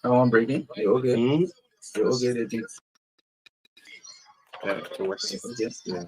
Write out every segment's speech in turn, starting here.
I'm breaking. You okay? Hmm? You okay? The thing. To work. Okay. Yeah.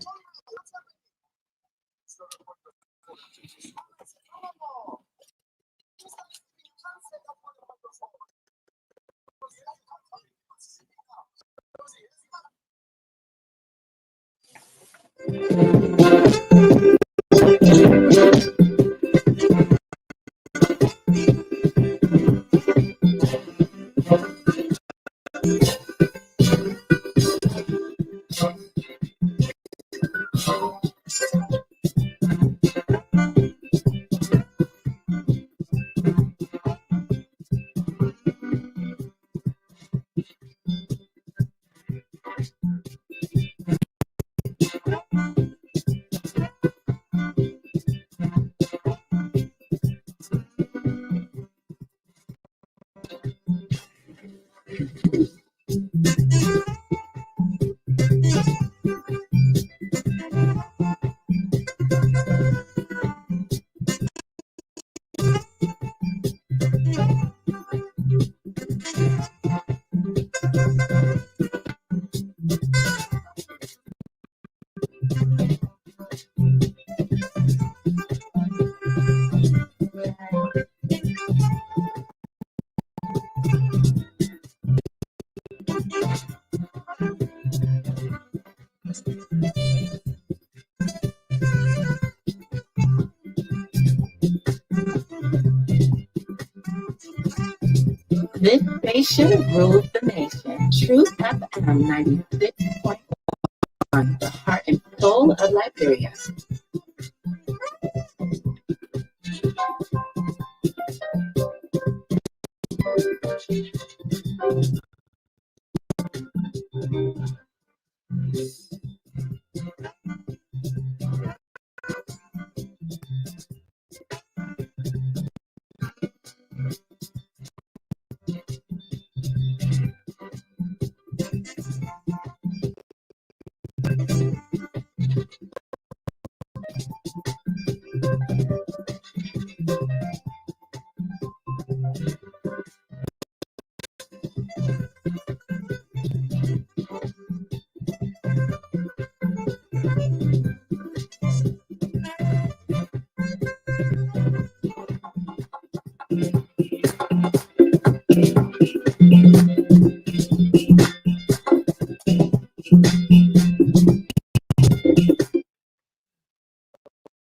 This station rules the nation. Truth FM 96.1, the heart and soul of Liberia.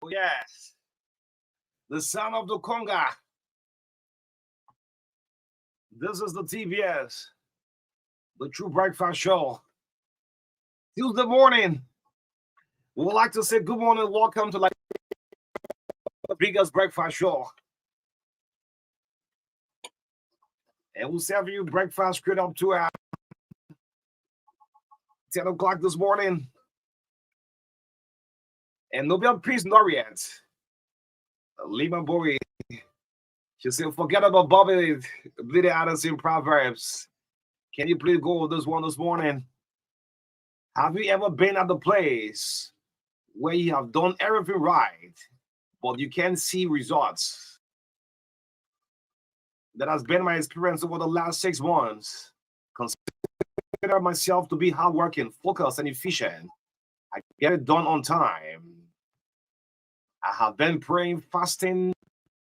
Oh, yes. The son of the conga. This is the TBS, the True Breakfast Show. Tuesday morning. We would like to say good morning, welcome to like the biggest breakfast show. And we'll serve you breakfast straight up to 10 o'clock this morning. And Nobel Peace laureate, Lima Bowie, she said, forget about Bobby Bleeding Adams in Proverbs. Can you please go with this one this morning? Have you ever been at the place where you have done everything right, but you can't see results? That has been my experience over the last 6 months. Consider myself to be hardworking, focused, and efficient. I get it done on time. I have been praying, fasting,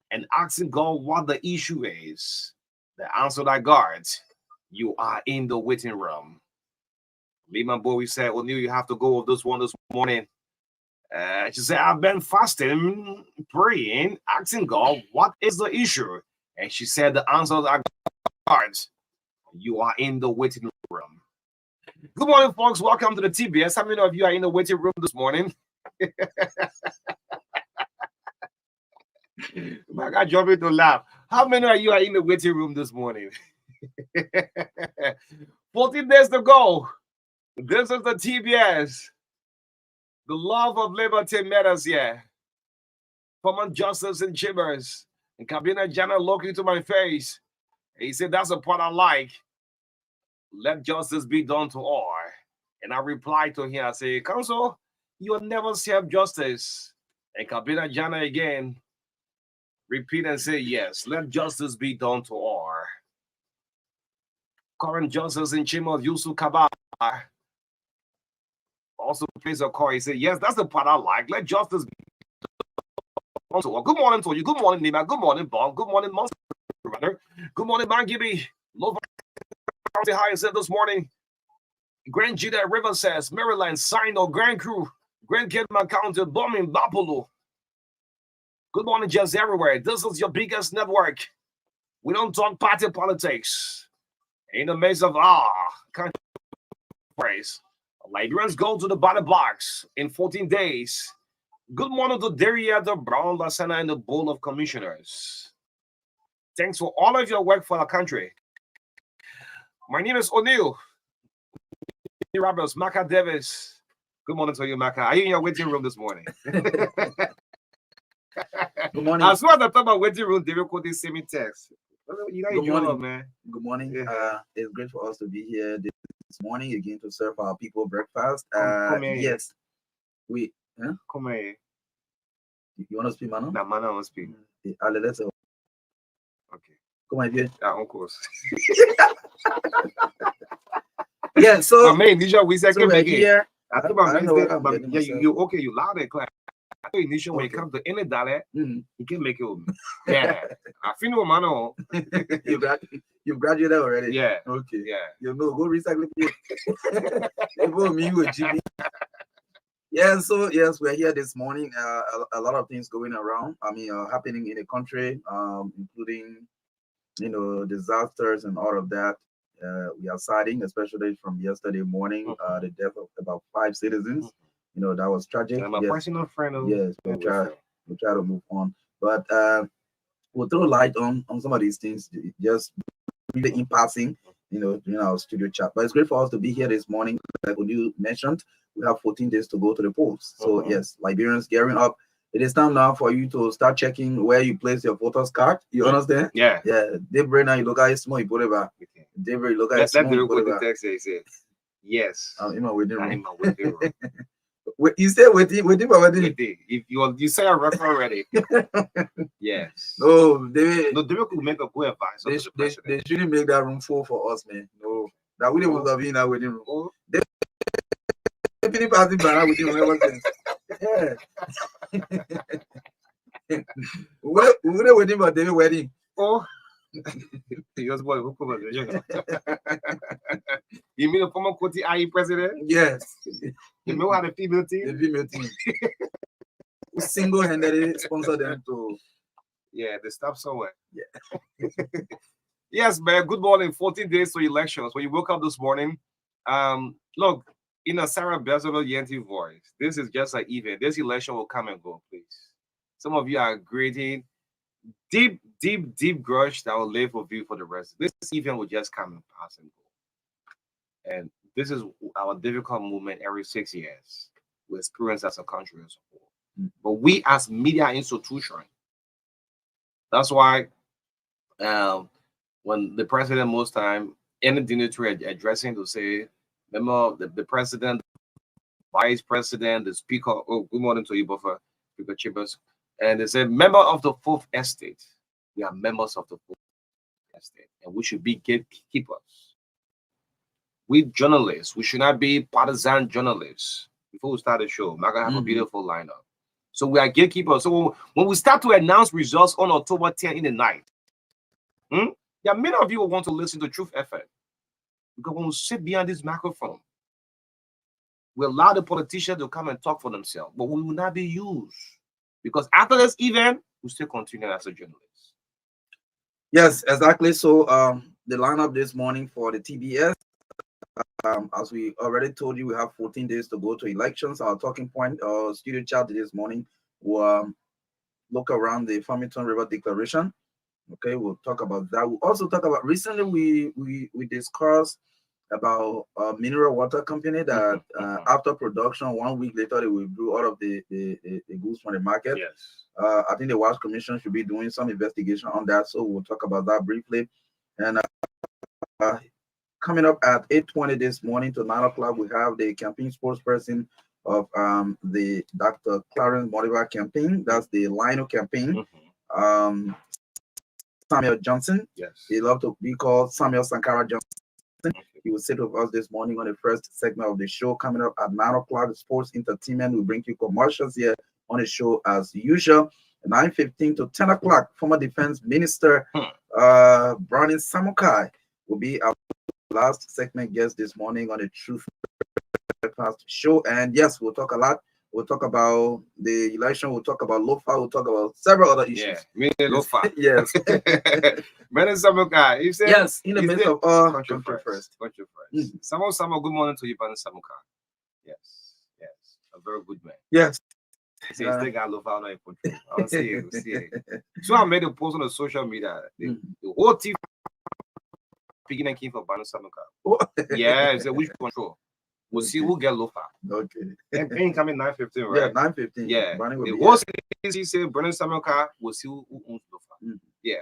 and asking God what the issue is. The answer that God, you are in the waiting room. Lehman Bowie said, well, Neil, you have to go with this one this morning. She said, I've been fasting, praying, asking God, what is the issue? And she said, the answer are God, you are in the waiting room. Good morning, folks. Welcome to the TBS. How many of you are in the waiting room this morning? I got jumping to laugh. How many of you are in the waiting room this morning? 14 days to go. This is the TBS. The love of liberty matters here. Common justice in chambers. And Kabina Jana looked into my face. He said, that's a part I like. Let justice be done to all. And I replied to him, I say, Counsel, you will never serve justice. And Kabina Jana again repeat and say, yes, let justice be done to all. Corin Johnson's in Chimo, Yusuf Kabar also plays a call. He said, yes, that's the part I like. Let justice be. Good morning to you. Good morning, Nima. Good morning, Bon. Good morning, Monster Brother. Good morning, Man Gibby. Love how you said this morning. Grand Judah River says, Maryland, Sino, Grand Crew, Grand Kidman County, Bombing, Bapolo. Good morning, just everywhere. This is your biggest network. We don't talk party politics. In the midst of country praise, Liberians go to the ballot box in 14 days. Good morning to Deria, the Brown Lasana, and the Board of Commissioners. Thanks for all of your work for our country. My name is O'Neill. Roberts, Maka Davis. Good morning to you, Maka. Are you in your waiting room this morning? Good morning. As soon as I talk about waiting room, David quoted the same text. You know, Good morning, man. Good morning. Yeah. It's great for us to be here this morning again to serve our people breakfast. Come here. Yes, we. Come here. You want to speak, Mano? Nah, man, I want to speak. Let's go. Okay. Come on, here. Yeah, of course. Yeah, so my man, Nisha, we said, so we're here. I think about I know what I'm Wednesday, getting yeah, myself. you okay, you loud and clear. I think Nisha, when it Okay. comes to any dollar, Mhm. you can make it with me. Yeah. I feel no man on. You've graduated already. Yeah. Okay. Yeah. You know, go recycle it. Me with Jimmy. Yeah, so yes, we're here this morning. A lot of things going around. I mean, happening in the country, including, disasters and all of that. We are citing, especially from yesterday morning, the death of about 5 citizens. That was tragic. And my personal friend. Yes, we try to move on, but we'll throw light on some of these things, just really in passing, during our studio chat. But it's great for us to be here this morning. Like you mentioned, we have 14 days to go to the polls. So yes, Liberians gearing up. It is time now for you to start checking where you place your voters card. You understand? Yeah. Yeah. Debra, now you look at it small, you put it back. Debra, you look at it small, you put it back. The text says, yes. I'm in my waiting room. In my waiting room. You said waiting for wedding. If you say a record already. Yes. No, they could make a good advice. They shouldn't make that room full for us, man. No, that we didn't have been in that waiting room. They didn't pass it by waiting room ever since. Yeah. We're waiting for David wedding. Oh. You mean the former Koti IE president? Yes. You know how the female team? The female team. We single-handedly sponsor them to. Yeah, they stop somewhere. Yeah. Yes, man. Good morning. 14 days to elections. When you woke up this morning, look, in a Sarah Bezalel Yenti voice, this is just an event. This election will come and go, please. Some of you are creating deep grudge that will live with you for the rest. This event will just come and pass and go. And this is our difficult movement every 6 years we experience as a country as a whole. But we as media institution, that's why when the president most time, any dignitary addressing to say, remember the president, vice president, the speaker, good morning to you, Buffer, Speaker Chambers, and they said, member of the fourth estate. We are members of the fourth estate, and we should be gatekeepers. We journalists, we should not be partisan journalists. Before we start the show, MARKA have a beautiful lineup. So we are gatekeepers. So when we start to announce results on October 10th in the night, yeah, many of you will want to listen to Truth FM. Because when we sit behind this microphone, we allow the politicians to come and talk for themselves, but we will not be used. Because after this event, we still continue as a journalist. Yes, exactly. So the lineup this morning for the TBS, as we already told you, we have 14 days to go to elections. Our talking point, studio chat this morning will look around the Farmington River Declaration. Okay, we'll talk about that. We'll also talk about, recently we discussed about a mineral water company that after production, 1 week later, they withdrew all of the goods from the market. Yes. I think the Wash Commission should be doing some investigation on that. So we'll talk about that briefly. And coming up at 8:20 this morning to 9 o'clock, we have the campaign spokesperson of the Dr. Clarence Modiva campaign. That's the Lionel campaign. Samuel Johnson. Yes. He loved to be called Samuel Sankara Johnson. He will sit with us this morning on the first segment of the show. Coming up at 9 o'clock, the sports entertainment will bring you commercials here on the show as usual. 9:15 to 10 o'clock, former Defense Minister Browning Samukai will be our last segment guest this morning on the Truth Breakfast show. And yes, we'll talk a lot. We'll talk about the election. We'll talk about LOFA. We'll talk about several other issues. Yeah, me LOFA. Yes. Minister Samukai, you said Yes, in the midst of country first. Country first. Samuel, good morning to you, Minister Samukai. Yes, a very good man. Yes. He says they got LOFA under control. I'll see you. So I made a post on the social media. The whole team picking and king for Minister Samukai. Yeah, so which control? We'll see who get LOFA. Okay. And paying coming 9:15, right? Yeah, 9:15. Yeah. The whole he said Brandon Samukai, we'll see who owns LOFA. Yeah.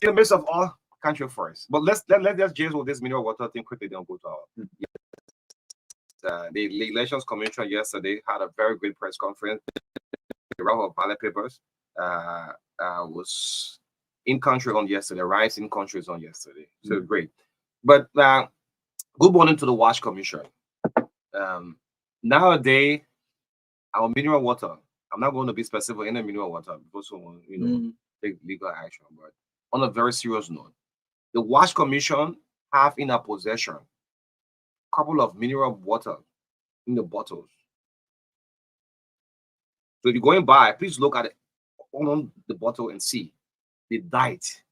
In the midst of all country first. But let's just with this mineral water thing quickly, then go to our the elections commission yesterday had a very great press conference. The round of ballot papers was in country on yesterday, riots in countries on yesterday. So great. But good morning to the Wash Commission. Nowadays, our mineral water, I'm not going to be specific in the mineral water because someone, take legal action. But on a very serious note, the Wash Commission have in our possession a couple of mineral water in the bottles. So if you're going by, please look at it on the bottle and see the date.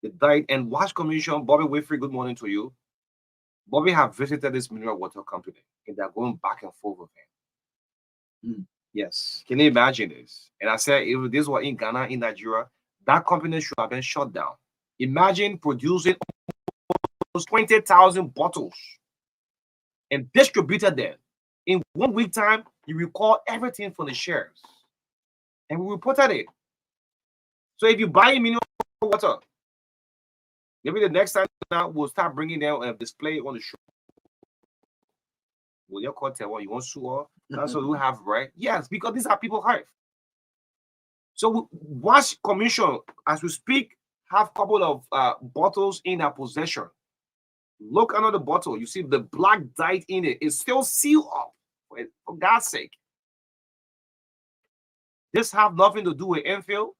The date and Wash Commission, Bobby Winfrey, good morning to you. Bobby have visited this mineral water company and they're going back and forth with him. Yes. Can you imagine this? And I said, if this were in Ghana, in Nigeria, that company should have been shut down. Imagine producing almost 20,000 bottles and distributed them. In 1 week time, you record everything from the shares. And we reported it. So if you buy mineral water, maybe the next time now we'll start bringing them and display on the show. Will your content what you want to or that's what we have, right? Yes, because these are people hive. So Wash Commission, as we speak, have a couple of bottles in our possession. Look under the bottle. You see the black dye in it. It's still sealed up. For God's sake. This have nothing to do with Enfield.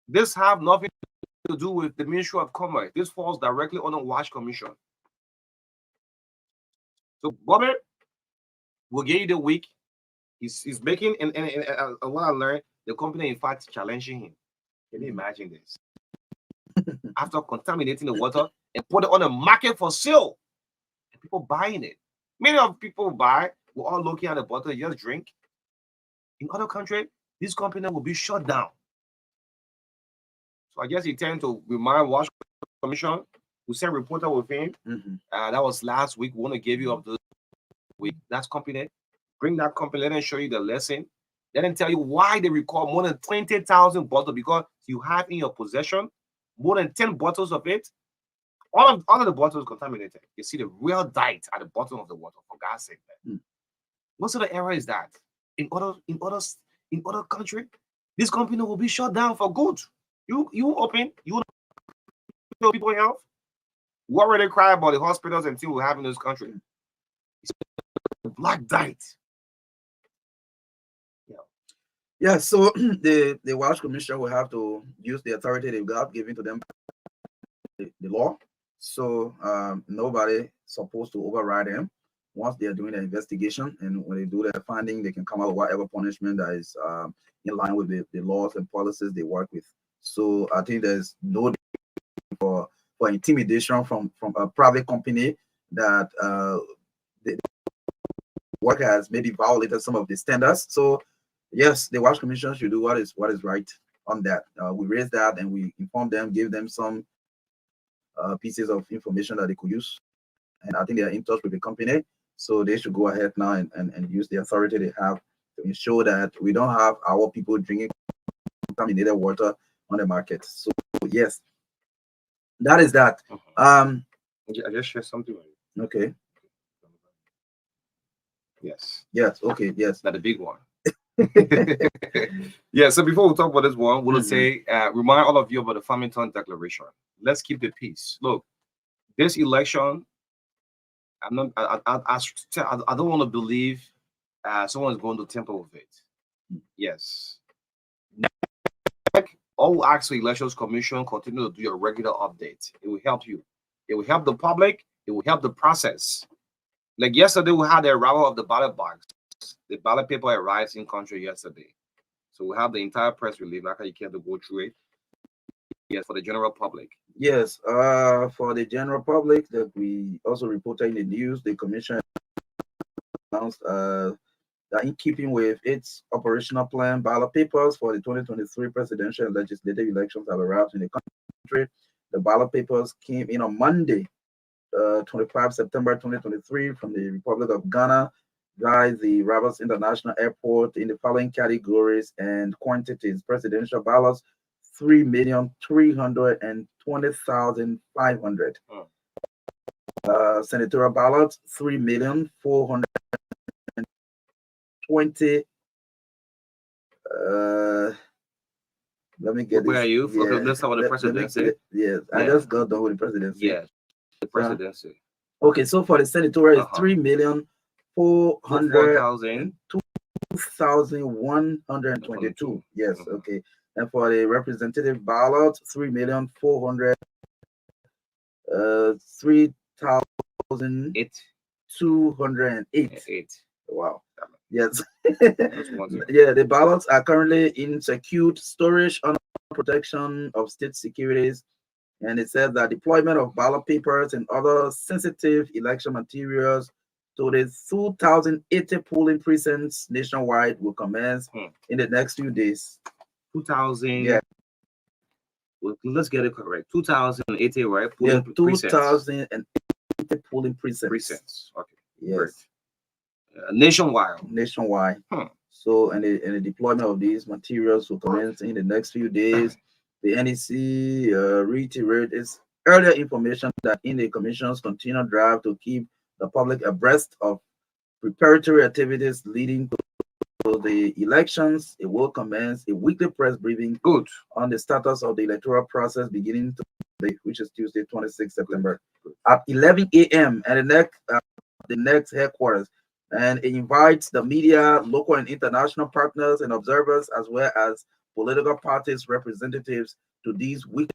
This have nothing to do with the Ministry of Commerce. This falls directly on the Wash Commission. So Bobby will give you the week. He's making and what I learned, the company in fact challenging him. Can you imagine this? After contaminating the water and put it on the market for sale, and people buying it. Many of people buy. We're all looking at the bottle, just drink. In other countries, this company will be shut down. So I guess he tend to remind Wash Commission. We sent a reporter with him. That was last week. We want to give you up the week. That's company. Bring that company. Let them show you the lesson. Let them tell you why they record more than 20,000 bottles because you have in your possession more than 10 bottles of it. All of the bottles contaminated. You see the real dite at the bottom of the water. For God's sake, man. What sort of error is that? In other country, this company will be shut down for good. You open, you know people health. We already cry about the hospitals and things we have in this country. It's black dite. Yeah, so the Wash Commission will have to use the authority they've got given to them the law. So nobody supposed to override them once they are doing the investigation, and when they do their finding, they can come out with whatever punishment that is in line with the laws and policies they work with. So I think there's no need for intimidation from a private company that the worker has maybe violated some of the standards. So yes, the Wash Commission should do what is right on that. We raised that and we informed them, gave them some pieces of information that they could use, and I think they are in touch with the company. So they should go ahead now and use the authority they have to ensure that we don't have our people drinking contaminated water on the market. So yes, that is that. I just share something with you. Okay. Yes. Okay. Yes. Not a big one. Yeah. So before we talk about this one, we'll say remind all of you about the Farmington Declaration. Let's keep the peace. Look, this election, I'm not. I don't want to believe someone's going to tamper with it. Yes. All ask the Elections Commission continue to do your regular update. It will help you. It will help the public. It will help the process. Like yesterday, we had the arrival of the ballot box. The ballot paper arrived in country yesterday. So we have the entire press release. Like you can't go through it. Yes, for the general public. Yes, for the general public that we also reported in the news, the commission announced that in keeping with its operational plan, ballot papers for the 2023 presidential and legislative elections have arrived in the country. The ballot papers came in on Monday, 25 September 2023, from the Republic of Ghana via the Rabat International Airport in the following categories and quantities: presidential ballots, 3,320,500. Senatorial ballots, 3,420,000. Let me get Where this. are you? Okay, let's start with the presidency. Yes, I just got done with the presidency. Yes, the presidency. Okay, so for the senatorial, it's 3,402,122. Yes, okay. And for the representative ballot, 3,208. Wow. Yes. Yeah, the ballots are currently in secured storage under protection of state securities. And it says that deployment of ballot papers and other sensitive election materials to the 2,080 polling precincts nationwide will commence in the next few days. 2,000. Yeah. Well, let's get it correct. 2,080, right? Polling 2,080 polling precincts. Okay. Yes. Nationwide. Nationwide. So, and the deployment of these materials will commence in the next few days. The NEC reiterated its earlier information that in the Commission's continued drive to keep the public abreast of preparatory activities leading to the elections, it will commence a weekly press briefing on the status of the electoral process beginning today, which is Tuesday, 26 September, at 11 a.m. at the next headquarters. And it invites the media, local and international partners and observers, as well as political parties' representatives to these weekly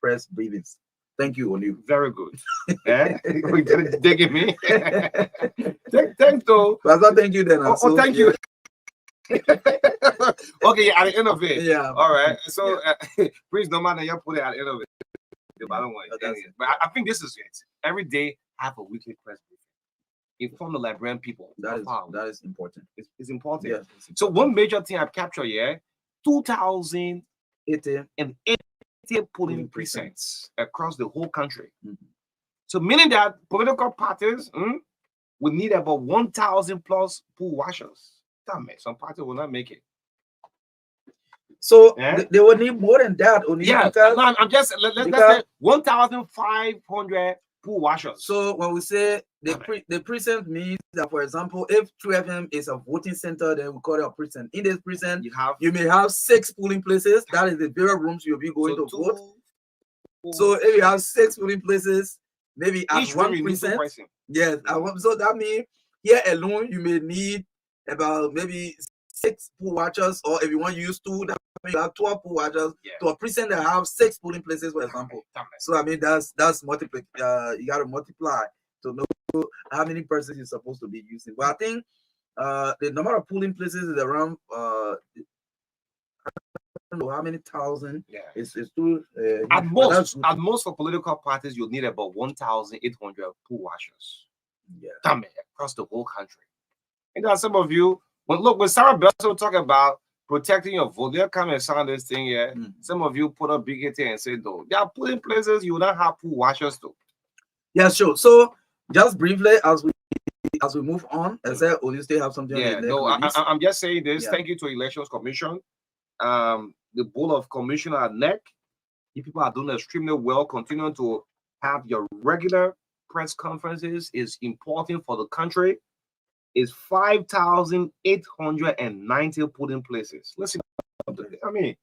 press briefings. Thank you, Onu. Very good. We didn't dig me. Thank you. Pastor, thank you then. Thank you. Okay, at the end of it. Yeah. All right. So, please don't mind that you put it at the end of it. I don't want it. But I think this is it. Every day, have a weekly press briefing. Inform the Liberian people. That is important. It's important. Yes, so one major thing I've captured here, 2,080 polling precincts across the whole country. So meaning that political parties will need about 1,000 plus poll washers. Some parties will not make it. So they will need more than that. Only yeah, I'm just let's say 1,500 pool washers. So when we say the precinct means that, for example, if 3FM is a voting center, then we call it a precinct. In this precinct, you may have 6 polling places. That is the various rooms you'll be going to vote. So if you have 6 polling places, maybe at one precinct, yes. So that means here alone you may need about maybe 6 pool watchers, or if you want to use 2, that means you have 12 pool watchers to a precinct that have 6 polling places, for example. So I mean that's multiply. You got to multiply to know how many persons you're supposed to be using. But I think the number of polling places is around I don't know how many thousand. Yeah, it's too at most for political parties you'll need about 1,800 pool washers. Yeah, damn it, across the whole country. And there are some of you. When Sarah Belson talk about protecting your vote, they'll come and sound this thing here. Some of you put up big hit and say, though, there are polling places you will not have pool washers too. Yeah, sure. So just briefly, as we move on, I said, you still have something? Yeah, no, I'm just saying this. Yeah. Thank you to Elections Commission, the Board of Commissioner at NEC. You people are doing extremely well. Continuing to have your regular press conferences is important for the country. Is 5,890 polling places. Listen, I mean,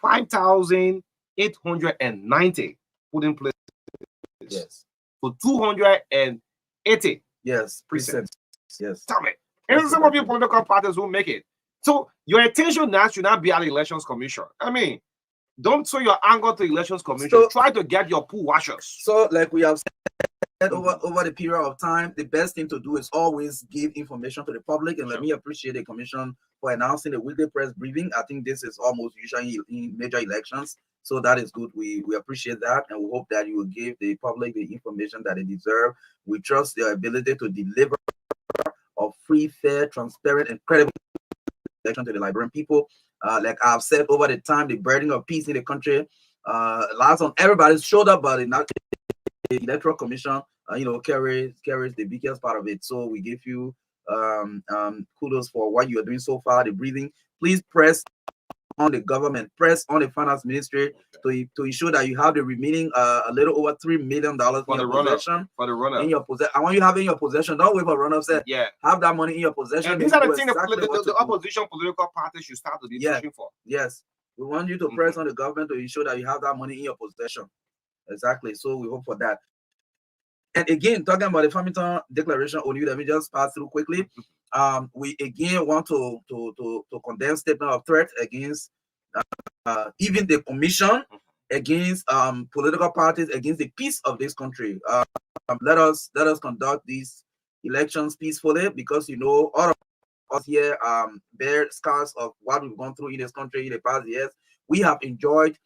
5,890 polling places. candidates. Yes. So 280 Yes. precincts. Yes. Damn it. And That's some of correct. your political parties will make it. So your attention now should not be at the elections commission. I mean, don't show your anger to elections commission. So- Try to get your pool washers. So, like we have said over the period of time, the best thing to do is always give information to the public. And let me appreciate the commission for announcing the weekly press briefing. I think this is almost usually in major elections. So that is good. We appreciate that, and we hope that you will give the public the information that they deserve. We trust their ability to deliver a free, fair, transparent, and credible election to the Liberian people. Like I've said over the time, the burden of peace in the country lies on everybody's shoulder, but not the electoral commission. Carries the biggest part of it. So we give you kudos for what you are doing so far. The breathing. Please press on the government, press on the finance ministry to ensure that you have the remaining a little over $3 million in your possession. For the runner. In your possession, I want you to have it in your possession. Don't wait for run-up. Say, Yeah. have that money in your possession. And these are the things exactly the opposition political parties should start to be pushing for. Yes. We want you to press on the government to ensure that you have that money in your possession. Exactly. So we hope for that. And again, talking about the Farmington Declaration, only let me just pass through quickly. We again want to condemn statement of threat against even the commission, against political parties, against the peace of this country. Let us conduct these elections peacefully, because all of us here bear scars of what we've gone through in this country in the past years. We have enjoyed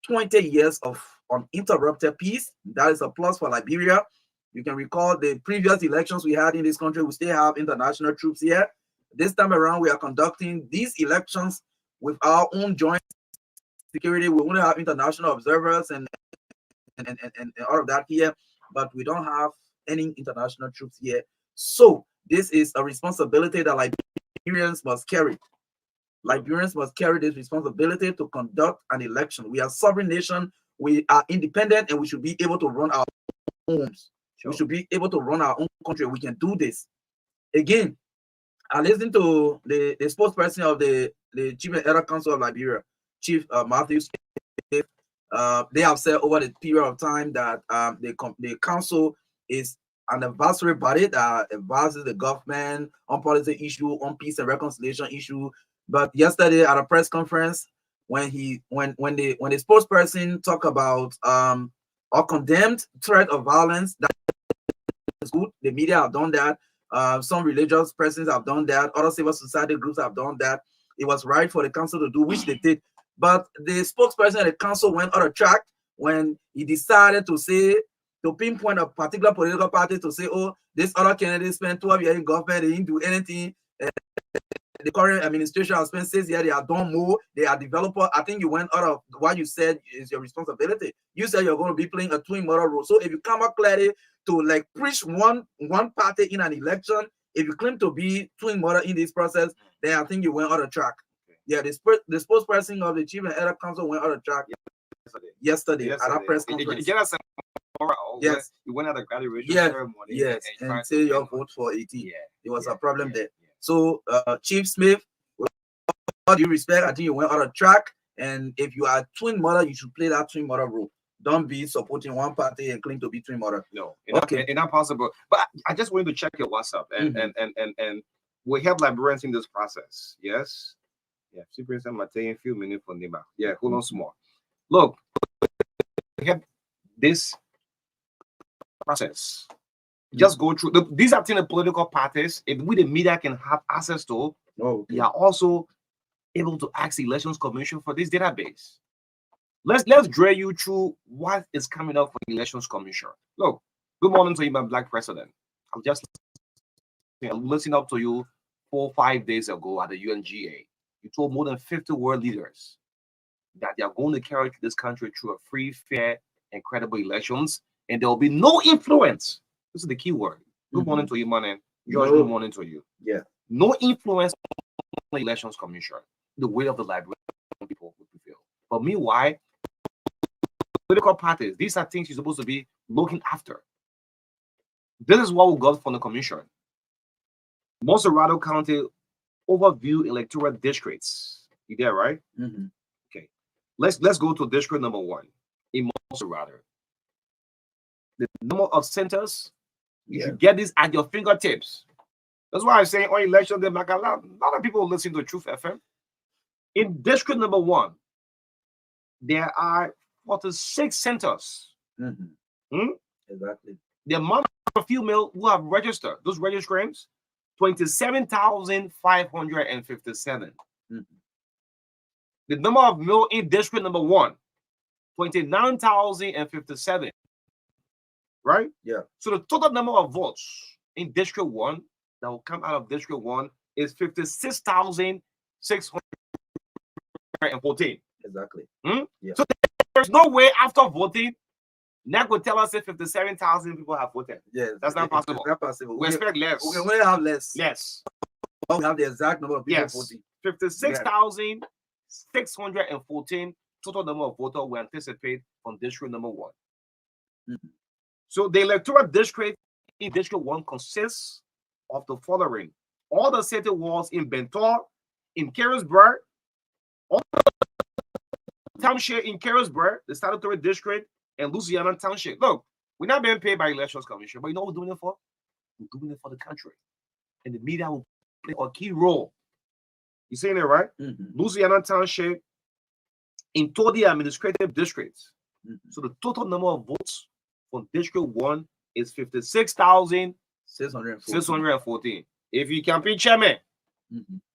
20 years of uninterrupted peace. That is a plus for Liberia. You can recall the previous elections we had in this country. We still have international troops here. This time around, we are conducting these elections with our own joint security. We only have international observers and all of that here, but we don't have any international troops here. So this is a responsibility that Liberians must carry. Liberians must carry this responsibility to conduct an election. We are a sovereign nation. We are independent, and we should be able to run our homes. Sure. We should be able to run our own country. We can do this. Again, I listened to the spokesperson of the Chief and Elder Council of Liberia, Chief Matthew. They have said over the period of time that the council is an advisory body that advises the government on policy issue, on peace and reconciliation issue. But yesterday at a press conference, when the spokesperson talked about or condemned threat of violence, that is good. The media have done that. Some religious persons have done that. Other civil society groups have done that. It was right for the council to do, which they did. But the spokesperson of the council went on a track when he decided to pinpoint a particular political party to say, oh, this other candidate spent 12 years in government, they didn't do anything. The current administration has spent 6 years, they are done more, they are developer. I think you went out of what you said is your responsibility. You said you're going to be playing a twin model role. So if you come out clearly to preach one party in an election, if you claim to be twin model in this process, then I think you went out of track. Yeah, the spokesperson of the Chief and Elder Council went out of track yesterday at our press conference. Yes, you went at a graduation ceremony. Yes, and say your vote for 18. There was a problem there. So, Chief Smith, with all due respect, I think you went out of track. And if you are twin mother, you should play that twin mother role. Don't be supporting one party and claim to be twin mother. No, it's not possible. But I just wanted to check your WhatsApp, and we help Liberians in this process. Yes. Yeah, Super Matei, a few minutes for Nima. Yeah, hold on small. Look, we have this process. Just go through. These are things the political parties, if we the media can have access to, they are also able to ask the Elections Commission for this database. Let's drag you through what is coming up for the Elections Commission. Look, good morning to you, my Black President. I'm just listening up to you 4 or 5 days ago at the UNGA. You told more than 50 world leaders that they are going to carry this country through a free, fair, and credible elections, and there will be no influence. This is the key word. Good morning to you, man. George, good morning to you. Yeah. No influence on the Elections Commission. The way of the Liberian people would prevail. But meanwhile, political parties, these are things you're supposed to be looking after. This is what we got from the commission. Monserrado County overview electoral districts. You there, right? Okay. Let's go to district number 1 in Monserrado. the number of centers. You Yeah. should get this at your fingertips. That's why I'm saying on election day, like a lot of people listen to Truth FM. In district number 1, there are 46 centers. Exactly. The amount of female who have registered, those registrants, 27,557. The number of male in district number 1, 29,057. Right? Yeah. So the total number of votes in district 1 that will come out of district 1 is 56,614. Exactly. Yeah. So there's no way after voting, NEC will tell us that 57,000 people have voted. Yes. That's not possible. It's not possible. We expect less. We only have less. Yes. We have the exact number of people voting. 56,614 total number of voters we anticipate from district number 1. So the electoral district in district 1 consists of the following: all the city walls in Bentor, in Carisburg, all the township in Carisburg, the statutory district, and Louisiana Township. Look, we're not being paid by Elections Commission, but you know what we're doing it for? We're doing it for the country. And the media will play a key role. You saying it right? Louisiana Township in total the administrative districts. So the total number of votes from District 1 is 56,614. If you campaign chairman,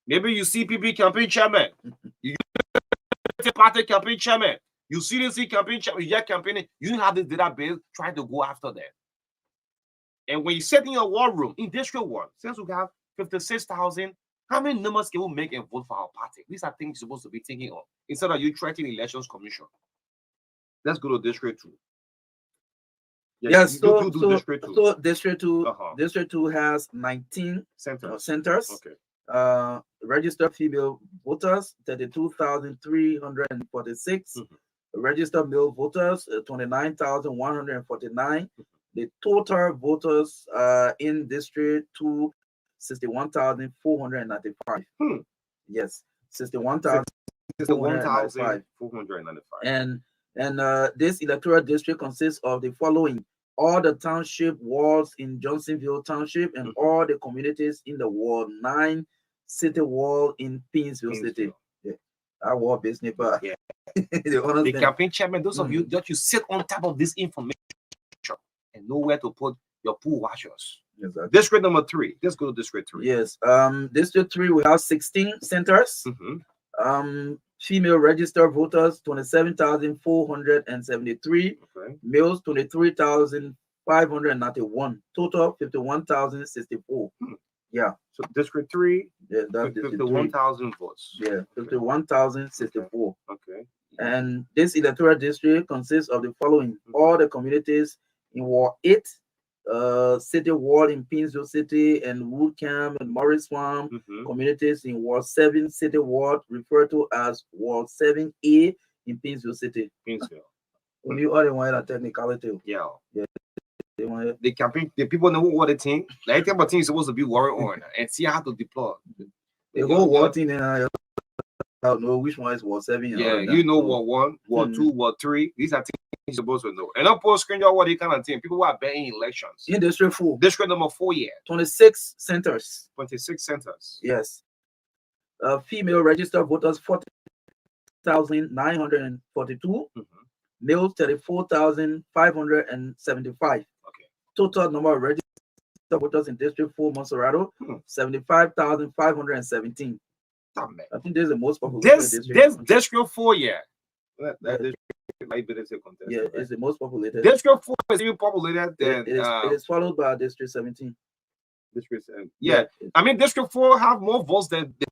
maybe you CPP campaign chairman, you party campaign chairman, you CDC campaign chairman, you campaigning, you have this database trying to go after them. And when you sit in your war room in District 1, since we have 56,000, how many numbers can we make and vote for our party? These are things you're supposed to be thinking of instead of you threatening Elections Commission. Let's go to District 2. Yes, so District 2. So District 2, District 2 has 19 centers. Okay. Registered female voters 32,346. Registered male voters 29,149. The total voters in District 2 61,495. Yes, 61,495. And this electoral district consists of the following: all the township wards in Johnsonville Township and all the communities in the Ward 9 city ward in Painesville City. Yeah, our ward business, but yeah. The campaign chairman, those of you that you sit on top of this information and know where to put your pool washers. Exactly. District number 3. Let's go to District 3. Yes. District 3, we have 16 centers. Female registered voters 27,473. Males 23,591. Total 51,064. Yeah. So District 3, yeah, that's 51,000 votes. Yeah, 51,064. Okay. And this electoral district consists of the following: all the communities in Ward 8, City Ward in Painesville City and Woodcamp and Morris Swamp, communities in Ward 7 City Ward, referred to as Ward 7A in Painesville City. Only other one that technicality. Yeah. The campaign, the people know what the team, like the team is supposed to be worried on and see how to deploy. The whole ward thing, and I don't know which one is Ward 7. Yeah, you know Ward 1, Ward 2, Ward 3. These are things you're supposed to know. And not post screen what they kind of team. People who are betting elections. In District 4. District number 4, yeah. 26 centers. 26 centers. Yes. Female registered voters 40,942. Males 34,575. Total number of registered voters in District 4, Monserrato, 75,517. I think this is the most populated district. This District 4, yeah. Yeah, it's the most populated. District 4 is even populated than it is followed by District 17. District 7. Yeah. I mean, District 4 have more votes than the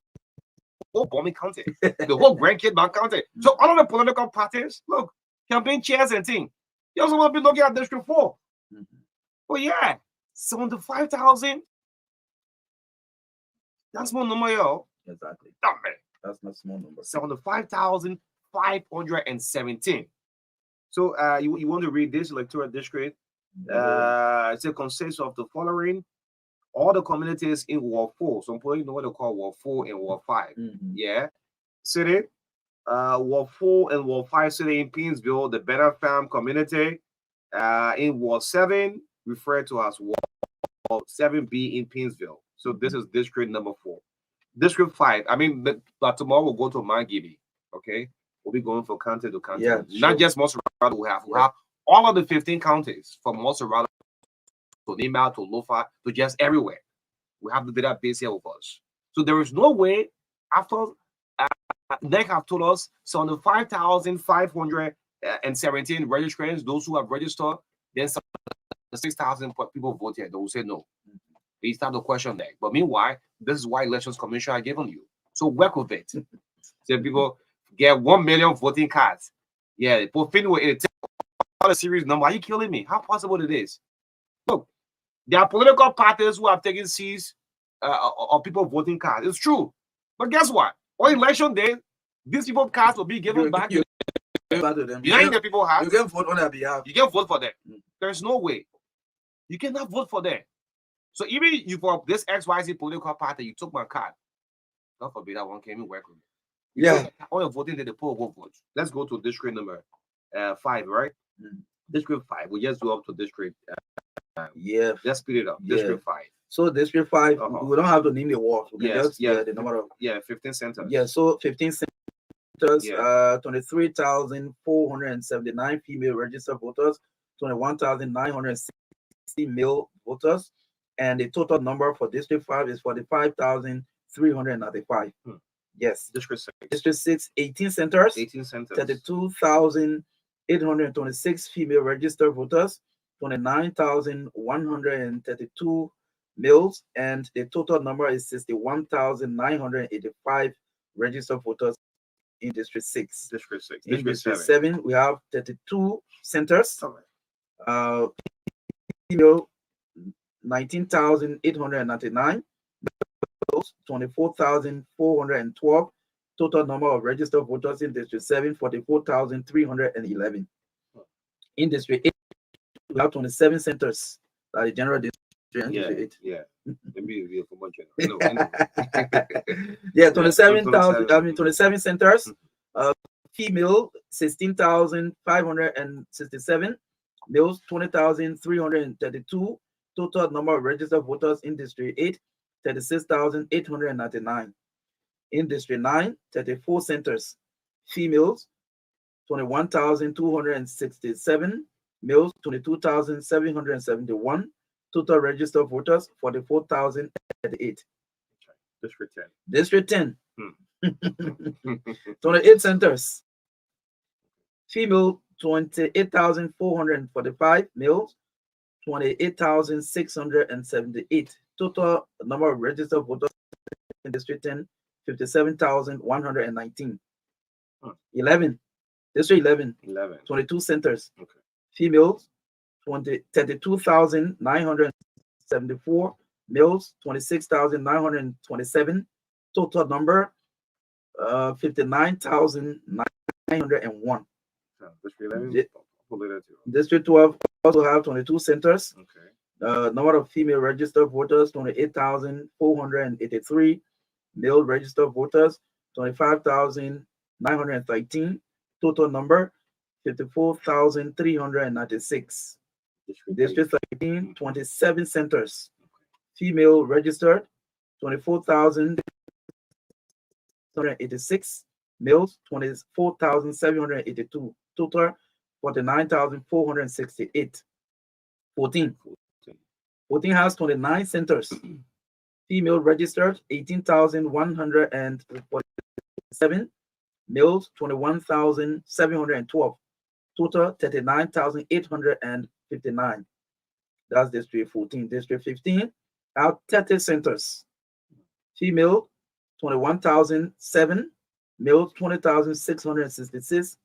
whole Bombing County, the whole Grand Kidman County. So all of the political parties, look, campaign chairs and things. You also want to be looking at District 4. Oh yeah, 75,000. That's small number, yo. Exactly. Oh, man. That's not small number. 75,517. So you want to read this electoral district? It consists of the following: all the communities in Ward 4. Some people know what they call Ward 4 and Ward 5. Yeah. City. Ward 4 and Ward 5 city in Painesville, the Better Farm community. In Ward 7, referred to as Ward 7B in Pinsville. So this is district number 4. District 5, but tomorrow we'll go to Mangibby. Okay, we'll be going from county to county. Yeah, Not just Monserrate. We have all of the 15 counties from Monserrate to Nima to Lofa to just everywhere. We have the database here with us. So there is no way after NEC have told us so on the 5,517 registrants, those who have registered, then 6,000 people voted. They will say no. They start to question that. But meanwhile, this is why Elections Commission are giving you. So work with it. So people get 1 million voting cards. Yeah, put with it. A series number. Are you killing me? How possible it is? Look, there are political parties who have taken seats of people voting cards. It's true. But guess what? On election day, these people cards will be given back to them. You know the people have. You can vote on their behalf. You can vote for them. There's no way. You cannot vote for them. So even you for this XYZ political party, you took my card. God forbid that one came in work with me. Yeah. All your voting, the poll will vote. Let's go to district number 5, right? District 5. We just go up to district. Let's speed it up. District 5. So district 5, we don't have to name the wards. We can just the number of 15 centers. Yeah, so 15 centers. 23,479 female registered voters, 21,960 male voters, and the total number for District 5 is 45,395. Yes. District 6. District 6, 18 centers. 18 centers. 32,826 female registered voters, 29,132 males, and the total number is 61,985 registered voters in District 6. District 6. In District 7, we have 32 centers. Female, 19,899. 24,412. Total number of registered voters in District 7, 44,311. In District 8, we have 27 centers. That is general district. Yeah. Yeah, 27 centers. Female, 16,567. Males, 20,332. Total number of registered voters in District 8, 36,899. In District 9, 34 centers. Females, 21,267. Males, 22,771. Total registered voters, 44,038. District 10. District 10. 28 centers. Female, 28,445. Males, 28,678. Total number of registered voters in District 10, 57,119. 11. District 11. 22 centers. Okay. Females, 32,974. Males, 26,927. Total number, 59,901. District 11. District 12 also have 22 centers. Okay. Number of female registered voters, 28,483. Male registered voters, 25,913. Total number, 54,396. District 13, 27 centers. Female registered, 24,786. Males, 24,782. Total, 49,468. 14 has 29 centers. Female registered, 18,147. Males, 21,712. Total, 39,859. That's District 14. District 15 have 30 centers. Female, 21,007. Males, 20,666.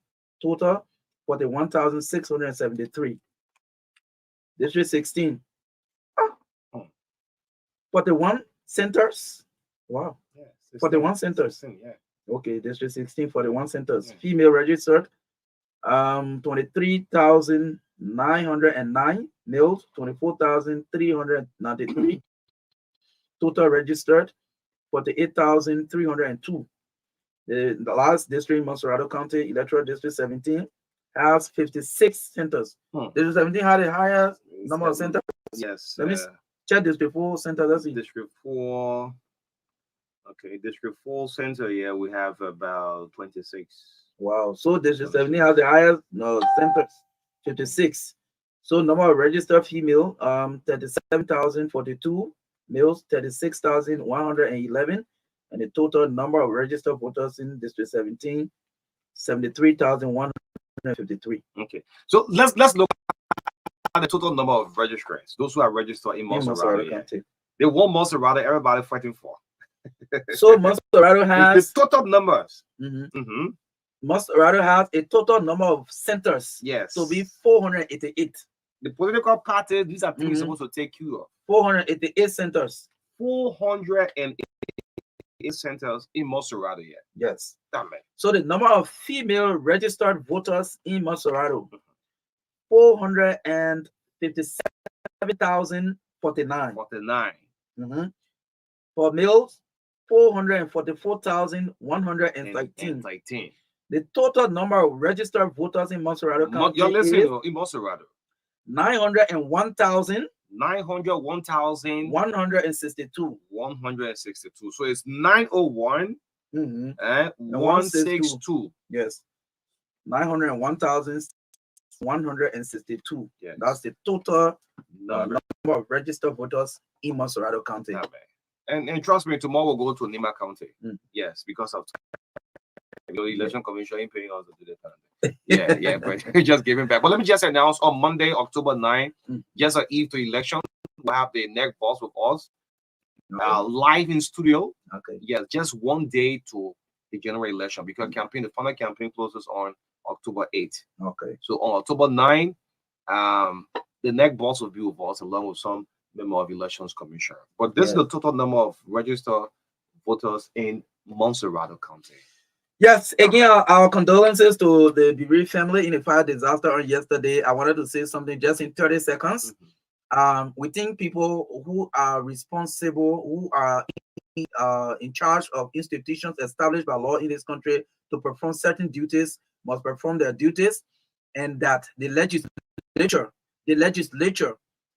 Total, 41,673. District 16. 41 centers. Wow. 41 centers. 16, yeah. Okay, District 16, 41 centers. Yeah. Female registered, 23,909. Males, 24,393. Total registered, 48,302. The last district, Monserrate County, Electoral District 17, has 56 centers. District 17 had the highest number of centers. Yes. Let me check District 4 center. Let's see. District 4. Okay, District 4 center. Yeah, we have about 26. Wow. So District 17 has the highest centers, 56. So number of registered female, 37,042, males 36,111, and the total number of registered voters in District 17, 73,153. Okay, so let's look at the total number of registrants, those who are registered in Monserrate County. The one Monserrate everybody fighting for. So Monserrate has the total numbers. Monserrate has a total number of centers. Yes. To be 488. The political parties, these are things supposed to take care of. 488 centers. 488 centers in Monserrate. Yes. Damn it. So the number of female registered voters in Monserrate, 457,049. 49. For males, 444,113. The total number of registered voters in Monserrate County you're listening in Monserrate. 901,000. 901,000. 162. 162. So it's 901 and 162. Yes. 901,162. Yes. That's the total number of registered voters in Monserrate County. And trust me, tomorrow we'll go to Nima County. Yes, because of the election commission ain't paying us to do that. Yeah, but just giving back. But let me just announce on Monday, October 9th, just an eve to election, we'll have the next boss with us live in studio. Okay. Yeah, just one day to the general election because the final campaign closes on October 8th. Okay. So on October 9th, the next boss will be with us along with some member of elections commission. But this is the total number of registered voters in Monserrate County. Yes, again, our condolences to the bereaved family in the fire disaster on yesterday. I wanted to say something just in 30 seconds. We think people who are responsible, who are in charge of institutions established by law in this country to perform certain duties must perform their duties, and that the legislature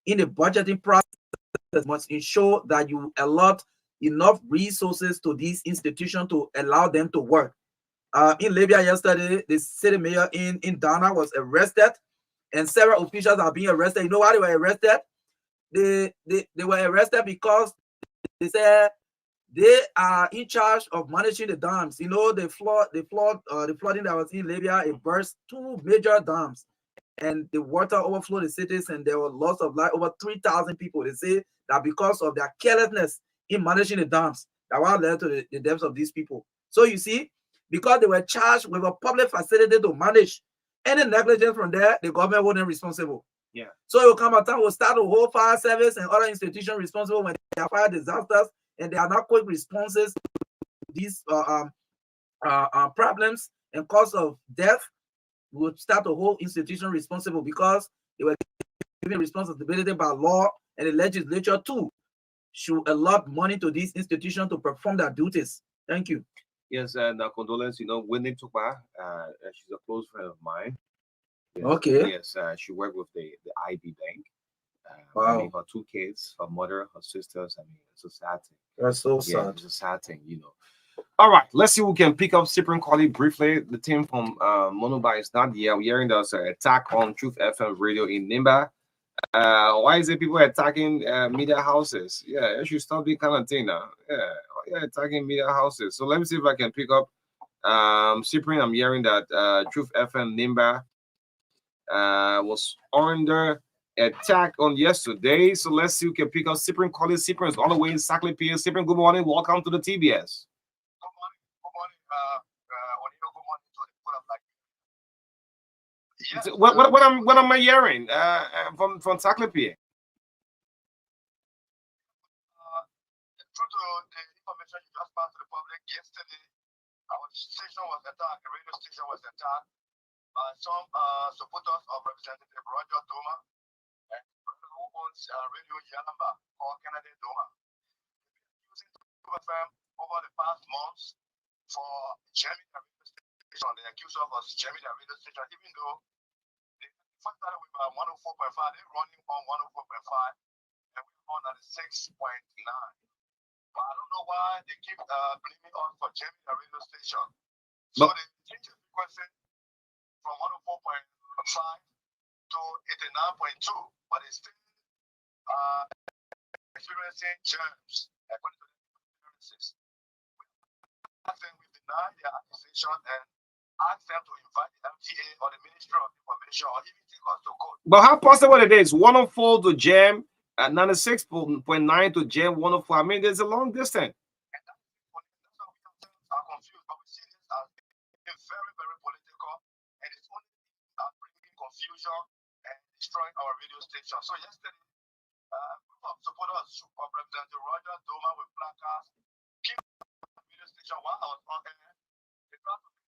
in the budgeting process must ensure that you allot enough resources to these institutions to allow them to work. In Libya yesterday, the city mayor in Dana was arrested, and several officials are being arrested. You know why they were arrested? They were arrested because they said they are in charge of managing the dams. You know, the flooding that was in Libya, it burst 2 major dams, and the water overflowed the cities, and there were loss of life, over 3,000 people. They say that because of their carelessness in managing the dams, that what led to the deaths of these people. So you see, because they were charged with a public facility to manage, any negligence from there, the government wasn't responsible. Yeah. So it will come a time we'll start the whole fire service and other institutions responsible when there are fire disasters, and there are not quick responses to these problems and cause of death. We would start the whole institution responsible because they were given responsibility by law, and the legislature too should allot money to these institutions to perform their duties. Thank you. Yes, and condolence, Wendy Tukba, she's a close friend of mine. Yes, okay. Yes, she worked with the IB Bank. Wow. I mean, her 2 kids, her mother, her sisters. I mean, it's a sad thing. That's so sad. It's a sad thing, All right, let's see who can pick up Cyprian Colley briefly. The team from Monoba is not here. We're hearing there's an attack on Truth FM radio in Nimba. Why is it people attacking media houses? Yeah, you should stop this kind of thing now. Yeah, attacking media houses. So let me see if I can pick up Cyprian. I'm hearing that Truth FM Nimba was under attack on yesterday. So let's see who can pick up Cyprian Colley. Cyprian is all the way in Sackley, PA. Cyprian, good morning. Welcome to the TBS. Good morning. Good morning to the What am I hearing from Sackley, PA? True to the information you just passed to the public yesterday, our station was attacked, the radio station was attacked by some supporters of Representative Roger Doma, and who owns Radio Yalamba called Kennedy Doma. Using FM over the past months for jamming the radio They accused of us jamming the radio station, even though they first started with 104.5, they're running on 104.5, and we're on at 6.9. But I don't know why they keep blaming us for jamming the radio station. So they changed the frequency from 104.5 to 89.2, but it's still experiencing jams according to the experiences. We deny their accusation and ask them to invite the MTA or the Ministry of Information or even take us to court. But how possible it is? 104 to jam at 96.9 to jam 104. I mean, there's a long distance. And that's why we are confused, but we see this as being very, very political, and it's only bringing confusion and destroying our radio station. So yesterday, group of supporters of Representative Roger Doma with placards came to the radio station while I was on air. They tried to make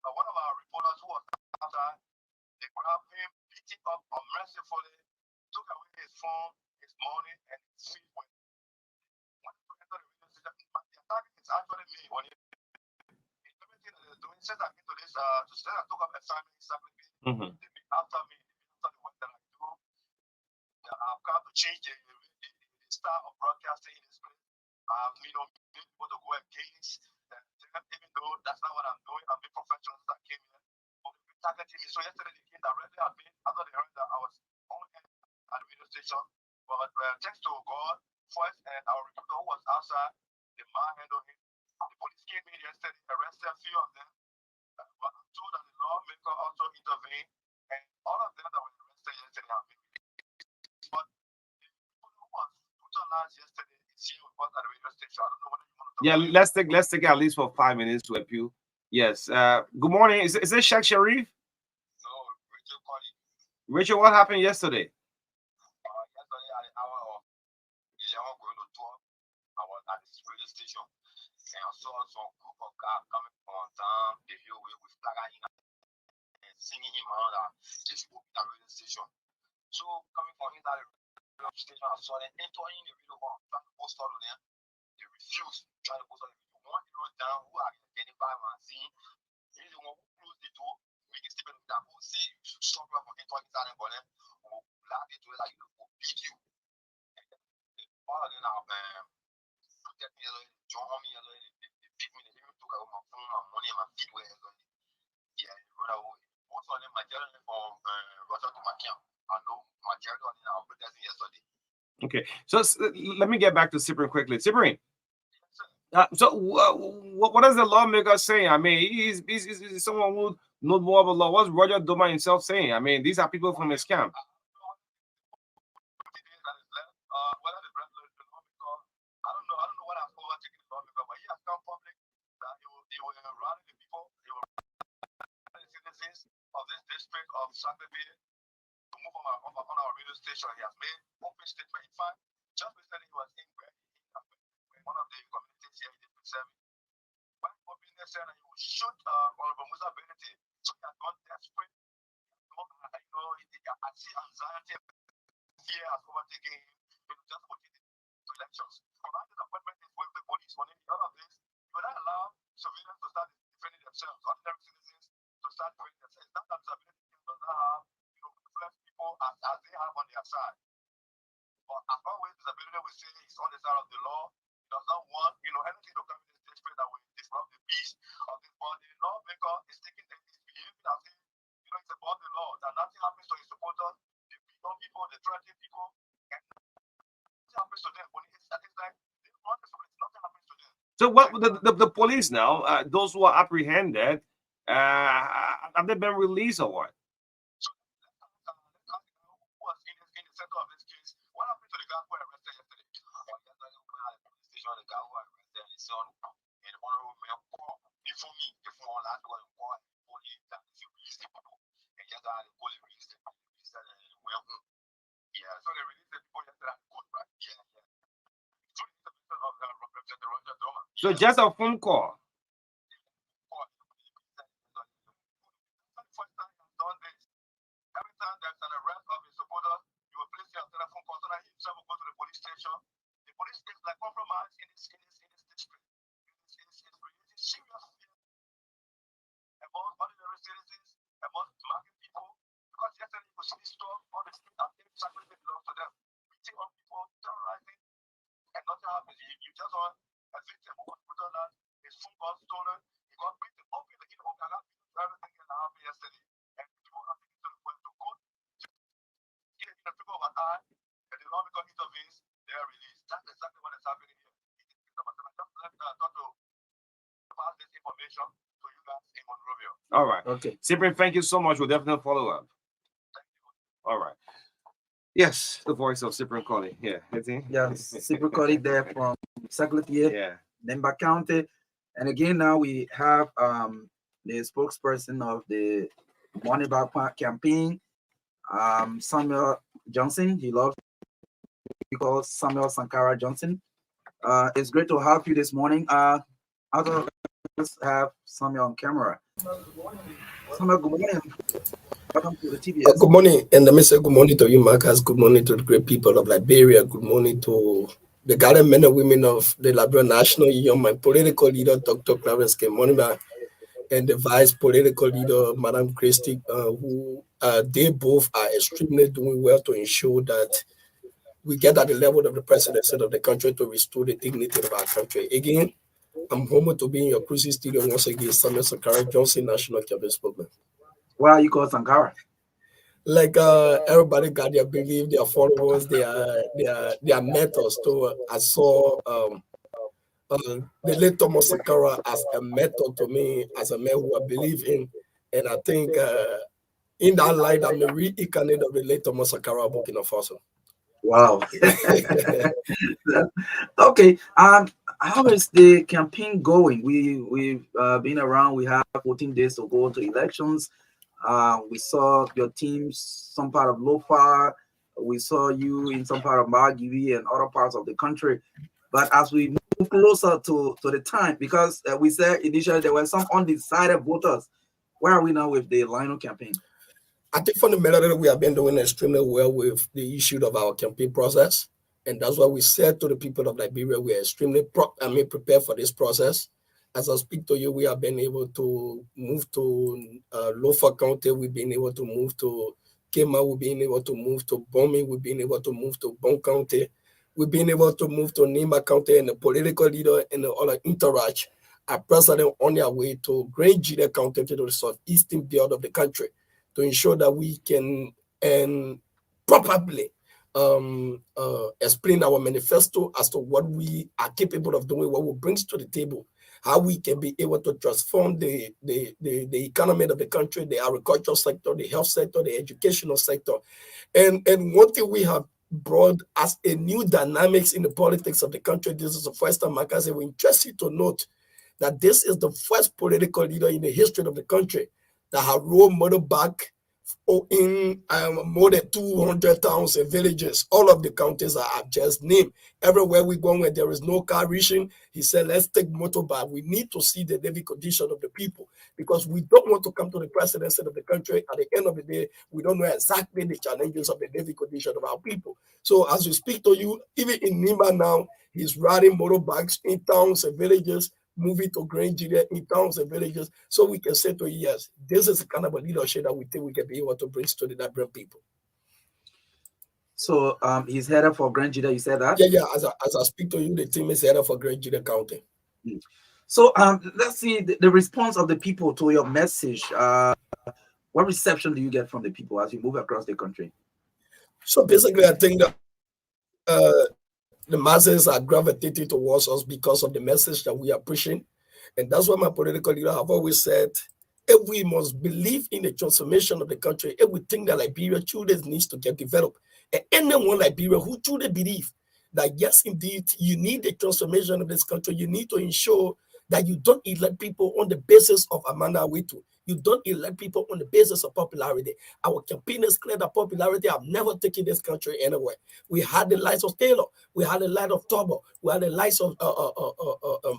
one of our reporters who was outside, they grabbed him, beat him up unmercifully, took away his phone, his money, and his feet. When to enter the radio station, the attack is actually me. When everything that they're doing, since I came to this, since I took up assignment, they be after me, after the work that I do. I've got to change the style of broadcasting in this place. Being able to go against them, even though that's not what I'm doing. I'm being professional since I came here. But they've been targeting me. So yesterday they came directly at me after they heard that I was on air at the radio station. But thanks to God, first and our reporter who was outside, the man handled him. The police came in yesterday, arrested a few of them. But I'm told that the lawmaker also intervened, and all of them that were arrested yesterday have been released. But the people who was brutalized yesterday is here with us at the radio station. I don't know whether you want to talk about Let's take at least for 5 minutes to appeal. Yes. Good morning. Is it Sheikh Sharif? No, Rachel Colley. Richard, what happened yesterday? Yesterday at the hour of 11 going to 12, I was at this radio station and I saw some group of guys coming from down the hillway with flag and singing him around the radio station. So coming from inside the radio station, I saw them entering the radio hall, trying to post all of them. They refused, trying to post all of them. One hero down who are getting by and seeing, he's the one who closed the door, making statement that who say you should stop her from entering inside them, but then will black it to it like you will beat you. All of them are protect me, join me, they beat me, they even took away my phone, my money, and my feet were yeah, run away. Most of them are telling from Russia to my camp. I know my territory now protesting yesterday. Okay, so let me get back to Cyprian quickly. Cyprian, what does the lawmaker saying? I mean, he's someone who knows more about law. What's Roger Doma himself saying? I mean, these are people from his camp. I don't know what I've overtaken the lawmaker, but he has come public that he will rally the people, he will rally the citizens of this district of Sakabe to move on our radio station. He has made open statement. In fact, just recently he was in one of the communities here in the service. When openly said that he would shoot Honorable Musa Benete, so he has gone desperate. I see anxiety, fear has overtaken him. Just continue to elections. Provided appointment is with the police, when any other of this, you will not allow civilians to start defending themselves, ordinary citizens to start defending themselves. It's not that disability does not have, influence people as they have on their side. But as always, disability will say he's on the side of the law. He does not want, anything to come in this district that will disrupt the peace of this body. The lawmaker is taking his behavior as if, it's about the law, that nothing happens to his supporters, the people, the threatening people, and nothing happens to them. When it's like, they want the police, nothing happens to them. So what the police now, those who are apprehended, have they been released or what? So who was in the center of this case? What happened to the guy who arrested yesterday? Yesterday we had a police station, the guy who arrested his son, and the honorable mayor called for me, if we all had to go and call police that if you release the people, and yesterday the police released the people, yeah, so they released the people yesterday at the court, right? Yeah. So it's the mission of Representative Roger Doma. So just a phone call. Every time there's an arrest of a supporter, you will place your telephone call so that he himself will go to the police station. The police is like compromised in this district. It's creating see this stuff on the street and think sacrifice belongs to them. Beating on people, terrorizing, and nothing happens. You just want a victim who was put on that, his phone got stolen, he got beaten up in the home, and everything that happened yesterday. And people are taking to the point to go in the figure of an eye, and the law because hit of his, they are released. That's exactly what is happening here. I just let thought to pass this information to you guys in Monrovia. All right. Okay. Cyprian, thank you so much. We'll definitely follow up. All right. Yes, the voice of Cyprian Colley. Yeah. Yes, Cyprian Colley there from Secretariat, Yeah. Denver County. And again, now we have the spokesperson of the Money Back campaign, Samuel Johnson. He loves to call Samuel Sankara Johnson. It's great to have you this morning. Let's have Samuel on camera. Samuel, good morning. Welcome to the TBS. Good morning, and let me say good morning to you, Marcus. Good morning to the great people of Liberia. Good morning to the gallant men and women of the Liberian National Union, my political leader, Dr. Clarence K. Monima, and the vice political leader, Madam Christie, who they both are extremely doing well to ensure that we get at the level of the presidency of the country to restore the dignity of our country. Again, I'm honored to be in your cruising studio once again, Samuel Sankara Johnson, National Cabinet Spokesman. Why are you called Sankara? Like everybody got their belief, their followers, their mentors. So I saw the late Thomas Sankara as a mentor to me, as a man who I believe in, and I think in that light, I'm a reincarnate of the late Thomas Sankara of Burkina Faso. Wow. Okay. How is the campaign going? We've been around. We have 14 days to go to elections. We saw your team, some part of Lofa. We saw you in some part of Margibi and other parts of the country. But as we move closer to the time, because we said initially there were some undecided voters, where are we now with the Lionel campaign? I think fundamentally we have been doing extremely well with the issue of our campaign process. And that's why we said to the people of Liberia, we are extremely prepared for this process. As I speak to you, we have been able to move to Lofa County. We've been able to move to Kema. We've been able to move to Bomi. We've been able to move to Bon County. We've been able to move to Nima County, and the political leader and the other entourage are presently on their way to Grand Jide County, to the southeastern belt of the country, to ensure that we can and properly explain our manifesto as to what we are capable of doing, what we bring to the table, how we can be able to transform the economy of the country, the agricultural sector, the health sector, the educational sector. And one thing we have brought as a new dynamics in the politics of the country, this is the first time, like I said, we're interested to note that this is the first political leader in the history of the country that have role model back in more than 200 towns and villages. All of the counties are just named. Everywhere we go where there is no car reaching, he said, let's take motorbike. We need to see the living condition of the people, because we don't want to come to the presidency of the country. At the end of the day, we don't know exactly the challenges of the living condition of our people. So as we speak to you, even in Nima now, he's riding motorbikes in towns and villages, moving to Grand Jide in towns and villages, so we can say to you, yes, this is the kind of a leadership that we think we can be able to bring to the Liberian people. So he's headed for Grand Jide, you said that? Yeah. As I speak to you, the team is headed for Grand Jide County. So let's see the response of the people to your message. What reception do you get from the people as you move across the country? So basically, I think that the masses are gravitating towards us because of the message that we are pushing. And that's why my political leader have always said, if we must believe in the transformation of the country, if we think that Liberia truly needs to get developed, and anyone Liberia who truly believe that yes, indeed, you need the transformation of this country, you need to ensure that you don't elect people on the basis of Amanda Awitu. You don't elect people on the basis of popularity. Our campaign is clear that popularity have never taken this country anywhere. We had the likes of Taylor. We had the likes of Tobo. We had the likes of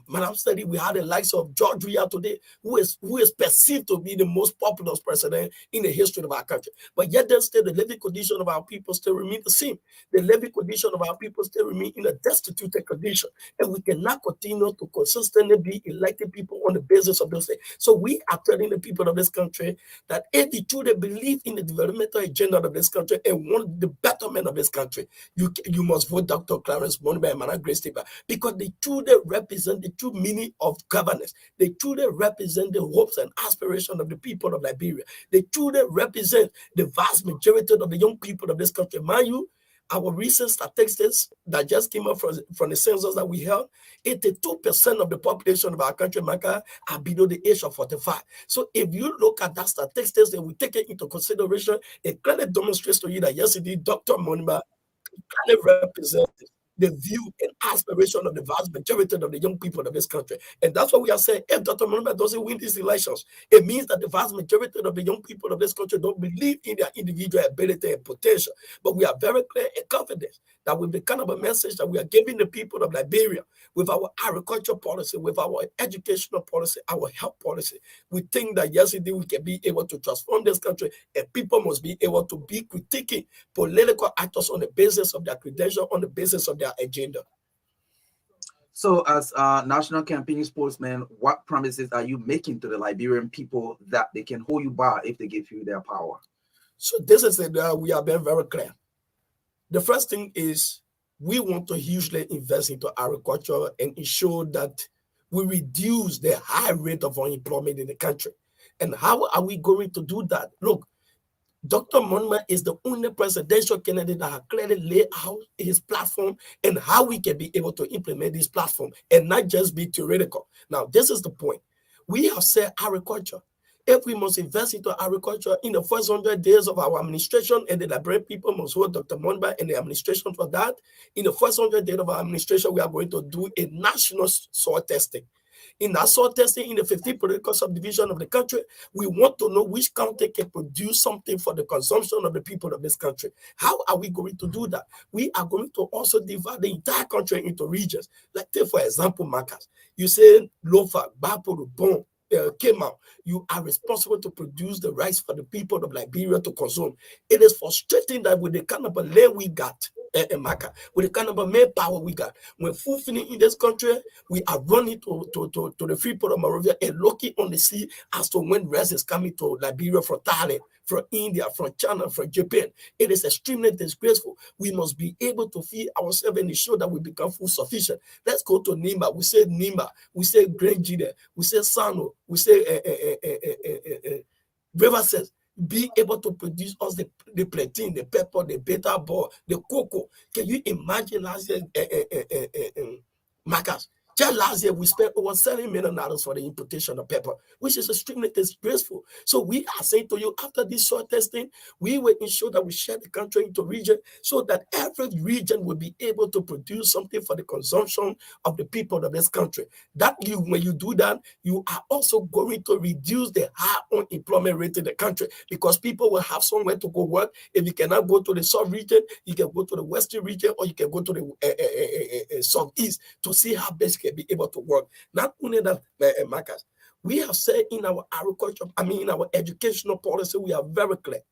Madam Steady. We had the likes of George Weah today, who is perceived to be the most popular president in the history of our country. But yet then still the living condition of our people still remain the same. The living condition of our people still remain in a destitute condition. And we cannot continue to consistently be electing people on the basis of those things. So we are telling the people people of this country that if you truly believe in the developmental agenda of this country and want the betterment of this country, you must vote Dr. Clarence Monba and Mana Grace Tiba, because they truly represent the true meaning of governance. They truly represent the hopes and aspirations of the people of Liberia. They truly represent the vast majority of the young people of this country. Mind you, our recent statistics that just came up from the census that we held, 82% of the population of our country, MARKA, are below the age of 45. So if you look at that statistics and we take it into consideration, it clearly demonstrates to you that yes, indeed, Dr. Monba clearly represents the view and aspiration of the vast majority of the young people of this country. And that's what we are saying. If Dr. Monumba doesn't win these elections, it means that the vast majority of the young people of this country don't believe in their individual ability and potential. But we are very clear and confident that with the kind of a message that we are giving the people of Liberia, with our agriculture policy, with our educational policy, our health policy, we think that yes, indeed, we can be able to transform this country, and people must be able to be critiquing political actors on the basis of their credential, on the basis of their agenda. So, as national campaign spokesman, what promises are you making to the Liberian people that they can hold you back if they give you their power? So, this is it. We are being very clear. The first thing is we want to hugely invest into agriculture and ensure that we reduce the high rate of unemployment in the country. And how are we going to do that? Look, Dr. Monma is the only presidential candidate that has clearly laid out his platform and how we can be able to implement this platform and not just be theoretical. Now, this is the point. We have said agriculture. If we must invest into agriculture in the first 100 days of our administration, and the Liberian people must hold Dr. Monba and the administration for that, in the first 100 days of our administration, we are going to do a national soil testing. In that soil testing in the 15 political subdivision of the country, we want to know which county can produce something for the consumption of the people of this country. How are we going to do that? We are going to also divide the entire country into regions. Like, take for example, Marcus. You say Lofa, Bapuru, Bon, came out, you are responsible to produce the rice for the people of Liberia to consume. It is frustrating that with the kind of a land we got, MARKA, with the kind of a manpower we got, when food finish in this country, we are running to the free port of Monrovia and looking on the sea as to when rice is coming to Liberia from Thailand, from India, from China, from Japan. It is extremely disgraceful. We must be able to feed ourselves and ensure that we become food sufficient. Let's go to Nimba. We say Nimba. We say Great Jide. We say Sano. We say River says, be able to produce us the plantain, the pepper, the beta ball, the cocoa. Can you imagine last year, Marcus? Just last year, we spent over $7 million for the importation of pepper, which is extremely disgraceful. So we are saying to you, after this soil testing, we will ensure that we share the country into region so that every region will be able to produce something for the consumption of the people of this country. When you do that, you are also going to reduce the high unemployment rate in the country because people will have somewhere to go work. If you cannot go to the south region, you can go to the western region or you can go to the southeast to see how best can be able to work. Not only that, Marcus, we have said in our agriculture, in our educational policy, we are very clear.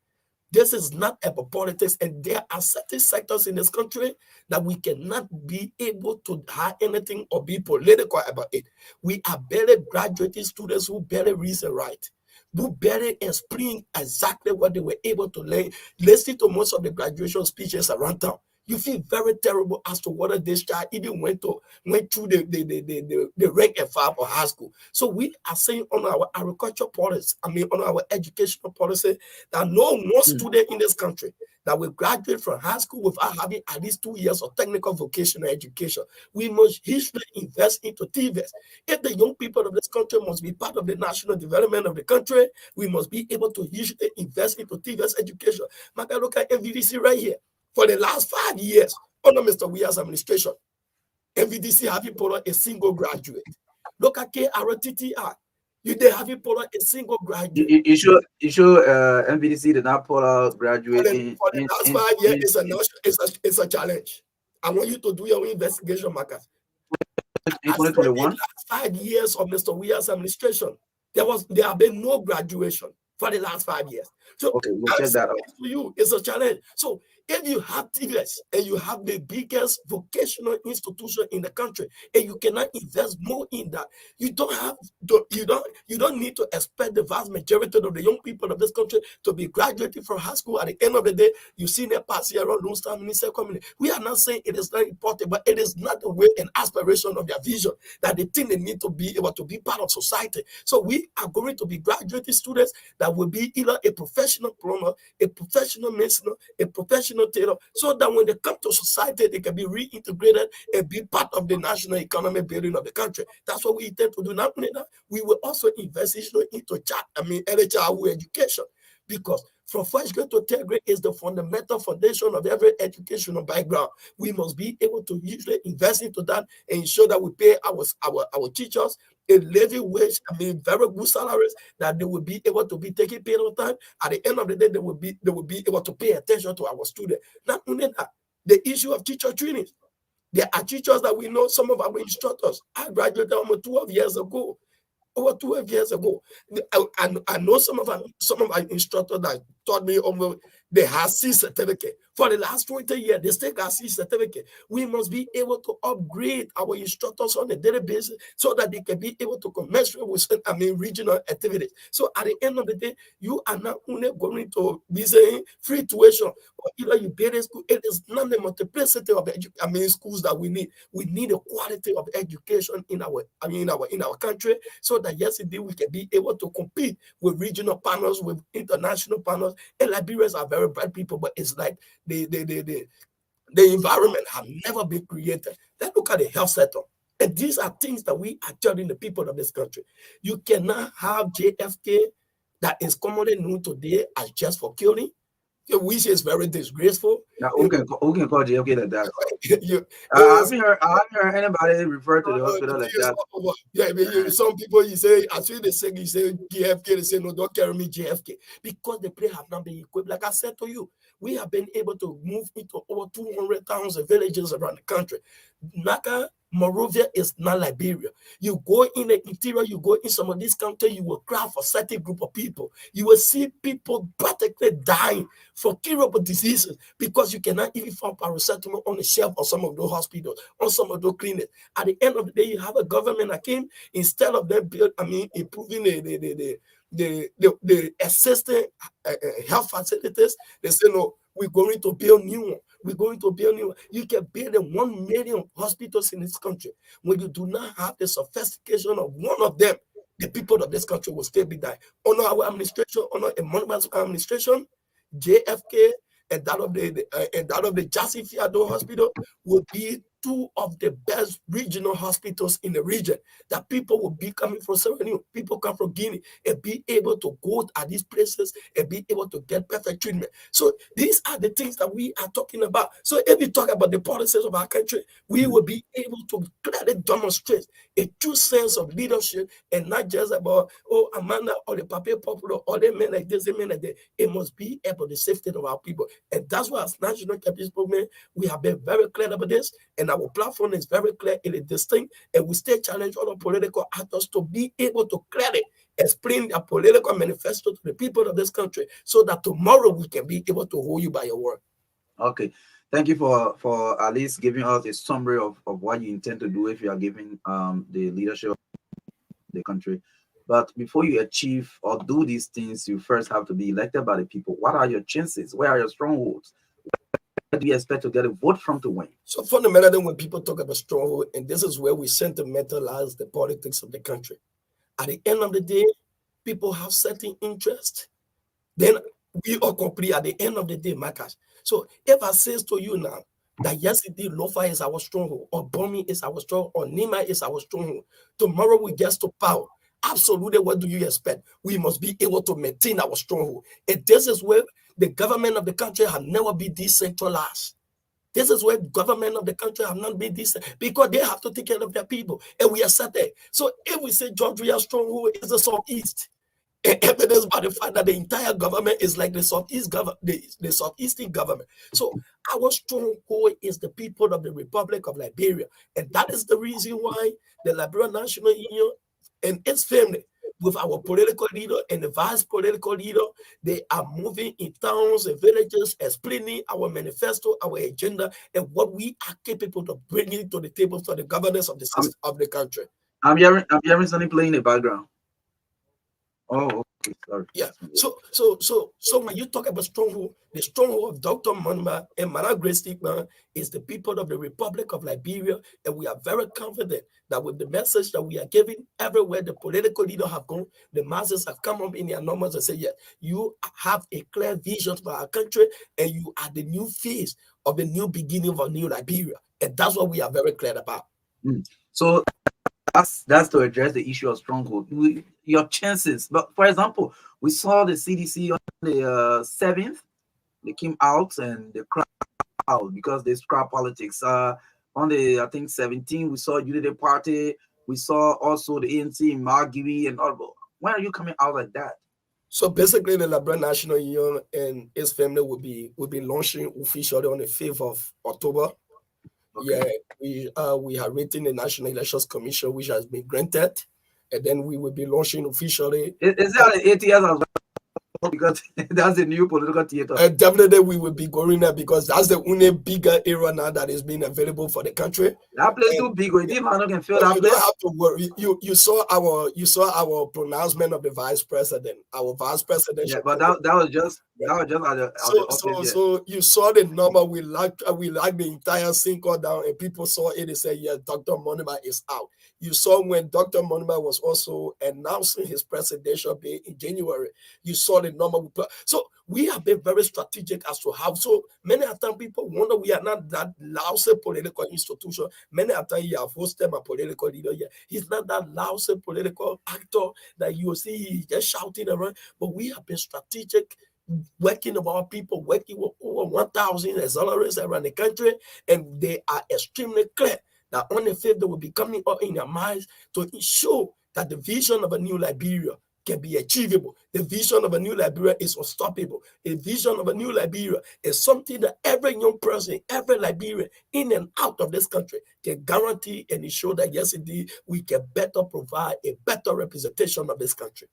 This is not about politics, and there are certain sectors in this country that we cannot be able to hide anything or be political about it. We are barely graduating students who barely read and write, who barely explain exactly what they were able to learn. Listen to most of the graduation speeches around town. You feel very terrible as to whether this child even went through the rank and file for high school. So we are saying on our agriculture policy, on our educational policy, that no one student in this country that will graduate from high school without having at least 2 years of technical vocational education. We must hugely invest into TVET. If the young people of this country must be part of the national development of the country, we must be able to hugely invest into TVET education. Marka, look at MVDC right here. For the last 5 years, under Mr. Weah's administration, MVDC haven't put out a single graduate. Look at KRTTI. They haven't put out a single graduate. You sure MVDC did not put out graduate For the last 5 years, it's a challenge. I want you to do your own investigation, Marcus. in 2021? The last 5 years of Mr. Weah's administration, there have been no graduation for the last 5 years. So Okay, we'll I'm check that saying out. this to you, it's a challenge. So if you have TVS and you have the biggest vocational institution in the country, and you cannot invest more in that, you don't need to expect the vast majority of the young people of this country to be graduating from high school. At the end of the day, you see them pass here around Lunstein Minister Community. We are not saying it is not important, but it is not the way and aspiration of their vision that they think they need to be able to be part of society. So we are going to be graduating students that will be either a professional plumber, a professional mason, a professional tailor, so that when they come to society, they can be reintegrated and be part of the national economy building of the country. That's what we intend to do. Not only that, we will also invest into early childhood education, because from first grade to third grade is the fundamental foundation of every educational background. We must be able to usually invest into that and ensure that we pay our teachers a living wage, very good salaries, that they will be able to be taking paid on time. At the end of the day, they will be able to pay attention to our students. Not only that, the issue of teacher training. There are teachers that we know, some of our instructors. I graduated almost 12 years ago. Over 12 years ago. I know some of our instructors that taught me over, they have C certificate. For the last 20 years, they still got C certificate. We must be able to upgrade our instructors on a daily basis so that they can be able to commensurate with regional activities. So at the end of the day, you are not only going to be saying free tuition, or either you pay the school. It is not the multiplicity of schools that we need. We need a quality of education in our country, so that yes, indeed, we can be able to compete with regional partners, with international partners. And Liberians are very bright people, but it's like the environment have never been created. Then look at the health sector. And these are things that we are telling the people of this country. You cannot have JFK that is commonly known today as just for killing, which is very disgraceful. Now, who can call JFK like that? You, I haven't heard anybody refer to the hospital like that. Yeah, some people, you say, as soon as they say, you say JFK, they say, no, don't carry me JFK, because the plane have not been equipped. Like I said to you, we have been able to move into over 200,000 villages around the country. Naka, Morovia is not Liberia. You go in the interior, you go in some of these countries, you will cry for certain group of people. You will see people practically dying for curable diseases because you cannot even find paracetamol on the shelf of some of those hospitals, on some of those clinics. At the end of the day, you have a government that came, instead of them improving the existing health facilities, they say, no, we're going to build new one. We're going to build new one. You can build 1 million hospitals in this country. When you do not have the sophistication of one of them, the people of this country will still be dying. Under our administration, under a monarch's administration, JFK and that of the Jassy Fiado Hospital will be 2 of the best regional hospitals in the region, that people will be coming from Sierra Leone, people come from Guinea, and be able to go at these places and be able to get perfect treatment. So these are the things that we are talking about. So if we talk about the policies of our country, we will be able to clearly demonstrate a true sense of leadership, and not just about, oh, Amanda or the Papier Popular or the men like this, the men like that. It must be about the safety of our people. And that's why, as National Capital Movement, we have been very clear about this, and our platform is very clear, it is distinct, and we still challenge all the political actors to be able to clearly explain their political manifesto to the people of this country, so that tomorrow we can be able to hold you by your word. Okay. Thank you for at least giving us a summary of what you intend to do if you are giving the leadership of the country. But before you achieve or do these things, you first have to be elected by the people. What are your chances? Where are your strongholds? Where do you expect to get a vote from to win? So fundamentally, when people talk about stronghold, and this is where we sentimentalize the politics of the country, at the end of the day, people have certain interests. Then we all complete at the end of the day, Marcus. So if I say to you now that yes, indeed, Lofa is our stronghold, or Bomi is our stronghold, or Nima is our stronghold, tomorrow we get to power. Absolutely, what do you expect? We must be able to maintain our stronghold. And this is where the government of the country have never been decentralized. This is where government of the country have not been decent, because they have to take care of their people. And we accept it. So if we say Georgia stronghold is the southeast, evidence by the fact that the entire government is like the southeast government, the southeastern government. So our stronghold is the people of the Republic of Liberia, and that is the reason why the Liberian National Union and its family with our political leader and the vice political leader. They are moving in towns and villages, explaining our manifesto, our agenda, and what we are capable of bringing to the table for the governance of the I'm, system of the country. I'm hearing something playing in the background. Oh, okay, sorry. Yeah. So when you talk about stronghold, the stronghold of Dr. Monma and Managrace Stigma is the people of the Republic of Liberia, and we are very confident that with the message that we are giving everywhere the political leaders have gone, the masses have come up in their numbers and say, "Yeah, you have a clear vision for our country, and you are the new face of the new beginning of a new Liberia," and that's what we are very clear about. So that's to address the issue of stronghold. Your chances, but for example, we saw the CDC on the 7th. They came out and they cried out because they scrap politics. On the I think 17, we saw Unity Party. We saw also the ANC in Margibi and all. When are you coming out like that? So basically, the Liberia National Union and its family will be launching officially on the 5th of October. Okay. Yeah, we have written the National Elections Commission, which has been granted, and then we will be launching officially. Is that an 8 years as well? Because that's a new political theater. And definitely we will be going there because that's the only bigger area now that is being available for the country. That place too big. You can fill that You place. don't have to worry. You saw our pronouncement of the vice president, our vice presidential. Yeah, but that was just at the office. So you saw the number. We like the entire scene go down, and people saw it and said, "Yeah, Dr. Monima is out." You saw when Dr. Monima was also announcing his presidential bid in January. You saw the number. So we have been very strategic as to how. So many a time people wonder we are not that lousy political institution. Many a time you have hosted a political leader. Yeah, he's not that lousy political actor that you see he's just shouting around. But we have been strategic, working with our people, working with over 1,000 auxiliaries around the country, and they are extremely clear that on the 5th they will be coming up in their minds to ensure that the vision of a new Liberia can be achievable. The vision of a new Liberia is unstoppable. A vision of a new Liberia is something that every young person, every Liberian in and out of this country can guarantee and ensure that, yes, indeed, we can better provide a better representation of this country.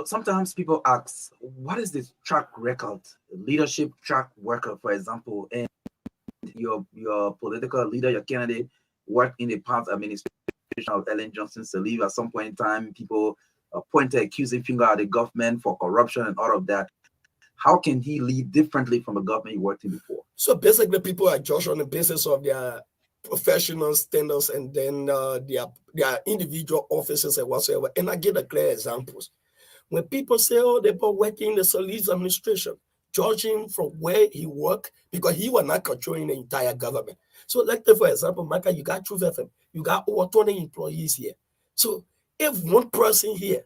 Sometimes people ask, what is the track record, leadership track record, for example, and your political leader, your candidate, worked in the past administration of Ellen Johnson Sirleaf. At some point in time, people pointed accusing finger at the government for corruption and all of that. How can he lead differently from the government he worked in before? So basically, people are judged on the basis of their professional standards and then their individual offices and whatsoever. And I give a clear examples. When people say, "Oh, they're working in the Sirleaf's administration," judging from where he worked, because he was not controlling the entire government. So, like, for example, Marka, you got Truth FM, you got over 20 employees here. So, if one person here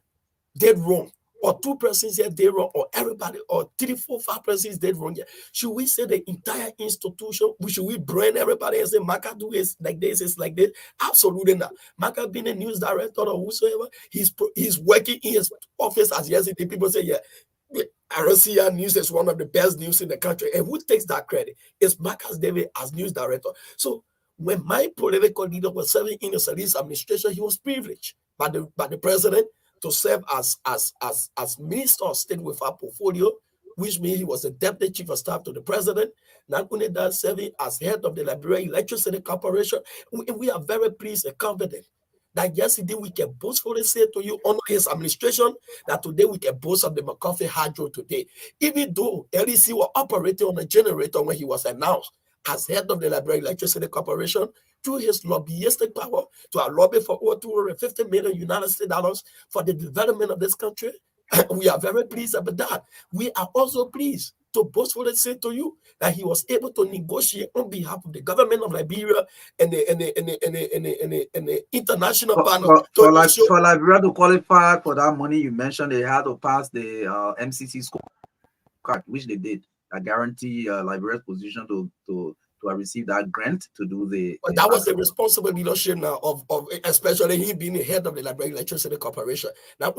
did wrong, or two persons here did wrong, or everybody, or 3, 4, 5 persons did wrong here, should we say the entire institution? Should we brand everybody and say, "Marka do is like this, it's like this"? Absolutely not. Marka being a news director or whosoever, he's working in his office as yesterday. People say, "Yeah, RCR News is one of the best news in the country." And who takes that credit? It's Marcus David as news director. So when my political leader was serving in the Sirleaf's administration, he was privileged by the president to serve as Minister of State with our portfolio, which means he was the Deputy Chief of Staff to the President. Not only that, serving as head of the Liberia Electricity Corporation. We are very pleased and confident that yesterday we can boastfully say to you under his administration that today we can boast of the McCoffey Hydro today. Even though LEC were operating on a generator when he was announced as head of the Liberia Electricity Corporation, through his lobbyistic power to our lobby for over $250 million United States dollars for the development of this country. We are very pleased about that. We are also pleased to boastfully say to you that he was able to negotiate on behalf of the government of Liberia and the international partner. For Liberia to qualify for that money you mentioned, they had to pass the MCC scorecard, which they did. That guarantee Liberia's position to receive that grant to do the. But that was the responsible leadership now of especially he being the head of the Liberia Electricity Corporation. Now,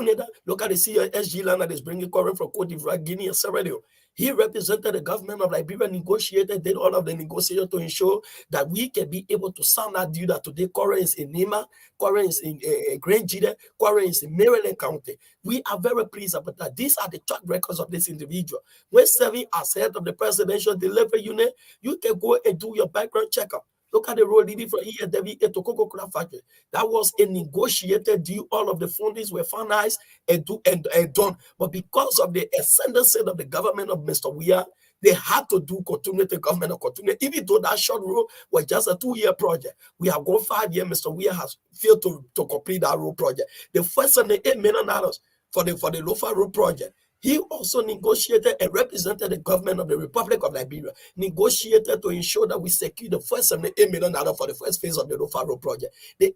look at the CSG land that is bringing current from Cote d'Ivoire, Guinea, and Sierra Leone. He represented the government of Liberia, negotiated, did all of the negotiation to ensure that we can be able to sound that deal that today Corey is in Nima, Corey is in Grand Jide, Corey is in Maryland County. We are very pleased about that. These are the track records of this individual. When serving as head of the presidential delivery unit, you can go and do your background checkup. Look at the road leading from ESW to Coca-Cola factory. That was a negotiated deal. All of the fundings were finalized and done. But because of the ascendancy of the government of Mr. Weah, they had to do continuity government of continuity, even though that short road was just a 2-year project. We have gone 5 years. Mr. Weah has failed to complete that road project. The first $78 million for the Lofa Road project. He also negotiated and represented the government of the Republic of Liberia, negotiated to ensure that we secure the first $78 million for the first phase of the Lofa Road project. The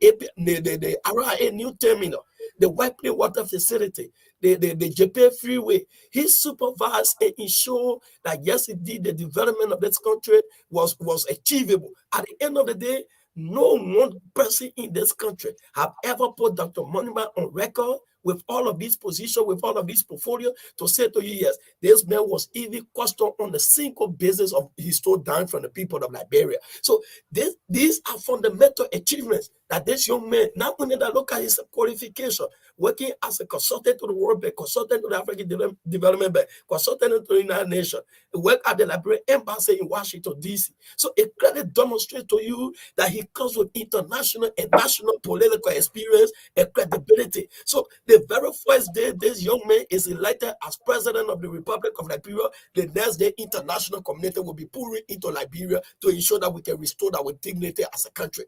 RIA new terminal, the White Water facility, the JP freeway. He supervised and ensured that, yes, indeed, the development of this country was achievable. At the end of the day, no one person in this country have ever put Dr. Moniba on record with all of these positions, with all of this portfolio, to say to you, yes, this man was even questioned on the single basis of he stole down from the people of Liberia. So these are fundamental achievements that this young man, not only that look at his qualification, working as a consultant to the World Bank, consultant to the African Development Bank, consultant to the United Nations, work at the Liberian Embassy in Washington, D.C. So it clearly demonstrates to you that he comes with international and national political experience and credibility. So the very first day this young man is elected as president of the Republic of Liberia, the next day international community will be pouring into Liberia to ensure that we can restore our dignity as a country.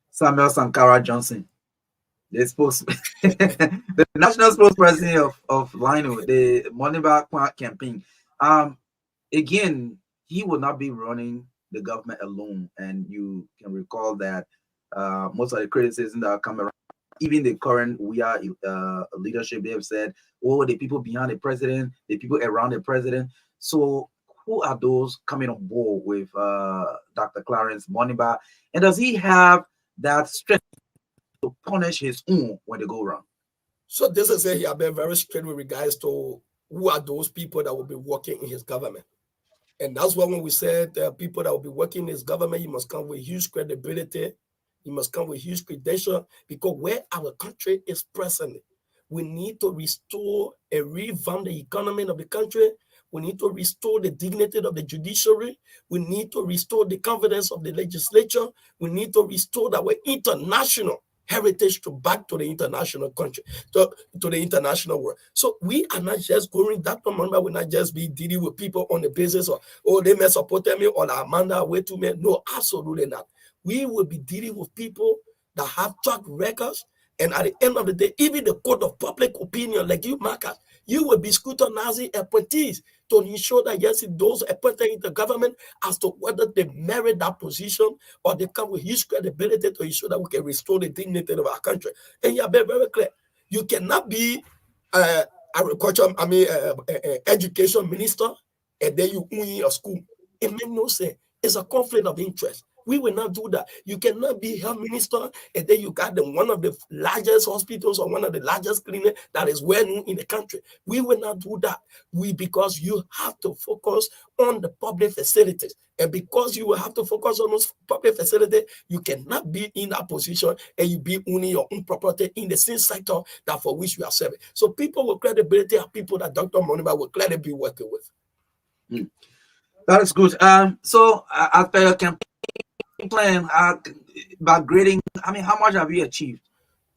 Samuel Sankara Johnson, the the national spokesperson of Lino, the Moniba campaign. Again, he will not be running the government alone, and you can recall that most of the criticism that are coming around, even the current leadership, they have said, oh, the people behind the president, the people around the president. So who are those coming on board with Dr. Clarence Moniba? And does he have that strength to punish his own when they go wrong? So this is he has been very strict with regards to who are those people that will be working in his government. And that's why when we said people that will be working in his government, you must come with huge credibility. You must come with huge credential, because where our country is presently, we need to restore and revamp the economy of the country. We need to restore the dignity of the judiciary. We need to restore the confidence of the legislature. We need to restore our international heritage back to the international country, to the international world. So we are not just going, that number will not just be dealing with people on the basis of, oh, they may support me or Amanda way too many. No, absolutely not. We will be dealing with people that have track records, and at the end of the day, even the code of public opinion, like you, MARKA, you will be scrutinizing appointees to ensure that, yes, those appointed in the government, as to whether they merit that position or they come with huge credibility to ensure that we can restore the dignity of our country. And you have been very clear. You cannot be education minister and then you own your school. It makes no sense. It's a conflict of interest. We will not do that. You cannot be health minister and then you got one of the largest hospitals or one of the largest clinics that is well known in the country. We will not do that. Because you have to focus on the public facilities. And because you will have to focus on those public facilities, you cannot be in that position and you be owning your own property in the same sector that for which you are serving. So people with credibility are people that Dr. Moniba will clearly be working with. That is good. So after your campaign plan about grading, I mean, how much have you achieved?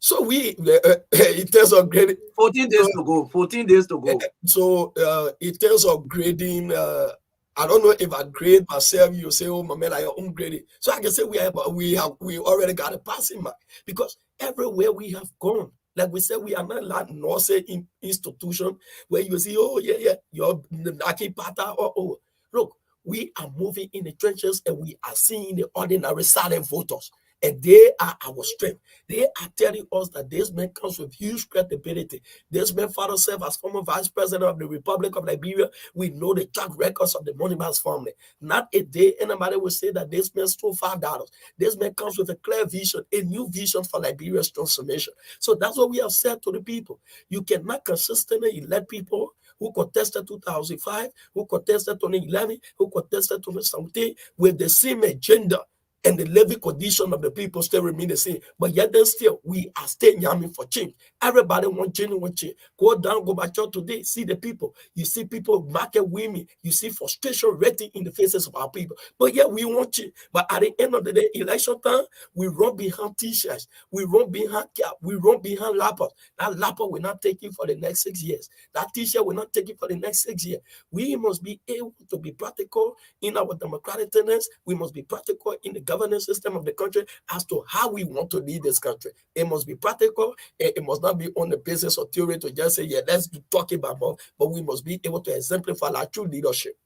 So we in terms of grading, 14 days to go. 14 days to go. So in terms of grading, I don't know if I grade myself. You say, "Oh, my man, I own grading." So I can say we already got a passing mark, because everywhere we have gone, like we said, we are not like nursing institution where you see, oh yeah, you're Naki Pata or oh. Look, we are moving in the trenches and we are seeing the ordinary silent voters. And they are our strength. They are telling us that this man comes with huge credibility. This man father served as former vice president of the Republic of Liberia. We know the track records of the Moneyman's family. Not a day anybody will say that this man stole $5. This man comes with a clear vision, a new vision for Liberia's transformation. So that's what we have said to the people. You cannot consistently elect people who contested 2005, who contested 2011, who contested 2017 with the same agenda. And the living condition of the people still remain the same. But yet then still, we are still yamming for change. Everybody wants genuine change. Go down, go back out today, see the people. You see people market women. You see frustration written in the faces of our people. But yet we want change. But at the end of the day, election time, we run behind t-shirts. We run behind cap. We run behind lappers. That lapper will not take you for the next 6 years. That t-shirt will not take you for the next 6 years. We must be able to be practical in our democratic tenets. We must be practical in the governance system of the country as to how we want to lead this country. It must be practical. It must not be on the basis of theory to just say, yeah, let's talk about more, but we must be able to exemplify our true leadership.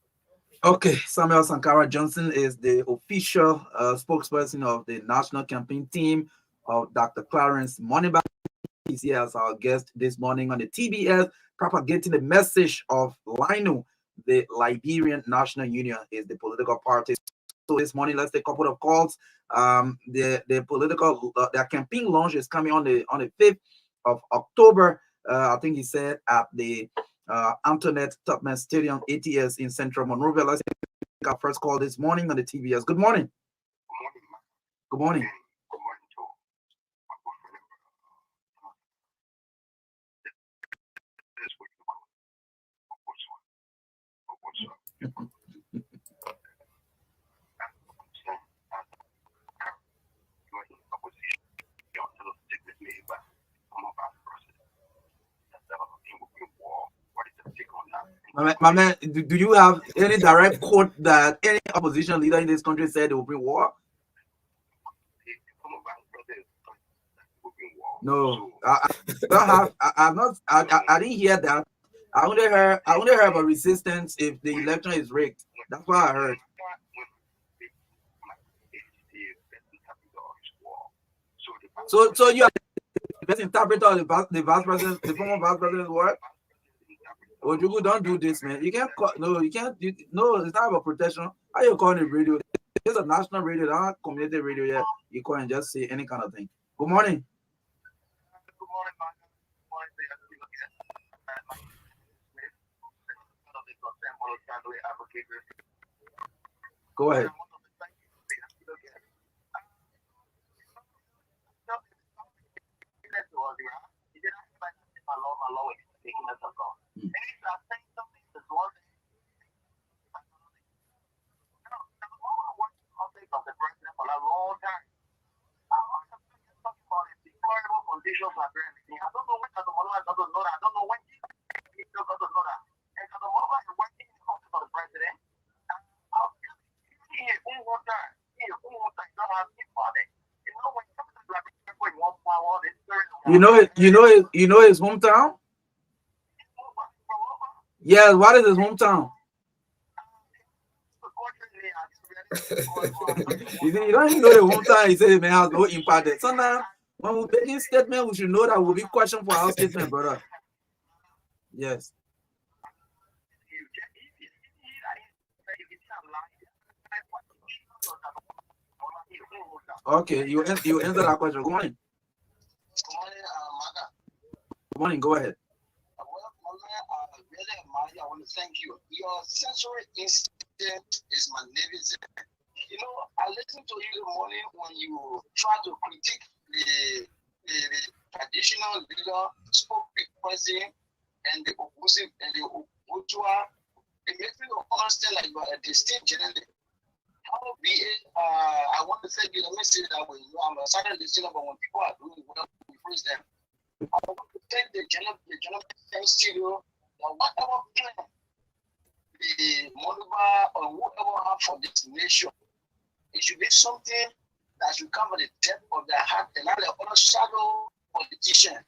Okay, Samuel Sankara Johnson is the official spokesperson of the national campaign team of Dr. Clarence Moneyback. He's here as our guest this morning on the TBS, propagating the message of LINU, the Liberian National Union, is the political party. So this morning, let's take a couple of calls. The political their campaign launch is coming on the 5th of October. I think he said at the Antoinette Tubman Stadium, ATS in Central Monrovia. Let's take our first call this morning on the TBS. Good morning. Good morning. My man, do you have any direct quote that any opposition leader in this country said they will bring war? No, I don't have. I'm not. I didn't hear that. I only heard about resistance if the election is rigged. That's what I heard. So you are the best interpreter of the vice president, the former vice president's word. Ojugu, don't do this, man. You can't call, no, you can't. No, it's not about protection. How you calling it radio? It's a national radio, not community radio yet. You call and just say any kind of thing. Good morning. Good morning, man. Go ahead. Conditions are very everything. I don't know when the Molova doesn't know that. I don't know when he doesn't know that. And the Molova is working in the office of the president. I'll tell you, he don't have anybody. You know when something like people in one power, you know his hometown? Yes, what is his hometown? You don't even know the hometown. He said it may have no impact. Sometimes when we're making statement, we should know that we'll be questioned for our statement, brother. Yes. Okay, you answer that question. Good morning. Good morning, MARKA. Good morning. Go ahead. Well, really admire. I want to thank you. Your sensory instinct is magnificent. You know, I listened to you in the morning when you try to critique the traditional leader, spokesperson, and the opposing and the Otua. It makes me understand like you are a distinct journalist. How be it, I want to thank you. Let me say that way. You know, I'm a silent listener, but when people are doing well, we praise them. I want to thank the general studio that whatever plan the Monova or whoever have for this nation, it should be something that should come from the depth of their heart and not the other shadow politicians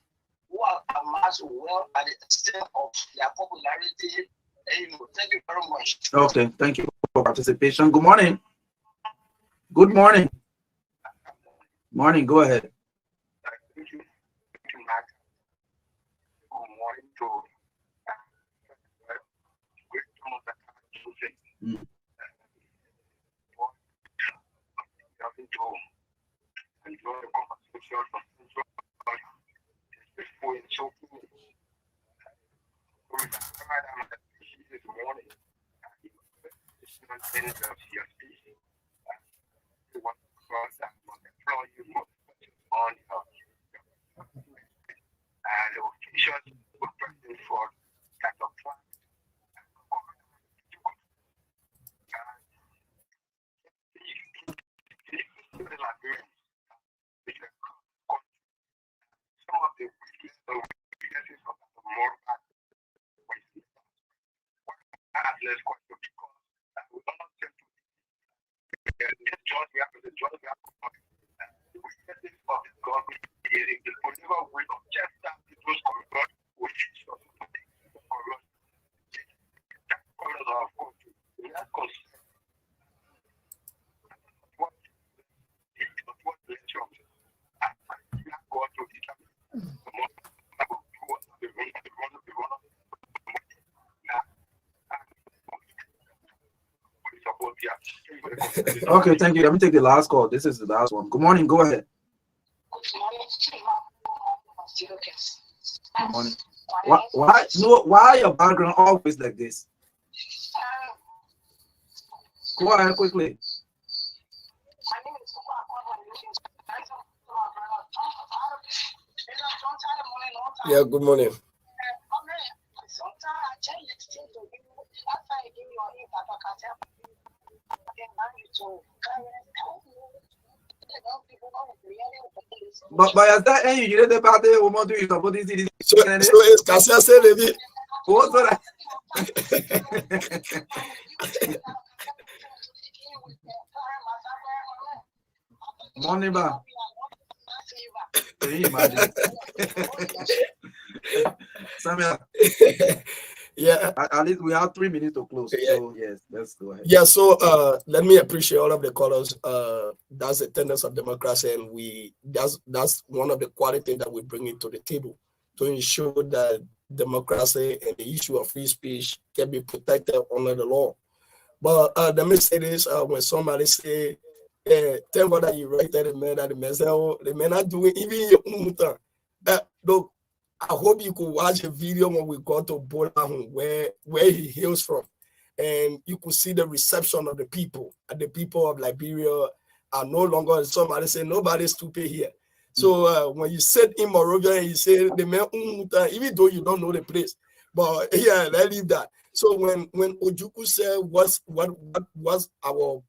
who are amassed well at the extent of their popularity. And, you know, thank you very much. Okay, thank you for participation. Good morning. Good morning. Morning, go ahead. Thank you, Matt. Good morning to enjoy the conversation this morning. Many of your species. What cross that must employ you on your locations were present for that of plan. Some of the weaknesses of the MARKA less question because we don't tend to this job we have to the job we have to the weaknesses of the government is the political way of just that people's corrupt which is corrupt that colors of country. We have concern what the job we have got to determine the most Okay, thank you. Let me take the last call. This is the last one. Good morning. Go ahead. Good morning. Why? No. Why your background always like this? Go ahead quickly. Yeah. Good morning. But is that any you did about the woman do you support this? So it's Cassia said it. What's that? Morning, ba. Can you imagine? Samuel. Yeah. At least we have 3 minutes to close. Yeah. So yes, let's go ahead. Yeah, so let me appreciate all of the callers. That's the tenets of democracy, and that's one of the qualities that we bring into the table to ensure that democracy and the issue of free speech can be protected under the law. But let me say this: when somebody say, "Tell God that you right there, the man say, oh, the man not doing even your own time." Look, I hope you could watch a video when we got to Bola, where he hails from. And you could see the reception of the people. And the people of Liberia are no longer, somebody say, nobody's stupid here. So when you sit in Morovia and you say, the man, even though you don't know the place, but yeah, let's leave that. So when Ojuku said what was our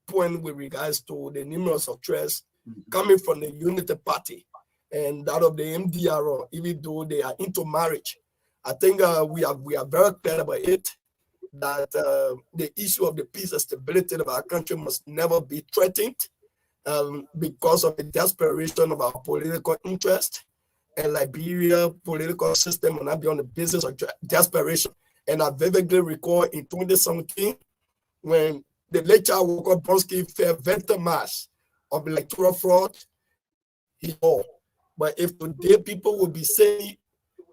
point with regards to the numerous of threats coming from the Unity Party and that of the MDRO, even though they are into marriage, I think we are very clear about it. That the issue of the peace and stability of our country must never be threatened because of the desperation of our political interest, and Liberia political system will not be on the business of desperation. And I vividly recall in 2017 when the late Child Walker Bronski fell victimized of electoral fraud, he all. But if today people will be saying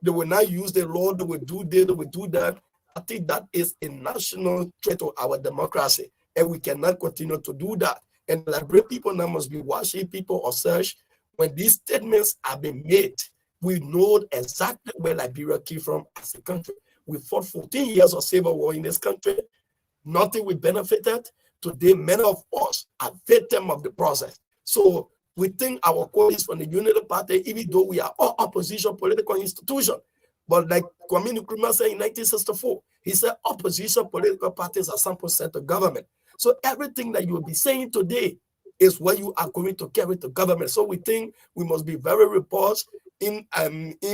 they will not use the law, they will do this, they will do that, I think that is a national threat to our democracy, and we cannot continue to do that. And Liberian people now must be watching people or search when these statements are being made. We know exactly where Liberia came from as a country. We fought 14 years of civil war in this country. Nothing we benefited. Today, many of us are victims of the process. So we think our colleagues from the Unity Party, even though we are all opposition political institution, but like Kwame Nkrumah said in 1964, he said opposition political parties are some percent of government. So everything that you will be saying today is what you are going to carry to government. So we think we must be very robust in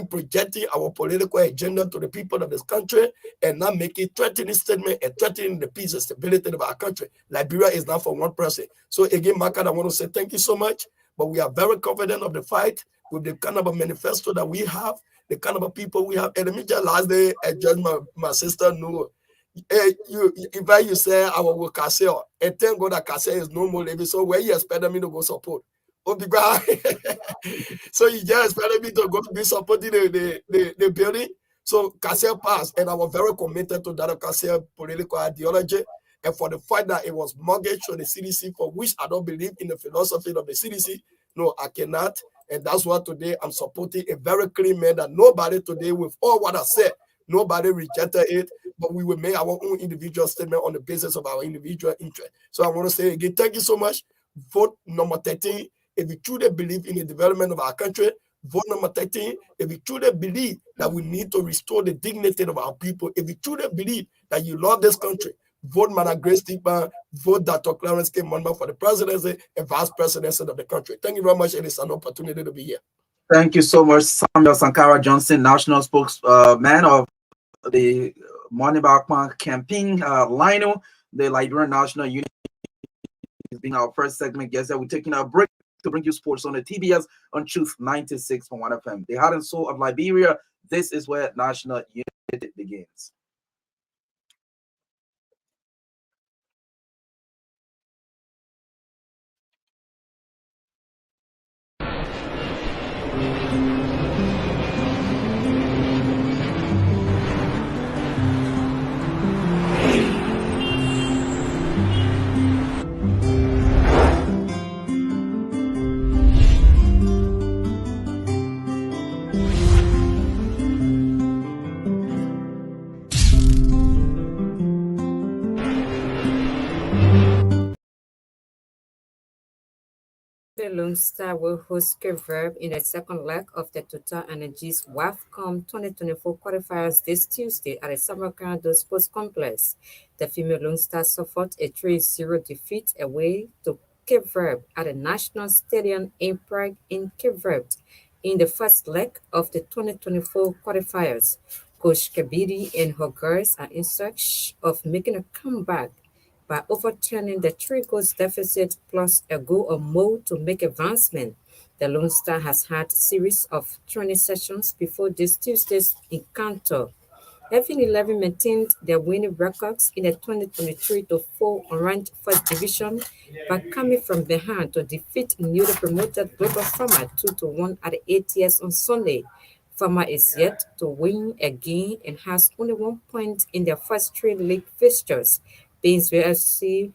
projecting our political agenda to the people of this country and not making threatening statement and threatening the peace and stability of our country. Liberia is not for one person. So again, MARKA, I want to say thank you so much. But we are very confident of the fight with the kind of a manifesto that we have, the kind of a people we have. And let me just last day, I judge my sister knew. You say I will Casio, and thank God that Casio is no more living. So where you expect me to go support? Oh, so you just expected me to go be supporting the building. So Casio passed, and I was very committed to that Casio political ideology. And for the fact that it was mortgaged to the CDC, for which I don't believe in the philosophy of the CDC, no, I cannot. And that's why today I'm supporting a very clean man that nobody today, with all what I said, Nobody rejected it, but we will make our own individual statement on the basis of our individual interest. So I want to say again, thank you so much. Vote number 13. If you truly believe in the development of our country, vote number 13. If you truly believe that we need to restore the dignity of our people, if you truly believe that you love this country, vote Madam Grace Stickman, vote Dr. Clarence K. Monmouth for the presidency and vice presidency of the country. Thank you very much. It is an opportunity to be here. Thank you so much, Samuel Sankara Johnson, national spokesman of the Morning Bakman campaign. Lionel, the Liberian National Union, is being our first segment guest. We're taking a break to bring you sports on the TBS on Truth 96.1 FM. The heart and soul of Liberia. This is where national unity begins. The Lone Star will host Verb in the second leg of the Total Energies WAFCOM 2024 qualifiers this Tuesday at the Samarkand Sports Complex. The female Lone Star suffered a 3-0 defeat away to Cape Verde at the National Stadium in Prague in Cape Verde in the first leg of the 2024 qualifiers. Coach Kabiri and her girls are in search of making a comeback by overturning the 3 goals deficit plus a goal or more to make advancement. The Lone Star has had a series of training sessions before this Tuesday's encounter. F11 maintained their winning records in the 2023-4 Orange First Division by coming from behind to defeat newly promoted Global Farmer 2-1 at the ATS on Sunday. Farmer is yet to win again and has only 1 point in their first 3 league fixtures. Painesville FC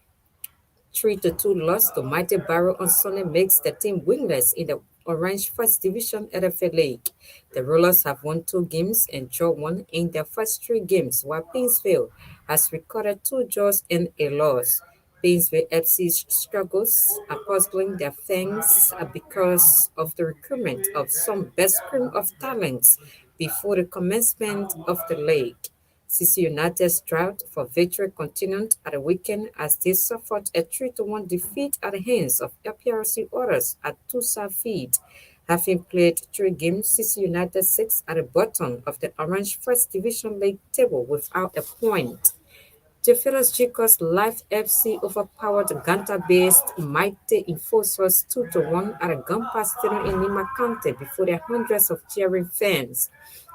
3-2 loss to Mighty Barrow on Sunday makes the team winless in the Orange First Division LFA League. The Rollers have won 2 games and drawn 1 in their first 3 games, while Painesville has recorded 2 draws and a loss. Painesville FC's struggles are puzzling their fans because of the recruitment of some best cream of talents before the commencement of the league. CC United's drought for victory continued at the weekend as they suffered a 3-1 defeat at the hands of LPRC Otters at Tusa Feed. Having played 3 games, CC United sits at the bottom of the Orange First Division League table without a point. Jefferus Jacobs Life FC overpowered Ganta-based Mighty Enforcers 2-1 at a Gampa Stadium in Nima County before the hundreds of cheering fans.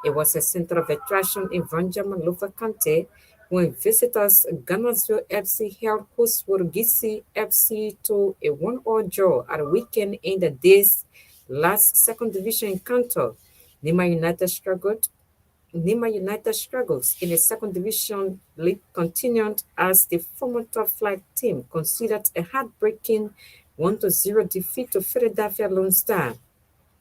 It was a center of attraction in Vanjaman Lufa County when visitors Ghanansville FC held host Wurugisi FC to a 1-1 draw at a weekend in the day's last second division encounter. Nima United struggles in the second division league continued as the former top flight team considered a heartbreaking 1-0 defeat to Philadelphia Lone Star.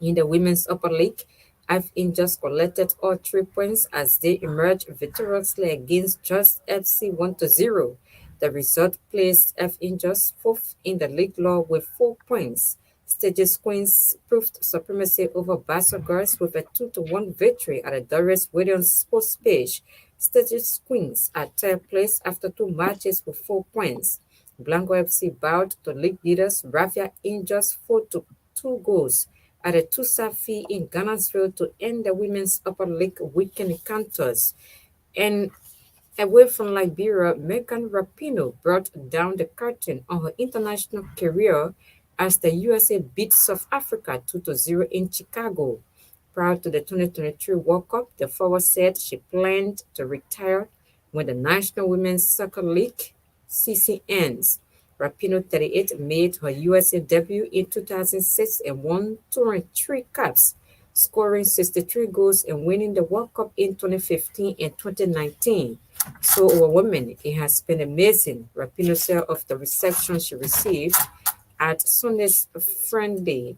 In the women's upper league, F Angels collected all 3 points as they emerged victoriously against Just FC 1-0. The result placed F Angels 4th in the league law with 4 points. Stages Queens proved supremacy over Basel Girls with a 2-1 victory at the Doris Williams Sports Page. Stages Queens are third place after 2 matches with 4 points. Blanco FC bowed to league leaders Raffia Angels 4-2 goals at a Tusa Fee in Ghanansville to end the women's upper league weekend encounters. And away from Liberia, Megan Rapinoe brought down the curtain on her international career as the USA beat South Africa 2-0 in Chicago. Prior to the 2023 World Cup, the forward said she planned to retire when the National Women's Soccer League (CC) ends. Rapinoe, 38, made her USA debut in 2006 and won 203 caps, scoring 63 goals and winning the World Cup in 2015 and 2019. So, our women, it has been amazing. Rapinoe said of the reception she received at Sunday's Friendly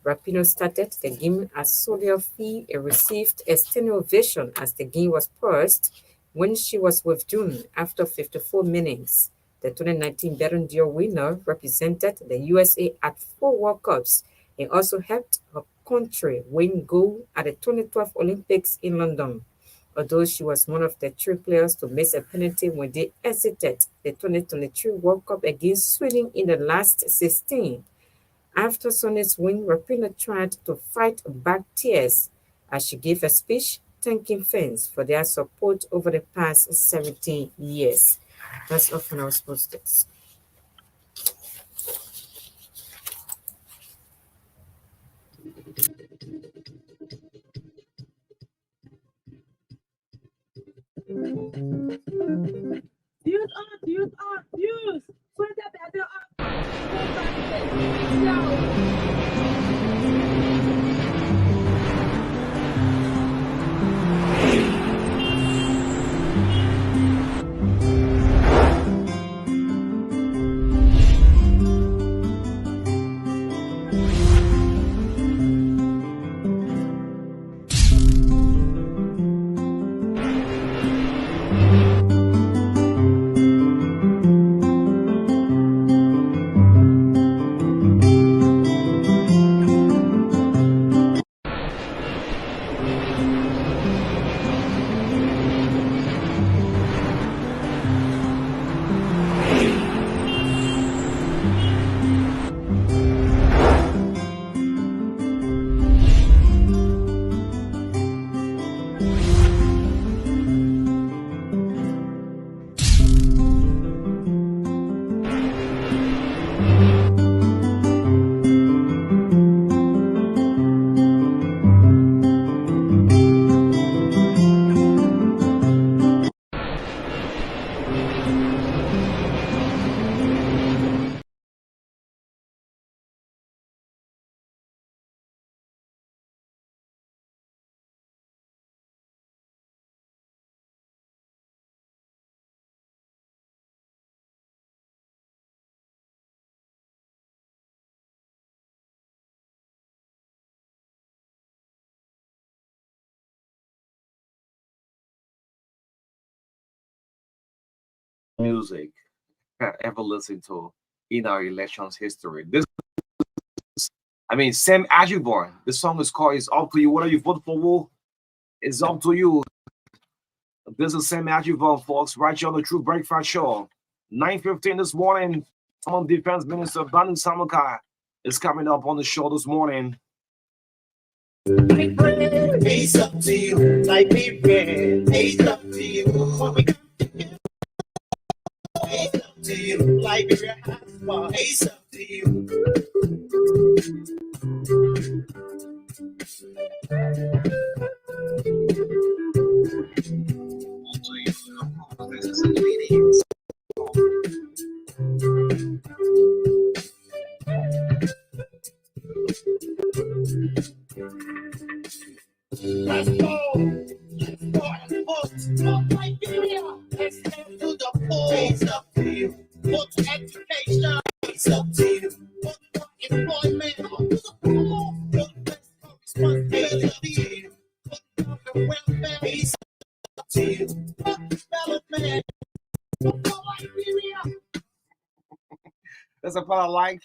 Rapinoe started the game as Solia Fee and received a standing ovation as the game was paused when she was withdrawn after 54 minutes. The 2019 Ballon d'Or winner represented the USA at 4 World Cups and also helped her country win gold at the 2012 Olympics in London. Although she was one of the 3 players to miss a penalty when they exited the 2023 World Cup against Sweden in the last 16. After Sunday's win, Rapinoe tried to fight back tears as she gave a speech thanking fans for their support over the past 17 years. That's all from our sports desk. Music ever listened to in our elections history. Sam Ajiborn. The song is called "It's Up to You." Whether you vote for who, it's up to you. This is Sam Ajiborn, folks, right here on the True Breakfast Show. 9:15 this morning. Common Defense Minister Banu Samuka is coming up on the show this morning. It's up to you, like me, it's up to you. It's up to you, like me, it's up to you. Let's go. Let's go and vote. Not Liberia. Let's head to the polls. It's up to you. Vote for education. It's up to you. Vote for employment. To the poor. Vote for responsibility. Vote for welfare. It's up to you. Vote development. Vote for Liberia. That's a part I like.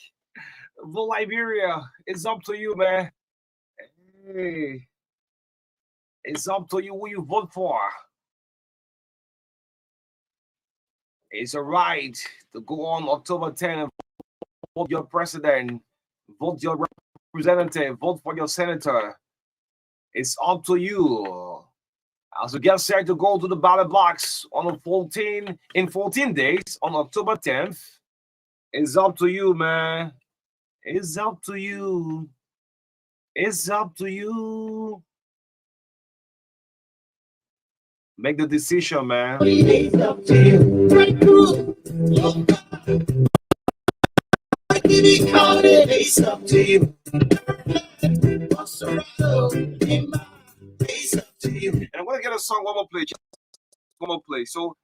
Vote Liberia. It's up to you, man. Hey. It's up to you who you vote for. It's a right to go on October 10th and vote your president, vote your representative, vote for your senator. It's up to you. As we get set to go to the ballot box in 14 days on October 10th, it's up to you, man. It's up to you. It's up to you. Make the decision, man. It's up to you. Breakthrough. It's up to you. It's up to you. And I'm gonna get a song. One more play. So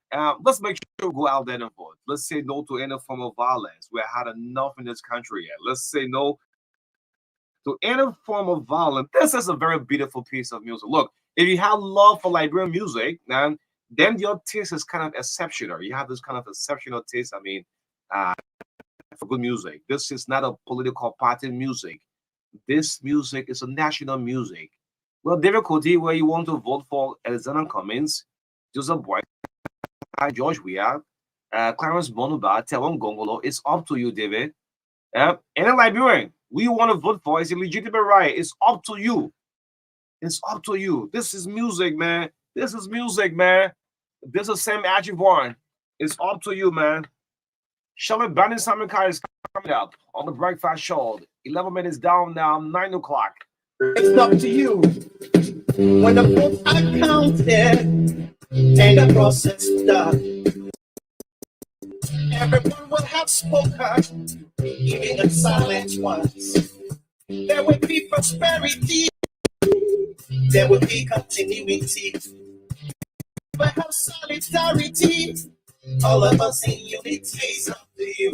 let's make sure we go out there and vote. Let's say no to any form of violence. We had enough in this country yet. Let's say no to any form of violence. This is a very beautiful piece of music. Look, if you have love for Liberian music, then your taste is kind of exceptional. You have this kind of exceptional taste. I mean, for good music. This is not a political party music. This music is a national music. Well, David Cody, where you want to vote for Alexander Cummings, Joseph Boy, George Weah, Clarence Bonuba, Tewon Gongolo, it's up to you, David. Any Liberian, we want to vote for, it's a legitimate right. It's up to you. It's up to you. This is music, man. This is music, man. This is Sam Ajiborn. It's up to you, man. Charlotte Banning Samika is coming up on the Breakfast Show. 11 minutes down now, 9 o'clock. It's up to you. When the votes are counted and the process done, everyone will have spoken, even the silent ones. There will be prosperity. There will be continuity. We have solidarity. All of us in unity. It's up to you,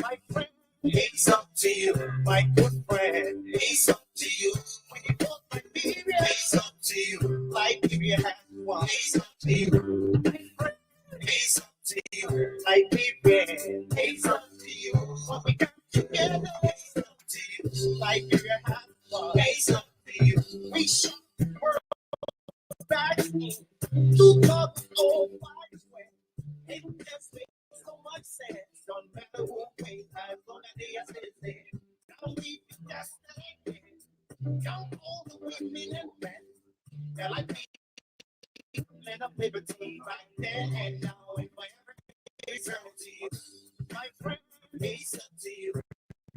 my friend. It's up to you, my good friend. It's up to you. When you vote Liberia, it's up to you. Liberia has won. It's up to you, my friend. It's up to you, Liberia. It's up to you. When we come together, it's up to you. Liberia has won. It's up to you. We should work back to talk all wise way. It just makes so much sense. Don't matter what way, as long as they are citizens. Now we just stand there. Count all the women and men. They're like people in of liberty back then and now and forever. Eternity. My friend, it's up to you.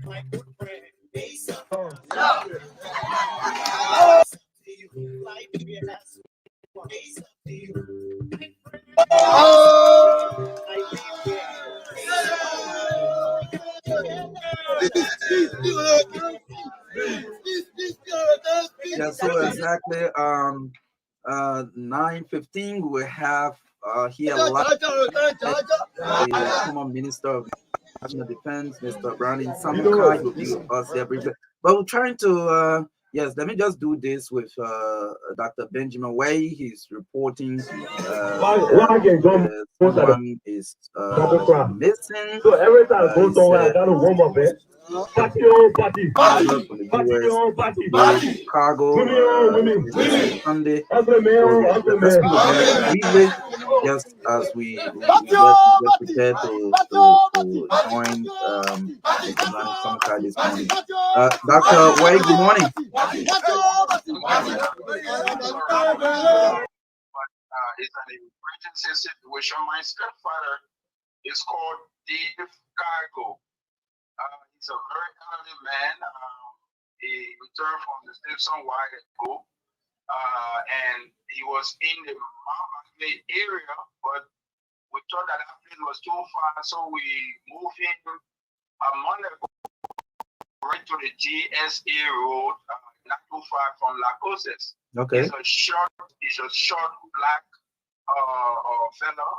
My good friend, it's up to you. It's up to you. Liberia has one. It's up to you. My friend, Liberia. Yeah, so exactly 9:15 we have here live the former Minister of National Defense, Mr. Brandon Samuka. He'll be with us here briefly. But we're trying to yes, let me just do this with Dr. Benjamin Way. He's reporting that someone is missing. So every time I go He somewhere, I said gotta warm up, eh? Party on party. from the US to go to Chicago this Sunday. So let's speak with him briefly, just as we get prepared to join Mr. Brandon Samuka this morning. Dr. Way, good morning. It's an emergency situation. My stepfather is called Dave Cargo. He's a very elderly man. He returned from the States some while ago, and he was in the Mount area, but we thought that place was too far, so we moved him a month ago right to the GSA road, not too far from La Cosas. Okay. He's a short black fellow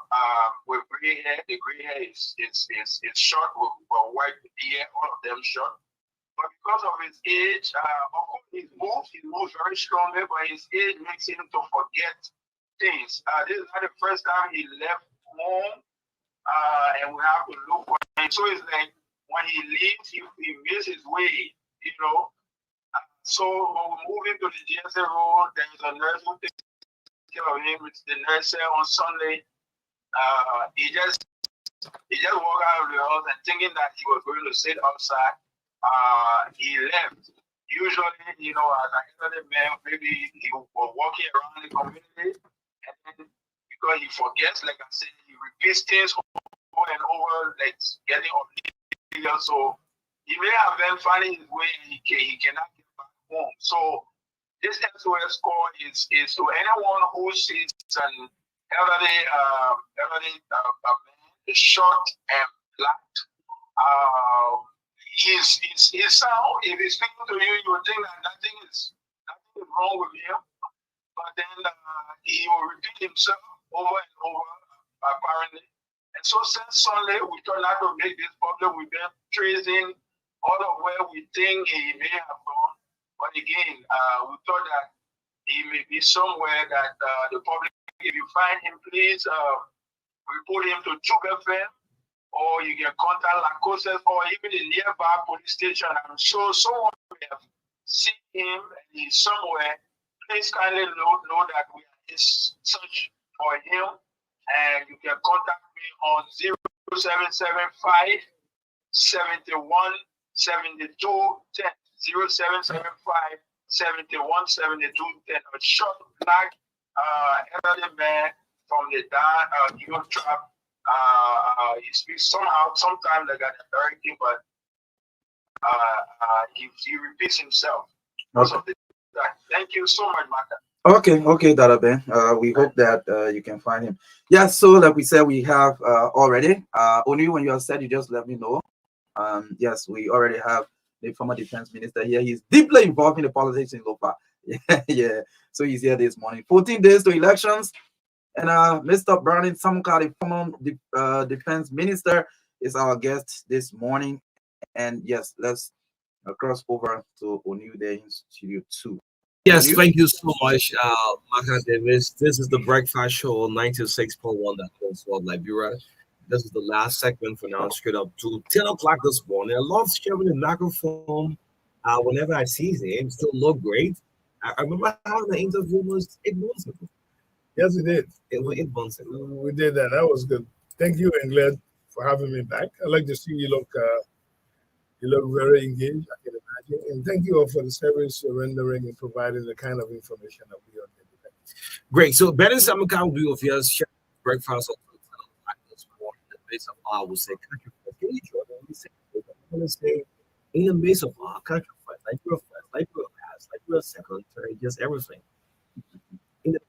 with gray hair. The gray hair is short with white hair, all of them short. But because of his age, of course he moves very strongly, but his age makes him to forget things. This is not the first time he left home, and we have to look for him. So it's like when he leaves, he misses his way, you know. So when we move into the GSA road, there's a nurse who takes care of him. It's the nurse on Sunday. He just walked out of the house and thinking that he was going to sit outside. He left. Usually, you know, as an elderly man, maybe he was walking around the community, and then because he forgets, like I said, he repeats things over and over, like getting oblivious. So he may have been finding his way, and he cannot get back home. So this SOS call is to anyone who sees an elderly man, short and black. His sound, if he's speaking to you, you will think that nothing is wrong with him. But then he will repeat himself over and over, apparently. And so since Sunday, we try not to make this public. We've been tracing all of where we think he may have gone. But again, we thought that he may be somewhere that the public, if you find him, please report him to Chugafem, or you can contact Lacoses or even the nearby police station. I'm sure someone may have seen him and he's somewhere. Please kindly know that we are in search for him, and you can contact me on 0775 71 72 10. 0775 71 72 10. A short black elderly man from the New Trap. He speaks somehow, sometimes like an American, but he repeats himself. Okay. Thank you so much, Marka. Okay, Darabe. We hope that you can find him. Yeah, so like we said, we have already. Only when you are set, you just let me know. Yes, we already have the former defense minister here. He's deeply involved in the politics in Lopa. Yeah. So he's here this morning. 14 days to elections. And Mr. Brandon Samuka, the former defense minister, is our guest this morning. And yes, let's cross over to Onu there in Studio 2. Yes, thank you so much, Maka Davis. This is the Breakfast Show, 96.1 that calls for Liberia. This is the last segment for now, straight up to 10 o'clock this morning. I love sharing the microphone whenever I see him. Still look great. I remember having the interview was 8 months ago. Yes, we did. It was 8 months ago. We did that. That was good. Thank you, and glad for having me back. I like to see you look very engaged, I can imagine. And thank you all for the service you're rendering and providing the kind of information that we are getting today. Great. So Brandon Samuka will be with us sharing breakfast this morning. In the midst of our, we'll say country first. Can you join me? I'm going to say in the midst of our country first, like you're first, like you're last, like you're second, third, just everything. In the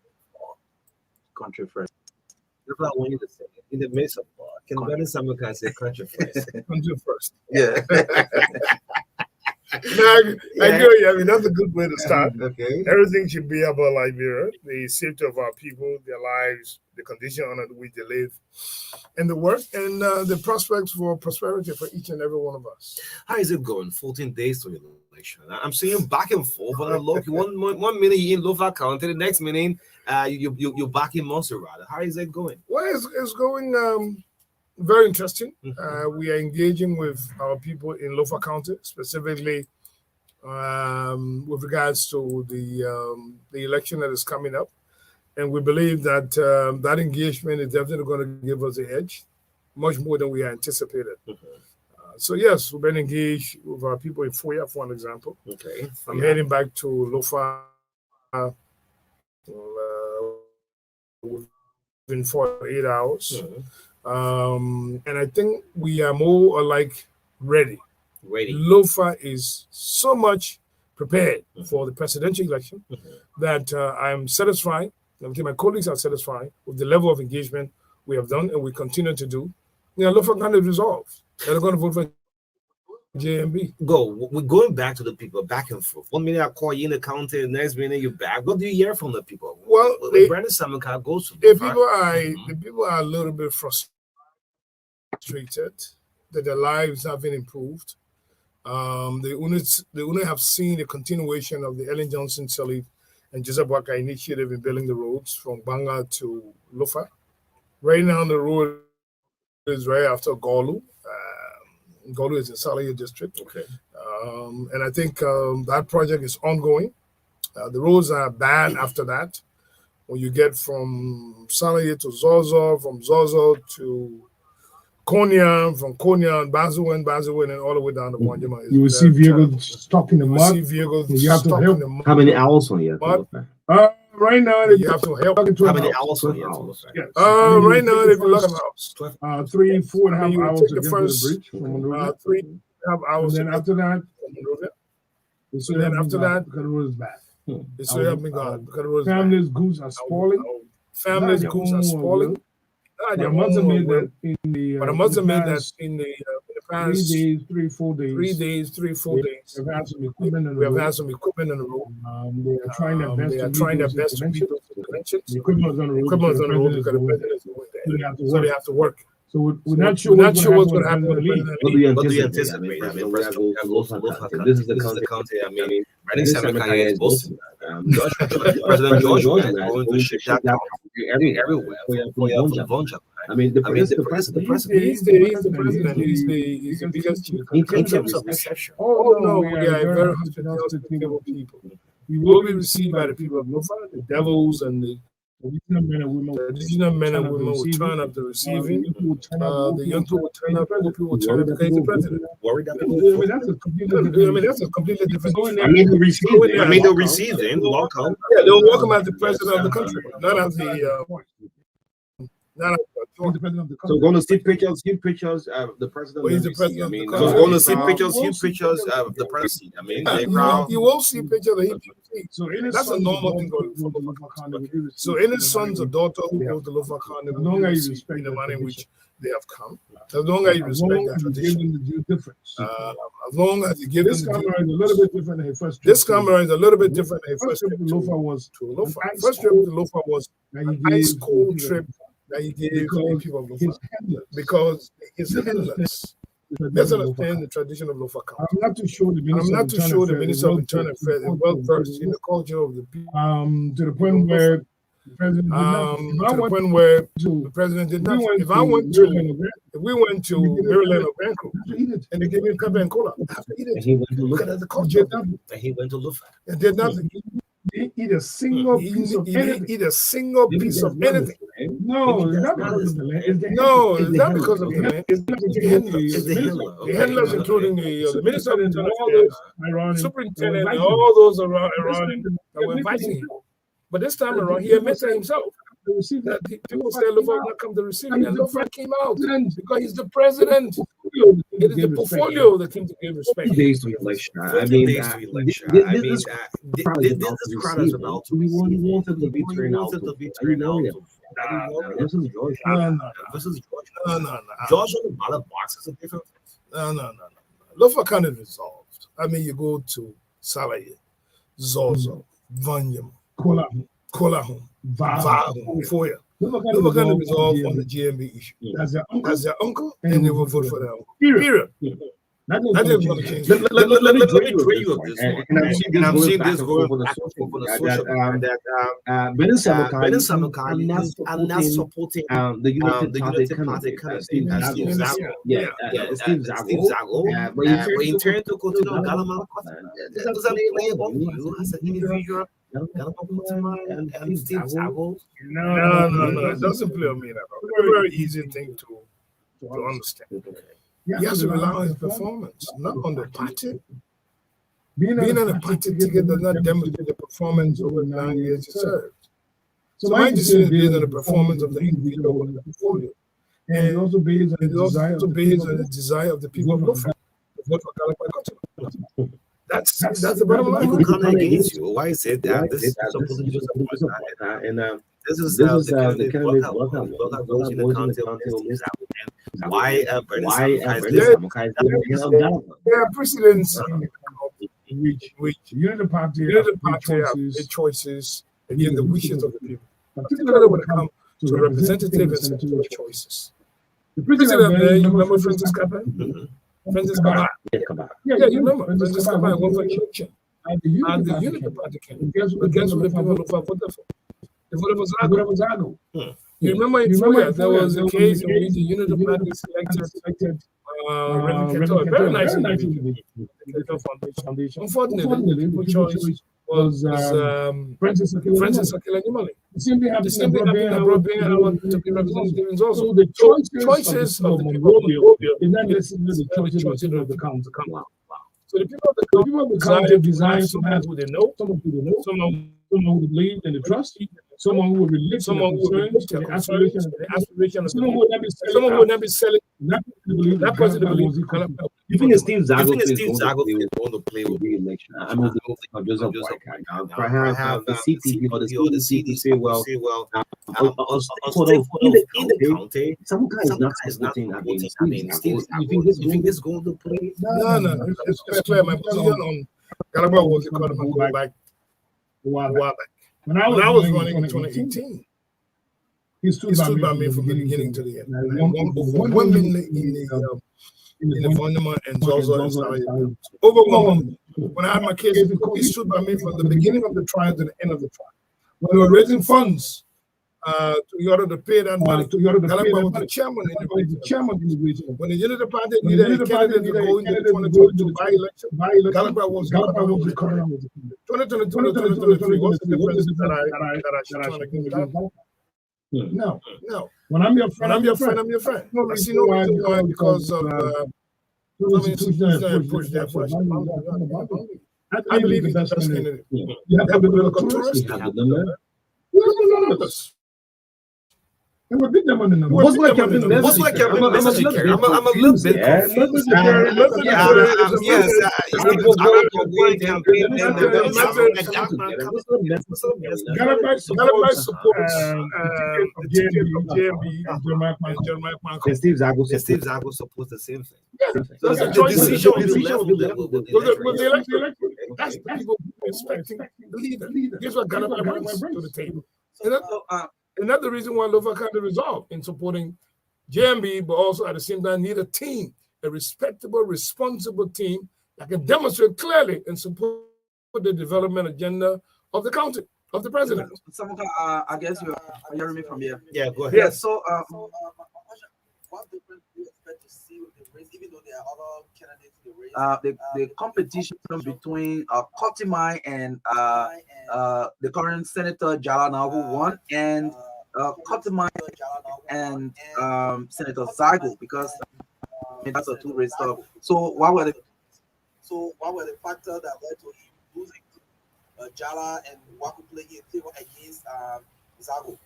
country first. That's what I want you to say. In the midst of can Brandon Samuka say country first? Country first. Yeah. I agree. I mean, that's a good way to start. Okay. Everything should be about Liberia, the safety of our people, their lives, the condition under which they live, and the work and the prospects for prosperity for each and every one of us. How is it going? 14 days to the election. I'm seeing back and forth. Look, one minute you're in Lofa County, the next minute you're back in Montserrat. How is it going? Well, it's going very interesting. We are engaging with our people in Lofa County, specifically with regards to the election that is coming up. And we believe that that engagement is definitely going to give us the edge, much more than we anticipated. So yes, we've been engaged with our people in Foya, for an example. Okay. I'm heading back to Lofa within 48 hours. And I think we are more or like ready. Lofa is so much prepared for the presidential election that I'm satisfied. My colleagues are satisfied with the level of engagement we have done and we continue to do. Lofa kind of resolved. They're going to vote for JMB. We're going back to the people, back and forth. 1 minute I call you in the county, the next minute you're back. What do you hear from the people? Well, Brandon Samuka goes to the people are a little bit frustrated that their lives haven't improved. They only have seen a continuation of the Ellen Johnson Sirleaf and Joseph Waka initiative in building the roads from Banga to Lofa. Right now, the road is right after Golu. Golu is in Salaya district. Okay. And I think that project is ongoing. The roads are bad after that. When you get from Salaya to Zozo, from Zozo to Konya, from Konya and Bazuwen, and all the way down to Wanjima. You will see vehicles stuck in the mud. You have to help. How many hours on you? Right now, you have to help. How many hours on you? Yes. Right now, there's a lot of hours. 3, 4.5 hours to get to the bridge. 3.5 hours. And then after that, because the road is bad. It's so help me God. Because the road is bad. Families' goods are spoiling. But I must admit that in the past 3, 4 days. We have had some equipment on the road. They are trying their best to meet those conventions. The equipment is on the road because the president is going there. So they have to work. So we're not sure what's going to happen with the league. What do you anticipate? I mean, President goes to Lofa. This is the county. I mean, Randy Samakaya is boasting. President George is going to ship that county everywhere for Vonja. I mean, the president. He's the president. He's the biggest In terms of reception. Oh no, we are very hospitable people. We will be received by the people of Lofa, the devils and the traditional men and women will turn up the receiving. The young people will turn up. The people will turn up because the president. Worried that that's a completely different. I mean, the receiving welcome. Yeah, they'll welcome as the president of the country, not as the. So going to see pictures, huge pictures of the president. Well, he's the president. I mean, so going to see pictures, huge pictures of the president. I mean, you will see pictures of him. So that's a normal thing going for Lofa. So any sons or daughter who go to Lofa Khan, as long as you respect the manner in which they have come, as long as you respect that tradition, as long as you give them. This camera is a little bit different than his first trip. This camera is a little bit different than his first trip to Lofa was. First trip to Lofa was an ice cold trip that he gave to people of Lofa because it's handless. Let's understand the tradition of Lofa County. I'm not too sure the Minister of Internal Affairs is well versed in the culture of the people. To the point where the president did not. If we went to Maryland or Vancouver and they gave me pepper and cola, I have to eat it. And he went to look at the culture. And he went to look at it. And did nothing. Eat a single piece of anything. Eat a single piece of anything. No, it's not because of the land. No, it's not because of the land. It's the handlers, including the Minister of Internal Affairs, Superintendent, and all those around him that were inviting him. But this time around, he admitted himself that people said Lofa will not come to receive him, and Lofa came out because he's the president. It is the portfolio that came to give respect. Days to election. I mean, this crowd is about to. We wanted to be turned out. This is George. This is George. No. George on the ballot box is a different thing. No. Lofa kind of resolved. I mean, you go to Salaye, Zozo, Vanyam, Kolahum, Vahum, Foya. Lofa kind of resolved on the GMB issue. As their uncle, and they will vote for their uncle. Period. That is going to change. Let me train you of this one. And I'm seeing this going back and forth on the social media that Ben Samukai are not supporting the United Party kind of Steve Zago. Yeah, Steve Zago. But in turn to continue Galama, does that play about you as an individual? And Steve Zago? No, it doesn't play on me. It's a very easy thing to understand. He has to rely on his performance, not on the party. Being on a party ticket does not demonstrate the performance over 9 years he served. So my decision is based on the performance of the individual in the portfolio. And it's also based on the desire of the people of Lofa to vote for Kalapa. That's the bottom line. People come against you. Why is it that this is supposed to be support and this is the candidate welcome goes in the county. Why there are precedents which Unity Party have choices against the wishes of the people, particularly when it comes to representative and senatorial choices. The president there, you remember Francis Kabay? Francis Kabay. Yeah, you remember Francis Kabay won for election. And the Unity Party came. Guess what the people of voted for? They voted for Zago. You remember in Florida, there was a case in which the Unity Party selected very nice individual. Unfortunately, the people's choice was Francis Akila Nimali. The same thing happened that brought Benga to be representatives also. So the choices of the people of the is not necessarily the choices of the council. So the people of the council design someone who they know, someone who believes and they trust, someone who will relate, someone who will relate to the aspirations, someone who will not be selling that person believes. You think Steve Zago is going to play with re-election? I mean, perhaps the CTP or the CTP well, in the county, some guys not supporting. I mean, Steve, you think this is going to play? No. It's clear. My position on Galaba was economic go back a while back. When I was running in 2018, He stood by me from the beginning to the end. And I won overwhelmingly in the Vonema and Zozo and Sarajevo. Overwhelmingly. When I had my case in court, he stood by me from the beginning of the trial to the end of the trial. When we were raising funds in order to pay that money, Galamba was the chairman in the region. When the Unity Party needed a candidate to go into the 2022 by-election, Galamba was the candidate. 2022 to 2023, what's the difference that I should try to give that? No. When I'm your friend, I'm your friend. I see no reason why, because of some institutions that push their push. I believe he's the best candidate. You have to be able to tourist. You have the numbers. And we beat them on the numbers. What's like Captain Message? I'm a little bit confused. Yes, Gallup supports JMB and Jeremiah Kwanko. And Steve Zago supports the same thing. So the decision will be elected. That's the people expecting the leader. Here's what Gallup brings to the table. And that's the reason why Lofa kind of resolved in supporting JMB, but also at the same time need a team, a respectable, responsible team that can demonstrate clearly and support the development agenda of the county, of the president. Samuka, I guess you're hearing me from here. Yeah, go ahead. Yeah, so what difference do you expect to see with the race, even though there are other candidates in the race? The competition between Kotimai and the current Senator Jala now who won, and Kotimai and Senator Zago, because that's a two-race stuff. So what were the factors that led to him losing Jala, and what could play in favor against Zago?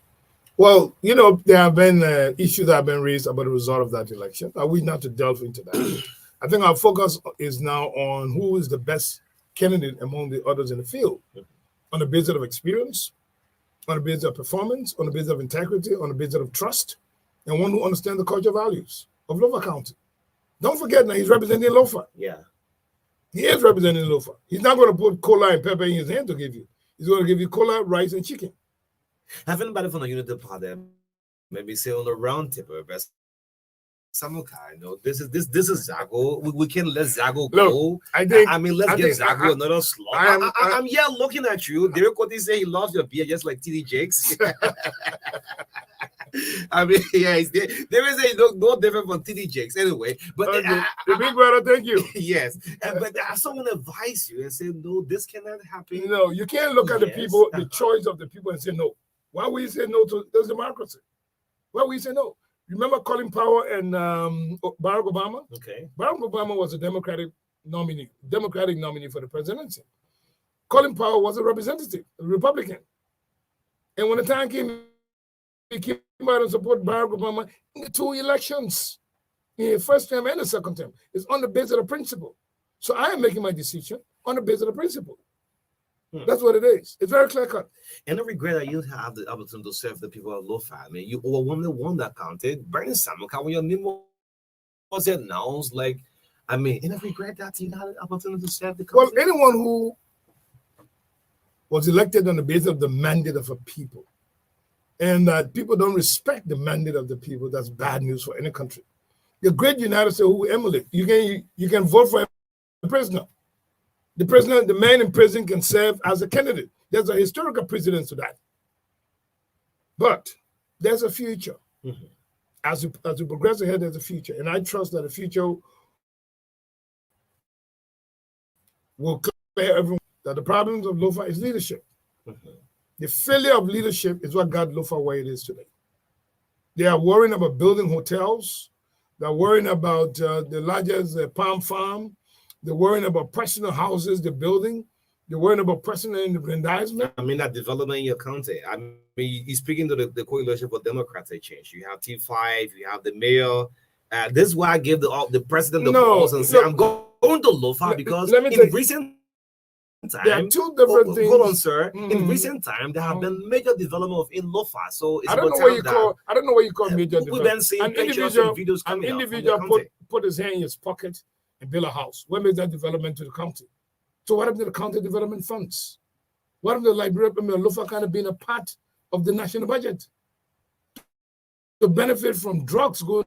Well, you know, there have been issues that have been raised about the result of that election. We not to delve into that. I think our focus is now on who is the best candidate among the others in the field, on the basis of experience, on the basis of performance, on the basis of integrity, on the basis of trust, and one who understands the culture values of Lofa County. Don't forget now, he's representing Lofa. Yeah. He is representing Lofa. He's not going to put cola and pepper in his hand to give you. He's going to give you cola, rice, and chicken. Have anybody from the Unity Party maybe say on the round table, best Samuka, you know, this is Zago. We can let Zago go. Look, let's give Zago another slot. I'm here looking at you. Derek Cote say he loves your beer just like TD Jakes. I mean, yeah, there is no different from TD Jakes anyway. But the big brother, thank you. Yes, but someone advise you and say no, this cannot happen. No, you can't look at the people, the choice of the people, and say no. Why would you say no to there's democracy? Why would you say no? Remember Colin Powell and Barack Obama? Okay. Barack Obama was a Democratic nominee for the presidency. Colin Powell was a representative, a Republican. And when the time came, he came out and supported Barack Obama in the two elections, in the first term and the second term. It's on the basis of the principle. So I am making my decision on the basis of the principle. That's what it is. It's very clear cut. And I regret that you didn't have the opportunity to serve the people of Lofa. I mean, you overwhelmingly won that county. Bernie Samuka, when your name was announced, and I regret that you had the opportunity to serve the county. Well, anyone who was elected on the basis of the mandate of a people, and that people don't respect the mandate of the people, that's bad news for any country. The great United States who emulate, you can vote for a prisoner. The president, the man in prison can serve as a candidate. There's a historical precedence to that. But there's a future. Mm-hmm. As we progress ahead, there's a future. And I trust that the future will clear everyone that the problems of Lofa is leadership. Mm-hmm. The failure of leadership is what got Lofa where it is today. They are worrying about building hotels. They're worrying about the largest palm farm. They're worrying about personal houses they're building. They're worrying about personal aggrandizement. I mean, that development in your county. I mean, you're speaking to the coalition for democratic change. You have T5, you have the mayor. This is why I gave the president the balls and say, I'm going to Lofa because in recent time, there are two different things. Hold on, sir. In recent time, there have been major development in Lofa. So it's I don't know what you call major development. We've been seeing pictures and videos coming out. An individual put his hand in his pocket and build a house. What made that development to the county? So what happened to the county development funds? What happened to the library of Lofa kind of being a part of the national budget? to benefit from drugs going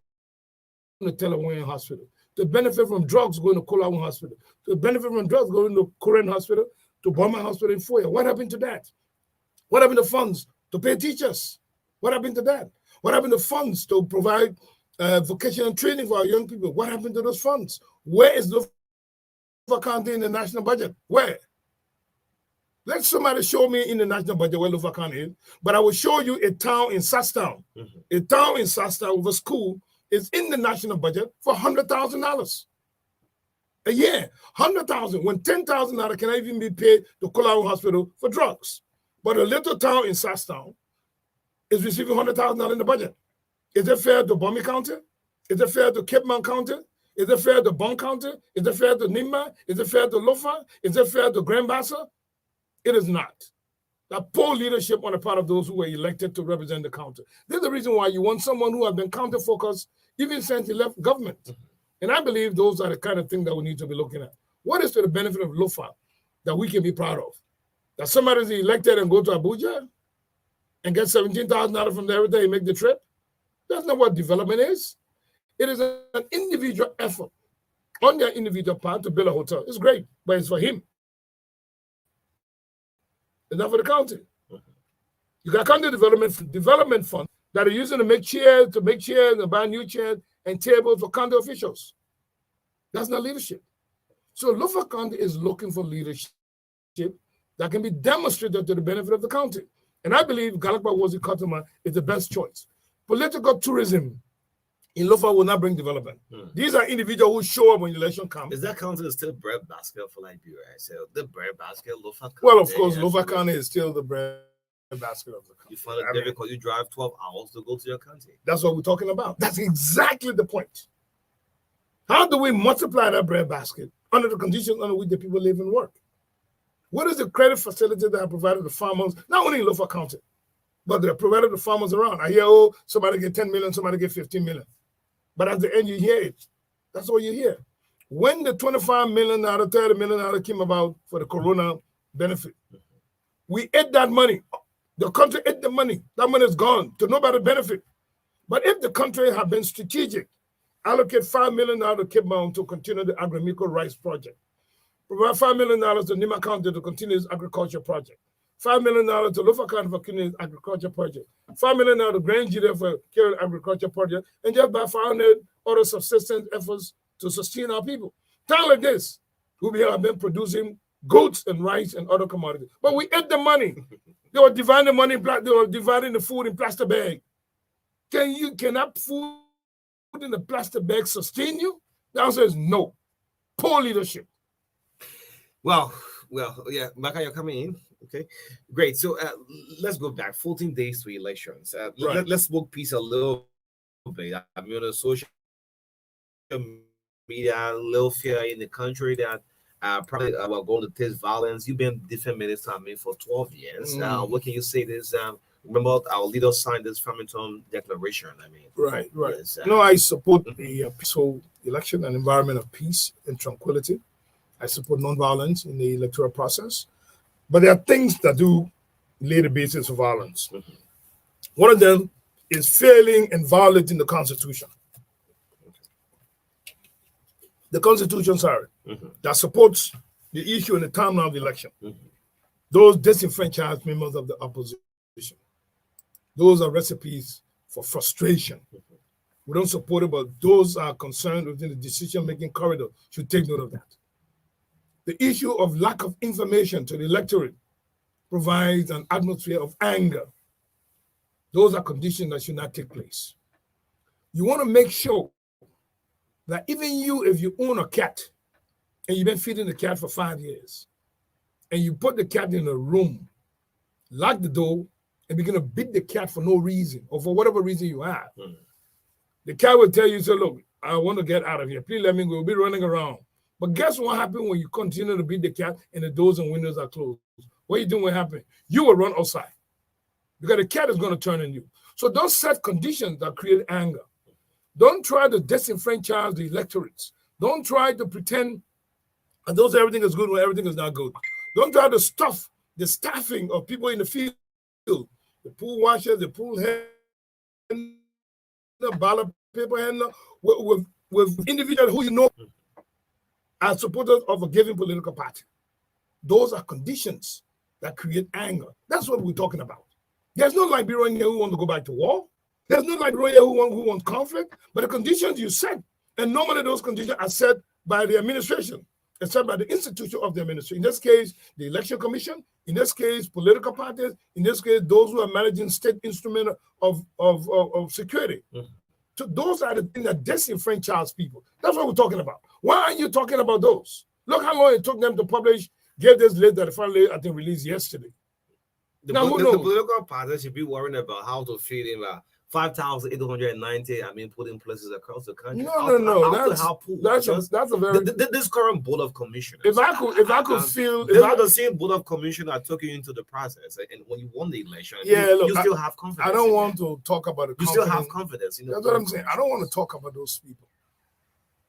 to Telawang Hospital, to benefit from drugs going to Kolawang Hospital, to benefit from drugs going to Korean Hospital, to Burma Hospital in Foya. What happened to that? What happened to funds to pay teachers? What happened to that? What happened to funds to provide vocational training for our young people? What happened to those funds? Where is the County in the national budget? Where? Let somebody show me in the national budget where Lufa County is, but I will show you a town in Sasstown. A town in Sasstown with a school is in the national budget for $100,000 a year. $100,000 when $10,000 can even be paid to Kolawang Hospital for drugs. But a little town in Sasstown is receiving $100,000 in the budget. Is it fair to Bomi County? Is it fair to Cape Mount County? Is it fair to Bon County? Is it fair to Nimba? Is it fair to Lofa? Is it fair to Grand Bassa? It is not. That poor leadership on the part of those who were elected to represent the county. This is the reason why you want someone who has been counter-focused even since he left government. And I believe those are the kind of things that we need to be looking at. What is to the benefit of Lofa that we can be proud of? That somebody is elected and go to Abuja and get $17,000 from there every day and make the trip? That's not what development is. It is an individual effort on their individual part to build a hotel. It's great, but it's for him. It's not for the county. You got county development fund that are using to make chairs and buy new chairs and tables for county officials. That's not leadership. So Lufa County is looking for leadership that can be demonstrated to the benefit of the county. And I believe Galakpa Wozi Katuma is the best choice. Political tourism in Lufa will not bring development. These are individuals who show up when election comes. Is that counted as still bread basket for Liberia? So the bread basket, Lufa County. Well, of course, Lufa County is still the bread basket of the country. You find it difficult. You drive 12 hours to go to your country. That's what we're talking about. That's exactly the point. How do we multiply that bread basket under the conditions under which the people live and work? What is the credit facility that I provided the farmers, not only in Lufa County, but they provided the farmers around? I hear, oh, somebody get 10 million, somebody get 15 million. But at the end, you hear it. That's what you hear. When the 25 million out of 30 million out came about for the corona benefit, we ate that money. The country ate the money. That money is gone to nobody's benefit. But if the country had been strategic, allocate $5 million out of Cape Mount to continue the Agramico Rice Project, provide $5 million to Nima County to continue its agriculture project, $5 million to Lufa County for continuing its agriculture project, $5 million to Grand Nigeria for carrying agriculture project, and just by 500 other subsistence efforts to sustain our people. Time like this, we have been producing goats and rice and other commodities. But we ate the money. They were dividing the money, they were dividing the food in plastic bag. Can that food in the plastic bag sustain you? The answer is no. Poor leadership. Well, yeah, Maka, you're coming in. Okay, great. So let's go back 14 days to elections. Let's smoke peace a little bit. I mean, on social media, a little fear in the country that probably we're going to taste violence. You've been different minister, for 12 years. What can you say? This remember our leaders signed this Farmington Declaration. Right. Yes, no, I support the peaceful election and environment of peace and tranquility. I support nonviolence in the electoral process. But there are things that do lay the basis for violence. One of them is failing and violating the Constitution. The Constitution, that supports the issue and the timeline of the election. Those disenfranchised members of the opposition. Those are recipes for frustration. We don't support it, but those are concerned within the decision-making corridor should take note of that. The issue of lack of information to the electorate provides an atmosphere of anger. Those are conditions that should not take place. You want to make sure that even you, if you own a cat and you've been feeding the cat for 5 years, and you put the cat in a room, lock the door, and begin to beat the cat for no reason or for whatever reason you have, the cat will tell you, so look, I want to get out of here. Please let me go. We'll be running around. But guess what happened when you continue to beat the cat and the doors and windows are closed? What you doing will happen? You will run outside because the cat is going to turn on you. So don't set conditions that create anger. Don't try to disenfranchise the electorates. Don't try to pretend and those everything is good when everything is not good. Don't try to stuff the staffing of people in the field, the pool washers, the pool head, ballot paper handler, with individuals who you know are supporters of a given political party. Those are conditions that create anger. That's what we're talking about. There's no Liberian here who wants to go back to war. There's no Liberian here who wants conflict. But the conditions you set, and normally those conditions are set by the administration, it's set by the institution of the administration. In this case, the Election Commission. In this case, political parties. In this case, those who are managing state instrument of security. So those are the things that disenfranchise people. That's what we're talking about. Why aren't you talking about those? Look how long it took them to publish, get this list that finally I think released yesterday. The political parties should be worrying about how to feed in 5,890, put in places across the country. No. That's a very this current board of commissioners. If I could feel the same board of commissioners that took you into the process, and when you won the election, you still have confidence. I don't want to talk about it. You still have confidence. That's what I'm saying. I don't want to talk about those people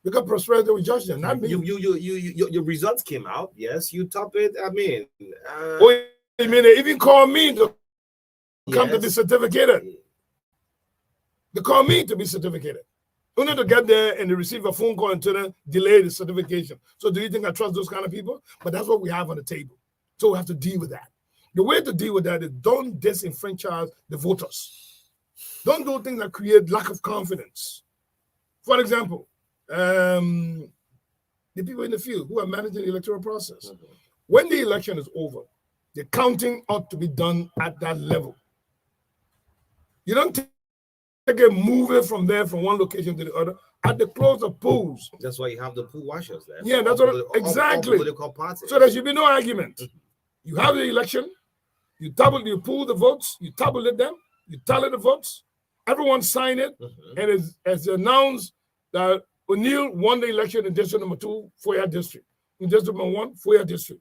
because prosperity will judge them. Not me. Your results came out. Yes, you top it. You mean they even call me to come to be certificated? They call me to be certificated. Only to get there and to receive a phone call and to then delay the certification. So do you think I trust those kind of people? But that's what we have on the table. So we have to deal with that. The way to deal with that is don't disenfranchise the voters. Don't do things that create lack of confidence. For example, the people in the field who are managing the electoral process. When the election is over, the counting ought to be done at that level. You don't take it moving from there from one location to the other at the close of polls. That's why you have the poll watchers there. Yeah, that's what exactly. So there should be no argument. You have the election, you pool the votes, you tabulate them, you tally the votes, everyone sign it, and it's announced that O'Neill won the election in district number 2, Foya district. In district number 1, Foya district.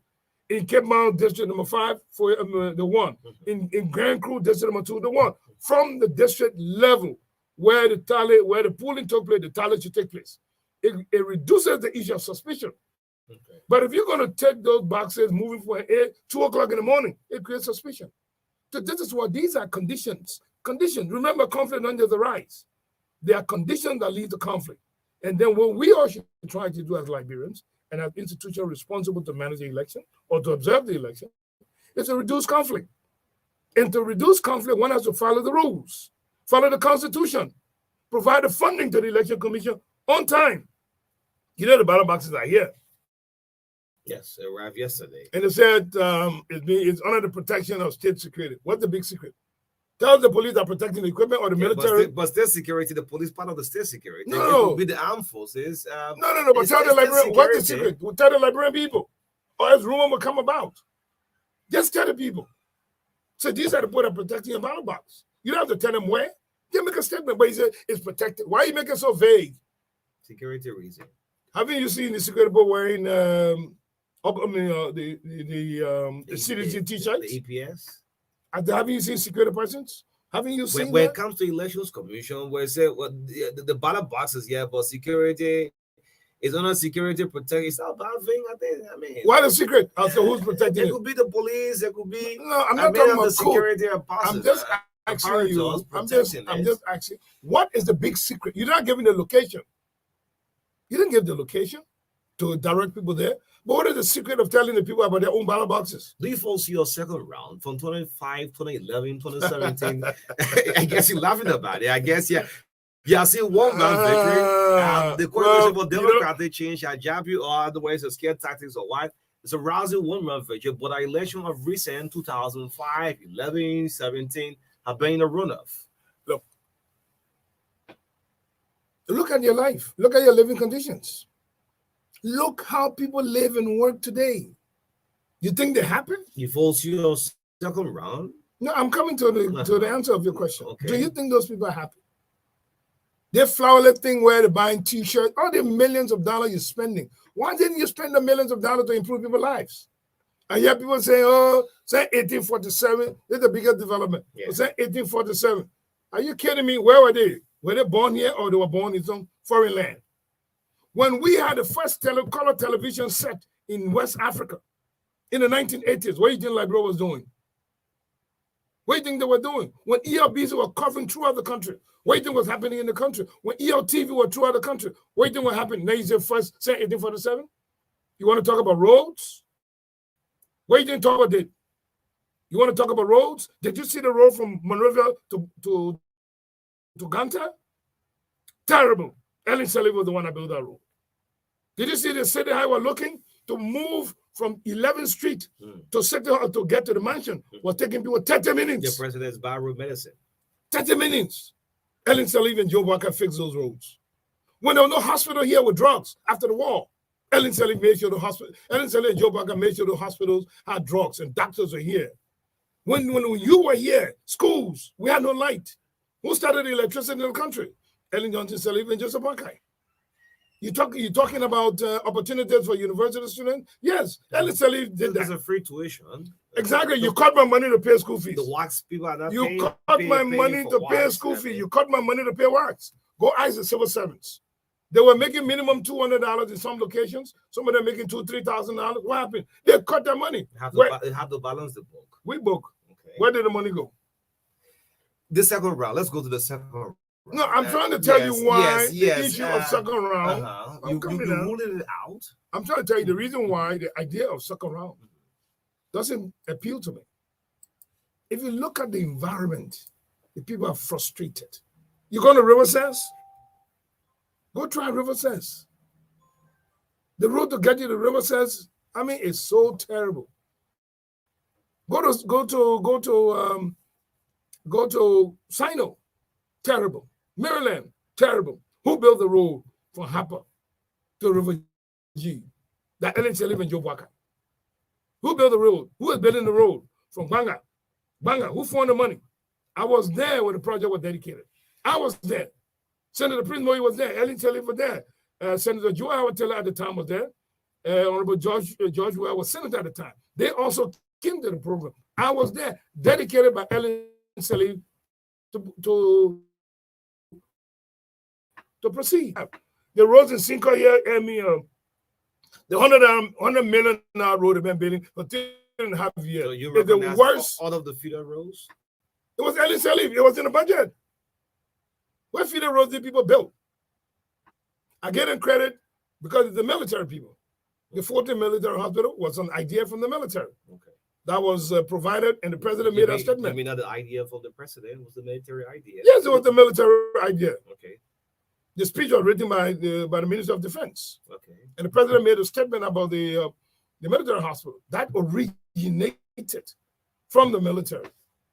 In Cape Mount district number 5, Foya the 1. In Grand Crew district number 2, the 1. From the district level where the polling took place, the tally should take place. It reduces the issue of suspicion. Okay. But if you're going to take those boxes moving from 2 o'clock in the morning, it creates suspicion. So this is what these are conditions. Conditions. Remember, conflict don't just arise. There are conditions that lead to conflict. And then what we all should try to do as Liberians and as institutions responsible to manage the election or to observe the election is to reduce conflict. And to reduce conflict, one has to follow the rules, follow the Constitution, provide the funding to the Election Commission on time. You know the ballot boxes are here. Yes, it arrived yesterday. And it said it's under the protection of state security. What's the big secret? Tell the police are protecting the equipment or the military. But state security, the police part of the state security. No. It will be the armed forces. No. But tell the Liberian what's the secret. We'll tell the Liberian people, or else rumor will come about. Just tell the people. So these are the people that are protecting your ballot box. You don't have to tell them where. They make a statement, but he said it's protected. Why are you making it so vague? Security reason. Haven't you seen the security people wearing the CDC t-shirts? The EPS? Haven't you seen security persons? Haven't you seen when it comes to elections commission, where it said the ballot boxes, but security is under security protection. It's not a bad thing, I think. Why the secret? So who's protecting it? It could be the police. It could be. No, I'm not talking about the security. I'm just asking you. I'm just asking. What is the big secret? You're not giving the location. You didn't give the location to direct people there. But what is the secret of telling the people about their own ballot boxes? Do you foresee your second round from 2005, 2011, 2017? I guess you're laughing about it. I guess, yeah. Yeah, I see one round victory. The question for Democratic change, Ajabu, or otherwise, a scare tactics or what? It's a rousing one round victory, but our election of recent 2005, 11, 17 have been a runoff. Look at your life. Look at your living conditions. Look how people live and work today. You think they happen? You foresee your second round? No, I'm coming to the answer of your question. Okay. Do you think those people are happy? They flowerlet thing where they're buying t-shirts, all the millions of dollars you're spending. Why didn't you spend the millions of dollars to improve people's lives? And yet people say, say 1847, this is the biggest development. Yeah. Say 1847. Are you kidding me? Where were they? Were they born here or they were born in some foreign land? When we had the first color television set in West Africa in the 1980s, what do you think Liberia was doing? What do you think they were doing? When ELBs were covering throughout the country, what do you think was happening in the country? When ELTV were throughout the country, what do you think what happened? Now you say first, say 1847? You want to talk about roads? What do you think talk about that? You want to talk about roads? Did you see the road from Monrovia to Ganta? Terrible. Ellen Sullivan was the one that built that road. Did you see the city how we're looking to move from 11th Street to City Hall to get to the mansion? Was taking people 30 minutes. The president's Barrow medicine. 30 minutes. Ellen Sullivan and Joe Walker fixed those roads. When there was no hospital here with drugs after the war, Ellen Sullivan made sure the hospital, Ellen Sullivan and Joe Walker made sure the hospitals had drugs and doctors were here. When you were here, schools, we had no light. Who started the electricity in the country? Ellen Johnson Sullivan and Joseph Buckeye. You're talking about opportunities for university students? Yes, Ellen Sullivan did that. It's a free tuition. Exactly. You cut my money to pay school fees. The wax people are not You paying, cut my money to pay school fees. You cut my money to pay wax. Go ask the civil servants. They were making minimum $200 in some locations. Some of them making $2,000, $3,000. What happened? They cut their money. They have to balance the book. We book. Okay. Where did the money go? The second round. Let's go to the second round. No, I'm trying to tell you why the issue of second round. You ruling it out. I'm trying to tell you the reason why the idea of second round doesn't appeal to me. If you look at the environment, the people are frustrated. You go to River Sands? Go try River Sands. The road to get you to River Sands, I mean, it's so terrible. Go to Sino, terrible. Maryland, terrible. Who built the road from Harper to River G? That Ellen Sullivan and Joe Walker. Who built the road? Who is building the road from Banga? Banga, who found the money? I was there when the project was dedicated. I was there. Senator Prince Moy was there. Ellen Sullivan was there. Senator Joe Howard Taylor at the time was there. Honorable George Well was senator at the time. They also came to the program. I was there, dedicated by Ellen Sullivan to proceed. The roads in Cinco here, the $100 million road have been building for 3.5 years. So you it's the recognize worst. all of the feeder roads? It was Ellen Sullivan. It was in the budget. What feeder roads did people build? I get them credit because it's the military people. The 14th Military Hospital was an idea from the military. Okay. That was provided, and the president made a statement. You mean not the idea from the president? It was the military idea? Yes, it was the military idea. Okay. The speech was written by the Minister of Defense. Okay. And the president made a statement about the military hospital. That originated from the military.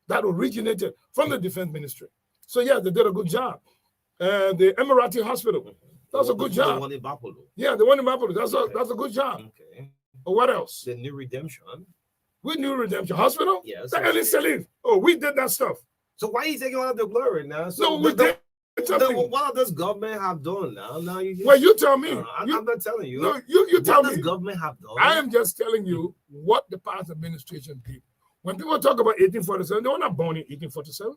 That originated from the defense ministry. So yeah, they did a good job. The Emirati Hospital, that's a good job. The one in Bapolo. Yeah, the one in Bapolo, that's a good job. Okay. But what else? The New Redemption. We New Redemption Hospital? Yes. The Ellen Sullivan. Oh, we did that stuff. So why are you taking all of the glory now? So no, we did something. What does government have done now? Well, you tell me. I'm not telling you. No, you tell me. What does government have done? I am just telling you what the past administration did. When people talk about 1847, they were not born in 1847.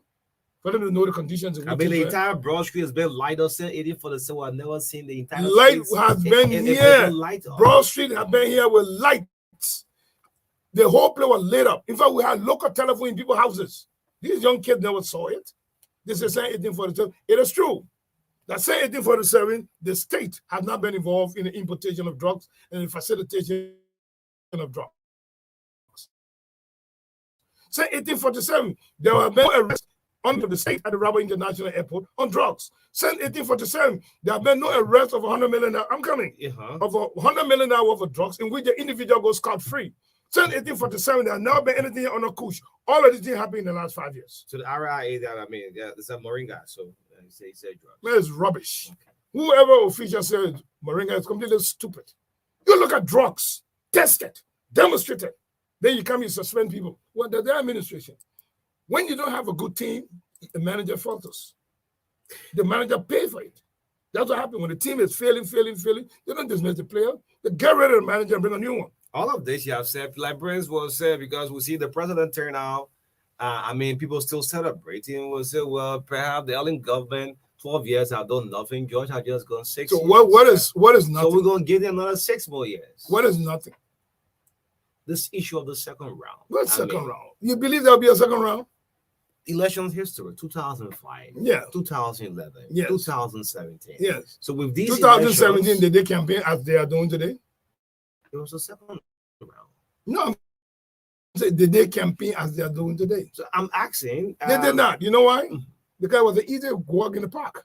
For them to know the conditions. I mean, the entire Broad Street has been light up since 1847. I've never seen the entire light has been here. Broad Street has been here with lights. The whole place was lit up. In fact, we had local telephone in people's houses. These young kids never saw it. This is saying 1847. It is true. That saying 1847, the state has not been involved in the importation of drugs and the facilitation of drugs. Say 1847, there have been arrests under the state at the Rabba International Airport on drugs. Since 1847, there have been no arrest of $100 million. I'm coming. Of $100 million worth of drugs in which the individual goes scot-free. Since 1847, there has never been anything on a kush. All of these things happened in the last 5 years. So the RIA, it's a Moringa. So he said drugs. That is rubbish. Okay. Whoever official said Moringa is completely stupid. You look at drugs, test it, demonstrate it. Then you come, you suspend people. Well, the administration. When you don't have a good team, the manager falters. The manager pays for it. That's what happens when the team is failing. They don't dismiss the player. They get rid of the manager and bring a new one. All of this you have said, like Prince will say, because we see the president turn out. People still celebrating. We'll say, well, perhaps the Ellen government, 12 years have done nothing. George has just gone 6 years. So what is nothing? So we're going to give them another 6 more years. What is nothing? This issue of the second round. What second round? You believe there'll be a second round? election history, 2005, Yeah. 2011, Yes. 2017. Yes. So with these 2017, elections, did they campaign as they are doing today? it was the second round. No. Did they campaign as they are doing today? So I'm asking. They did not. You know why? Because it was an easy walk in the park.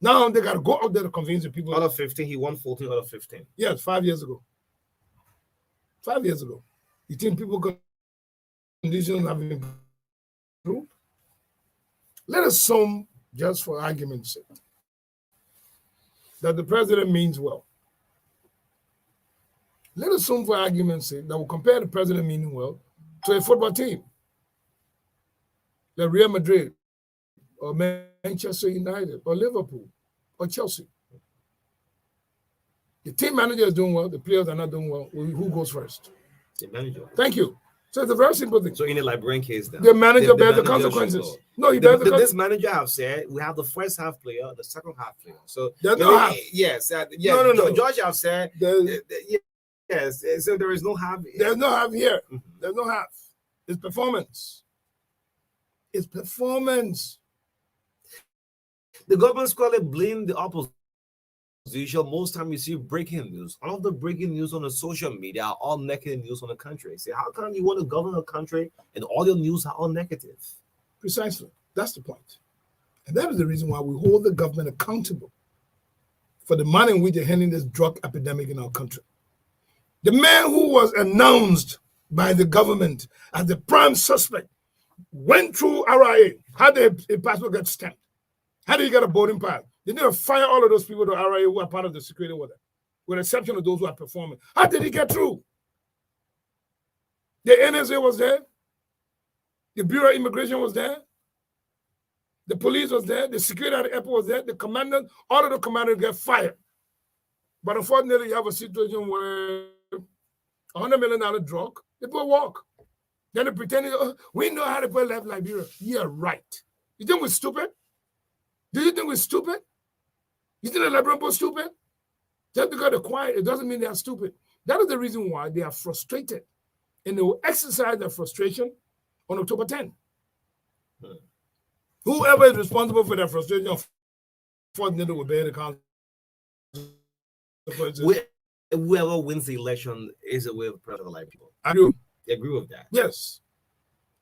Now they got to go out there to convince the people. Out of 15, he won 14 out of 15. Yes, 5 years ago. 5 years ago. You think people conditions have improved? Let us assume, just for argument's sake, that the president means well. Let us assume, for argument's sake, that we'll compare the president meaning well to a football team, like Real Madrid, or Manchester United, or Liverpool, or Chelsea. The team manager is doing well, the players are not doing well. Who goes first? The manager. Thank you. So it's a very simple thing. So in a Liberian case, then the manager bears the manager consequences. No, he bears the consequences. This manager have said we have the first half player, the second half player. So there's no half. Yes, No. George have said yes. So there is no half. There's no half here. There's no half. It's performance. It's performance. The government squarely blame the opposition. Most time you see breaking news. All of the breaking news on the social media are all negative news on the country. Say, how come you want to govern a country and all your news are all negative? Precisely. That's the point. And that is the reason why we hold the government accountable for the manner in which they're handling this drug epidemic in our country. The man who was announced by the government as the prime suspect went through RIA. How did a passport get stamped? How did he get a boarding pass? They need to fire all of those people to RIA who are part of the security order, with the exception of those who are performing. How did he get through? The NSA was there. The Bureau of Immigration was there. The police was there. The security at the airport was there. The commander, all of the commanders get fired. But unfortunately, you have a situation where $100 million drug, they put walk. Then they pretend, we know how to put left Liberia. Yeah, right. You think we're stupid? Do you think we're stupid? You think the Liberian people are stupid? Just because they're quiet, it doesn't mean they are stupid. That is the reason why they are frustrated. And they will exercise their frustration on October 10. Whoever is responsible for their frustration, unfortunately, will bear the consequences. Whoever wins the election is a way of president like people. I do. You agree with that? Yes.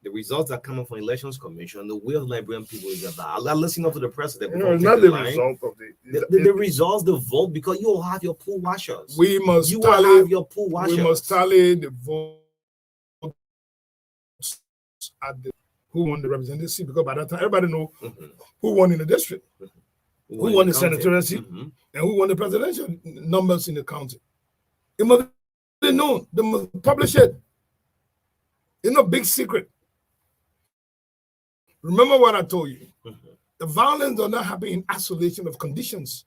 The results that come from elections commission, the will of Liberian people is about. I'm listening to the president. No, it's not the result of the results, the vote, because you all have your poll washers. We must have your poll washers. We must tally the votes at who won the representative seat, because by that time everybody know who won in the district, who won the senatorial seat, and who won the presidential numbers in the county. It must be known. They must publish it. It's no big secret. Remember what I told you. The violence does not happen in isolation of conditions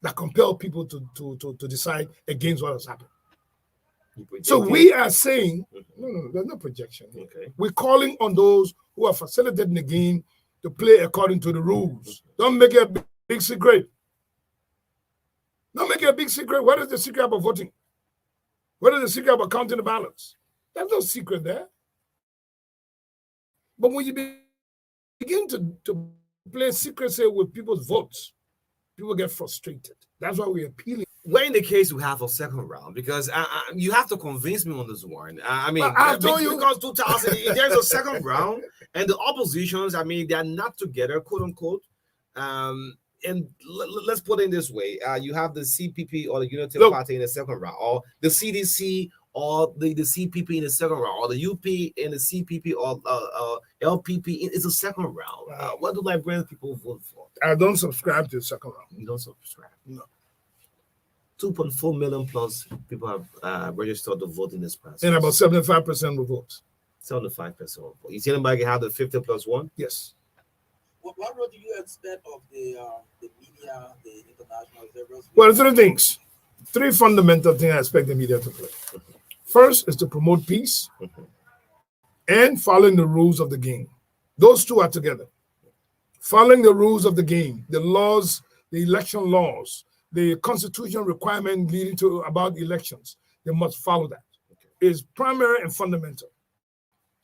that compel people to decide against what has happened. So we are saying, no, there's no projection. Okay. We're calling on those who are facilitating the game to play according to the rules. Don't make it a big secret. Don't make it a big secret. What is the secret about voting? What is the secret about counting the ballots? There's no secret there. But when you begin to play secrecy with people's votes, people get frustrated. That's why we're appealing. We're in the case we have a second round, because you have to convince me on this one. I told you, because 2000, there's a second round, and the oppositions, they're not together, quote unquote. And let's put it in this way: you have the CPP or the Unity Party in the second round, or the CDC or the CPP in the second round, or the UP in the CPP or LPP. It's a second round. What do Liberian people vote for? I don't subscribe to the second round. You don't subscribe? No. 2.4 million plus people have registered to vote in this process. And about 75% will vote. 75% will vote. You see anybody have the 50 plus one? Yes. What role do you expect of the media, the international observers? Well, three things. Three fundamental things I expect the media to play. First is to promote peace and following the rules of the game. Those two are together. Following the rules of the game, the laws, the election laws, the constitutional requirement leading to about elections, they must follow that. It's primary and fundamental.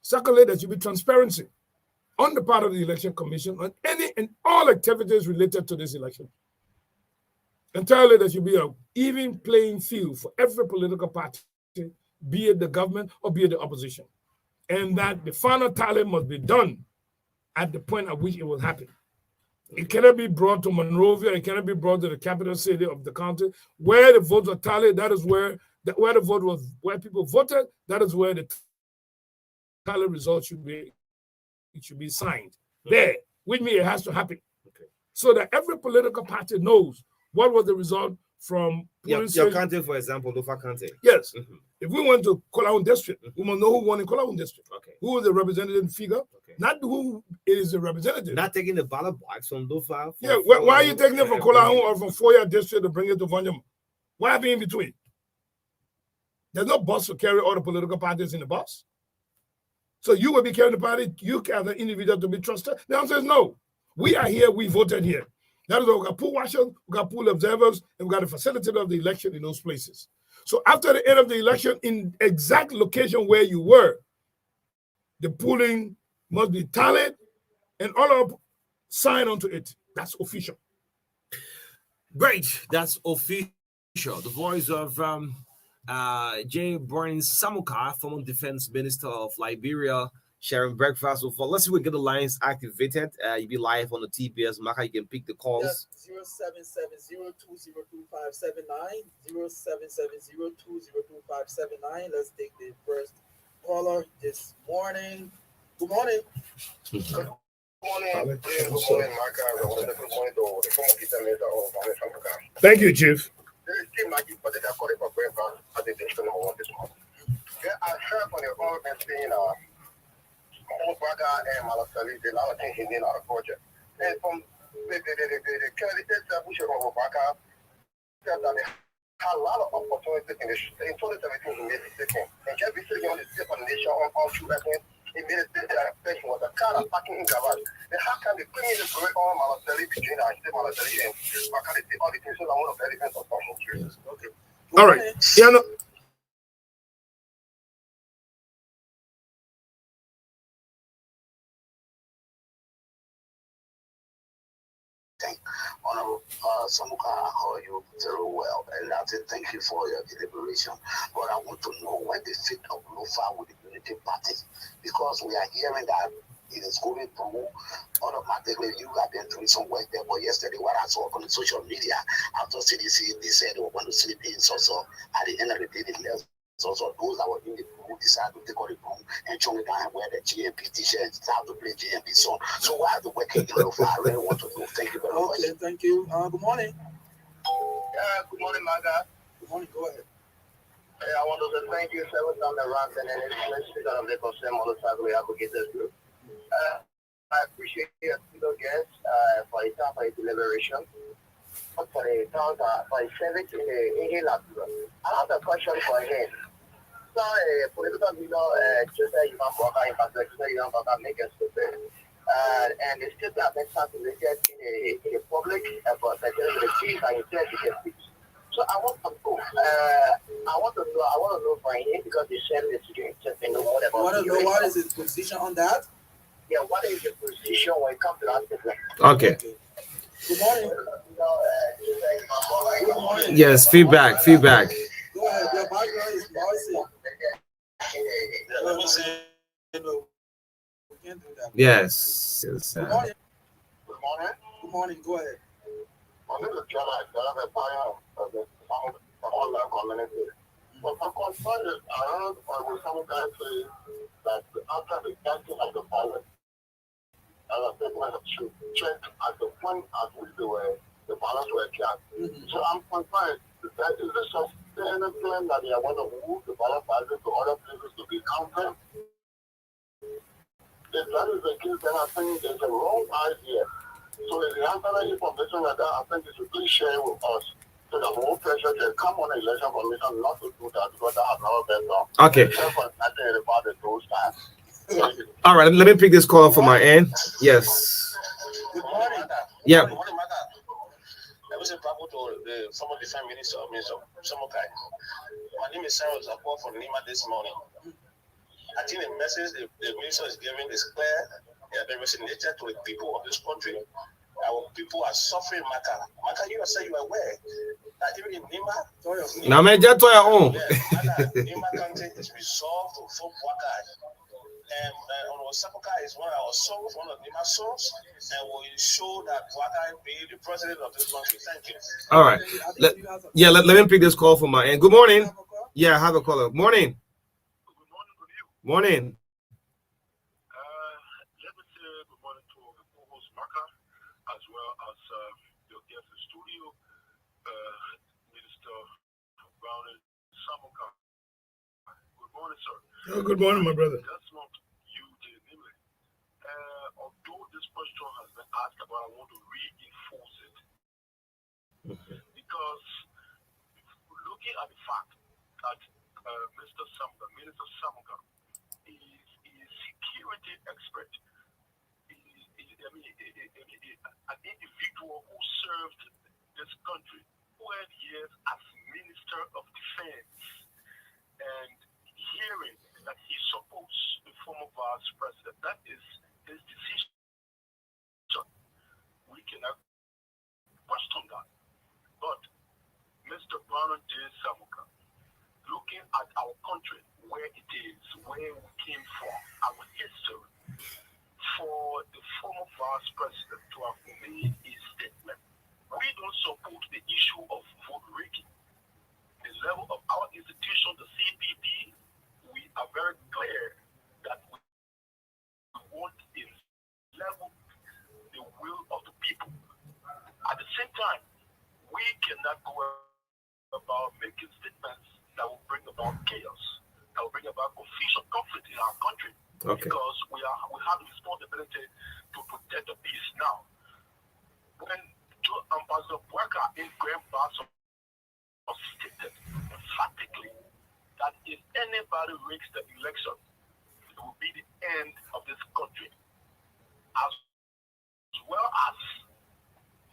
Secondly, there should be transparency. on the part of the Election Commission on any and all activities related to this election. Entirely, there should be an even playing field for every political party, be it the government or be it the opposition. And that the final tally must be done at the point at which it will happen. It cannot be brought to Monrovia. It cannot be brought to the capital city of the county where the votes are tallied. That is where the vote was, where people voted. That is where the tally results should be. It should be signed there, which means it has to happen, so that every political party knows what was the result from your county, for example, Lofa County. Yes. If we went to Kolaun district, we must know who won in Kolaun district. Okay. Who is the representative figure? Okay. Not who is the representative. Not taking the ballot box from Lofa. Yeah. Why are you taking it from Kolaun or from Foya district to bring it to Vanyama? What happened in between? There's no bus to carry all the political parties in the bus. So you will be carrying the party, you as an individual to be trusted? The answer is no. We are here, we voted here. That is why we got pool watchers, we got pool observers, and we got a facilitator of the election in those places. So after the end of the election, in exact location where you were, the polling must be tallied and all of sign onto it. That's official. Great. That's official. The voice of J. Brian Samuka, former defense minister of Liberia, sharing breakfast with us. Let's see if we get the lines activated. You'll be live on the TBS Marka. You can pick the calls. Yes, 0770-202-579, 0770-202-579. Let's take the first caller this morning. Good morning. Good morning. Good morning, Marka. Good morning to the former Peter Mayor of Thank you, Chief. I heard from your government saying, MARKA and Malasali, a lot of things he did out of project. And from the candidates that we should have MARKA, said that they had a lot of opportunities in 2017 he made a decision. And just recently on the different nation on two records, he made a decision that person was a car parking in garage. Then how can they bring in the great all Malasali between our state Malasali and MARKA, they take all the things so that one of the elements of social security. Okay. All right. Yeah, no. Honorable Samuka, I heard you very well, and I say thank you for your deliberation. But I want to know where the fit of Lofa with the Unity Party, because we are hearing that it is going through automatically. You have been doing some work there, but yesterday what I saw on the social media after CDC, they said they were going to sleep in. So at the end of the day, they left. So those that were in the pool decided to take out the pool and show me down and wear the GMP t-shirts, how to play GMP song. So why are the working in Lofa? I really want to know. Thank you very much. Okay, thank you. Good morning. Good morning, Marka. Good morning. Go ahead. I want to say thank you several times around and then let's speak on the concern all the time we have to get this group. I appreciate your guest for his time for his deliberation. For the time for his service in the I have a question for him. So, political leader, just say you want to work out in fact, you don't work out make us stupid. And it's still that makes sense to look at in the public, but the chief and the so I want to know. I want to know for him because he said this to just know whatever. What is his position on that? Yeah, what is your position when it comes to that business? Okay. Good morning. Good morning. Yes, feedback. Go ahead. Your background is noisy. Let me say no. We can't do that. Yes. Good morning. Good morning. Good morning. Go ahead. My name is John. I'm a buyer of the online community. But my concern is I heard with some guys say that after the casting of the ballot, the people have to check at the point at which the ballots were cast. So I'm concerned that is the sustainable claim that they are going to move the ballot boxes to other places to be counted. If that is the case, then I think there's a wrong idea. So if you have any information like that, I think you should please share it with us. So that more pressure can come on the election commission not to do that because that has never been done. Okay. About the those times. All right, let me pick this call from my end. Yes. Good morning. Yeah. Good morning, Marka. I was a bravo to the former defense minister, Mr. Samukai. My name is Sarah Zappo from Lima this morning. I think the message the minister is giving is clear they resonated to the people of this country. Our people are suffering, Maka. Maka, you say you are aware that even in Nima, Now, man, just to your own. Nima County is resolved to folk workers. Sapoka is one of our songs, one of Nima's songs, and will show that Waka be the president of this country. Thank you. All right. Let me pick this call from my end. Good morning. Yeah, I have a caller. Morning. Good morning to you. Morning. Let me say good morning to the co-host Marka, as well as your guest in studio, Minister Brown Samoka. Good morning, sir. Oh, good morning, my brother. Although this question has been asked about, I want to reinforce it. Because looking at the fact that Minister Samuka is a security expert, an individual who served this country 12 years as Minister of Defense, and hearing that he supports the former vice president, that is his decision. We cannot question that. But Mr. Brown J. Samuka, looking at our country, where it is, where we came from, our history, for the former vice president to have made a statement, we don't support the issue of vote rigging. The level of our institution, the CPP, we are very clear that we want to level the will of the people. At the same time, we cannot go about making statements that will bring about chaos, that will bring about confusion, conflict in our country. Okay. Because we have the responsibility to protect the peace now. When Ambassador Bwaka in Grand Basel stated emphatically that if anybody rigs the election, it will be the end of this country. As well as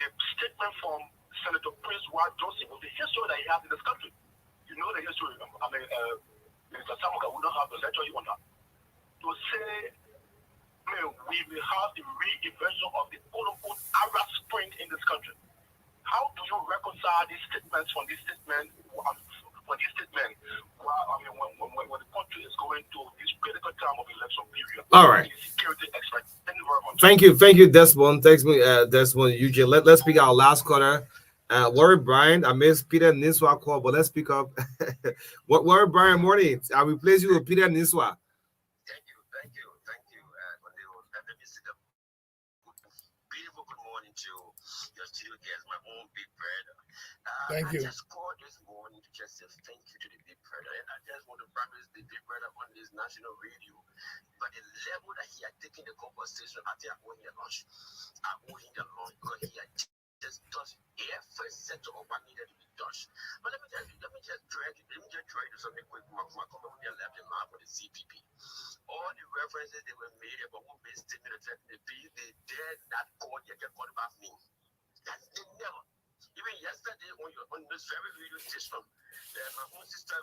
a statement from Senator Prince Ward Johnson of the history that he has in this country. You know the history. Mr. Samuka, we don't have to lecture you on that. To say, we will have the reinvention of the quote-unquote Arab Spring in this country. How do you reconcile these statements from this statement? When the country is going to this critical time of election period? All right. Security expert. Thank you very much. Thank you, Desmond. Thanks, Desmond. Eugene. Let's pick our last caller. Warren Bryan. I missed Peter Ninswa call, but let's pick up. Warren Bryan, morning. I replace you with Peter Ninswa. Thank you. Let me say the beautiful good morning to your studio guest, my own big brother. Thank you. I just called this morning to just say thank you to the big brother. And I just want to promise the big brother on this national radio. But the level that he had taken the conversation at the owing the lunch, because he had just touched every sector of what needed to be touched. But let me just try to do something quick. My comment with their left and mouth for the CPP. All the references they were made about who made statement affecting the peace, they did not call yet get called about me. That's they never. Even yesterday on this very radio station, my own sister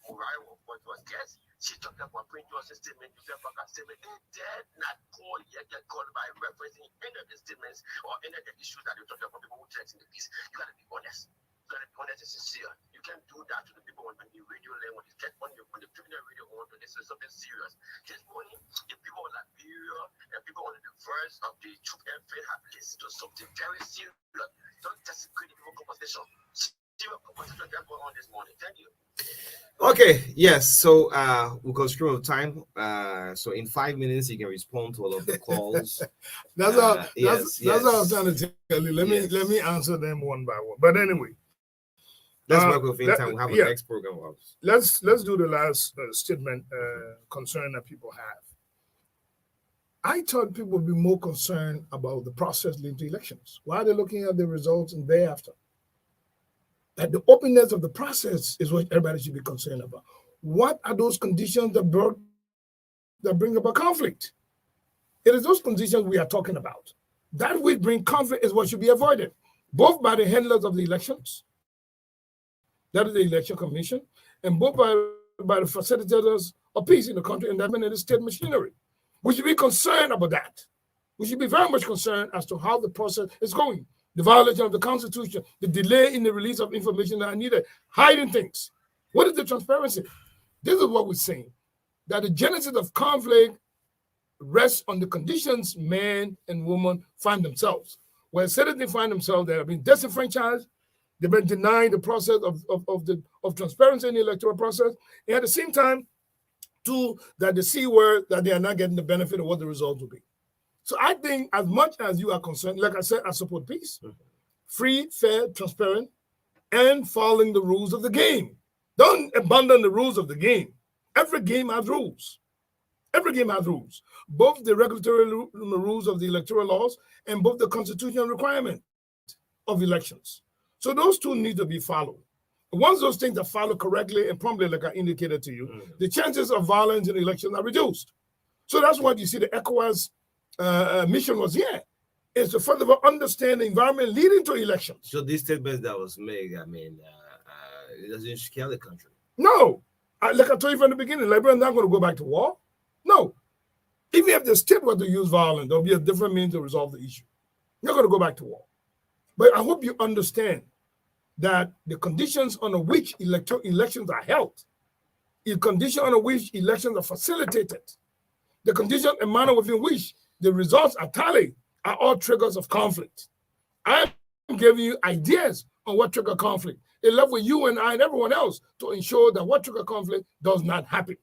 Muriah was guest. She talked about Prince George's statement, statement. They did not call yet get called by referencing any of the statements or any of the issues that they talked about people who threaten the peace. You gotta be honest. You gotta be honest and sincere. You can't do that to the people on the radio land when you get on the radio on to this is something serious. This morning, the people of Liberia and people on the verge of the troop effort have listened to something very serious. Don't just create people conversation. Serious conversation that's going on this morning. Thank you. Okay, yes. So we'll constrain of time. So in 5 minutes, you can respond to all of the calls. That's all I was trying to tell you. Let me answer them one by one. But anyway, let's work with in time. We'll have a next program. Let's do the last statement concern that people have. I thought people would be more concerned about the process leading to elections. Why are they looking at the results and thereafter? That the openness of the process is what everybody should be concerned about. What are those conditions that bring about conflict? It is those conditions we are talking about. That which bring conflict is what should be avoided, both by the handlers of the elections, that is the election commission, and both by the facilitators of peace in the country and that in the state machinery. We should be concerned about that. We should be very much concerned as to how the process is going. The violation of the Constitution, the delay in the release of information that are needed, hiding things. What is the transparency? This is what we're saying, that the genesis of conflict rests on the conditions men and women find themselves. Where citizens find themselves, they have been disenfranchised, they've been denied the process of transparency in the electoral process, and at the same time, too, that the C word, that they are not getting the benefit of what the results will be. So I think as much as you are concerned, like I said, I support peace, free, fair, transparent, and following the rules of the game. Don't abandon the rules of the game. Every game has rules. Every game has rules. Both the regulatory rules of the electoral laws and both the constitutional requirement of elections. So those two need to be followed. Once those things are followed correctly and promptly, like I indicated to you, the chances of violence in elections are reduced. So that's what you see the ECOWAS mission was here, is to further understand the environment leading to elections. So these statements that was made, I mean, it doesn't scare the country. No. Like I told you from the beginning, Liberia is not going to go back to war. No. Even if the state were to use violence, there'll be a different means to resolve the issue. You're not going to go back to war. But I hope you understand that the conditions under which elections are held, the condition under which elections are facilitated, the condition and manner within which the results are tallied are all triggers of conflict. I'm giving you ideas on what trigger conflict. It's left with you and I and everyone else to ensure that what trigger conflict does not happen.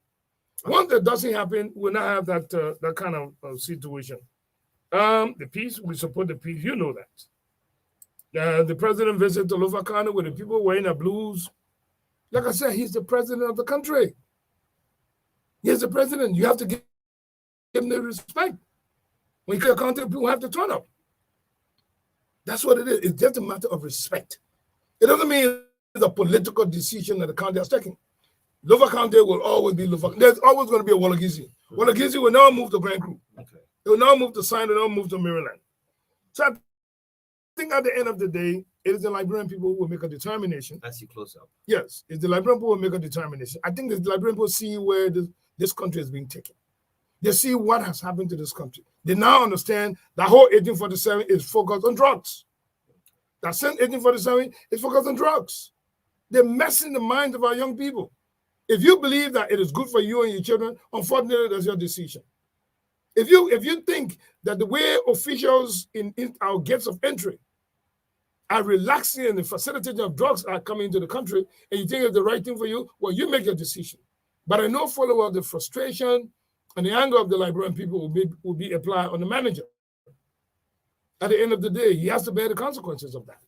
Once that doesn't happen, we'll not have that kind of situation. The peace, we support the peace. You know that. The president visited Tolofa County with the people wearing the blues. Like I said, he's the president of the country. He's the president. You have to give him the respect. When you come to people have to turn up. That's what it is. It's just a matter of respect. It doesn't mean it's a political decision that the county is taking. Lofa County will always be Lofa. There's always going to be a Wallagizi. Wallagizi will now move to Grand Crew. Okay. They will now move to Sign, they will now move to Maryland. So I think at the end of the day, it is the Liberian people who will make a determination. As you close up. Yes, it's the Liberian people who will make a determination. I think the Liberian people see where this country is being taken. They see what has happened to this country. They now understand that whole 1847 is focused on drugs. That since 1847 is focused on drugs. They're messing the minds of our young people. If you believe that it is good for you and your children, unfortunately, that's your decision. If you think that the way officials in our gates of entry are relaxing and the facilitating of drugs are coming into the country, and you think it's the right thing for you, well, you make your decision. But I know full well the frustration and the anger of the Liberian people will be applied on the manager. At the end of the day, he has to bear the consequences of that.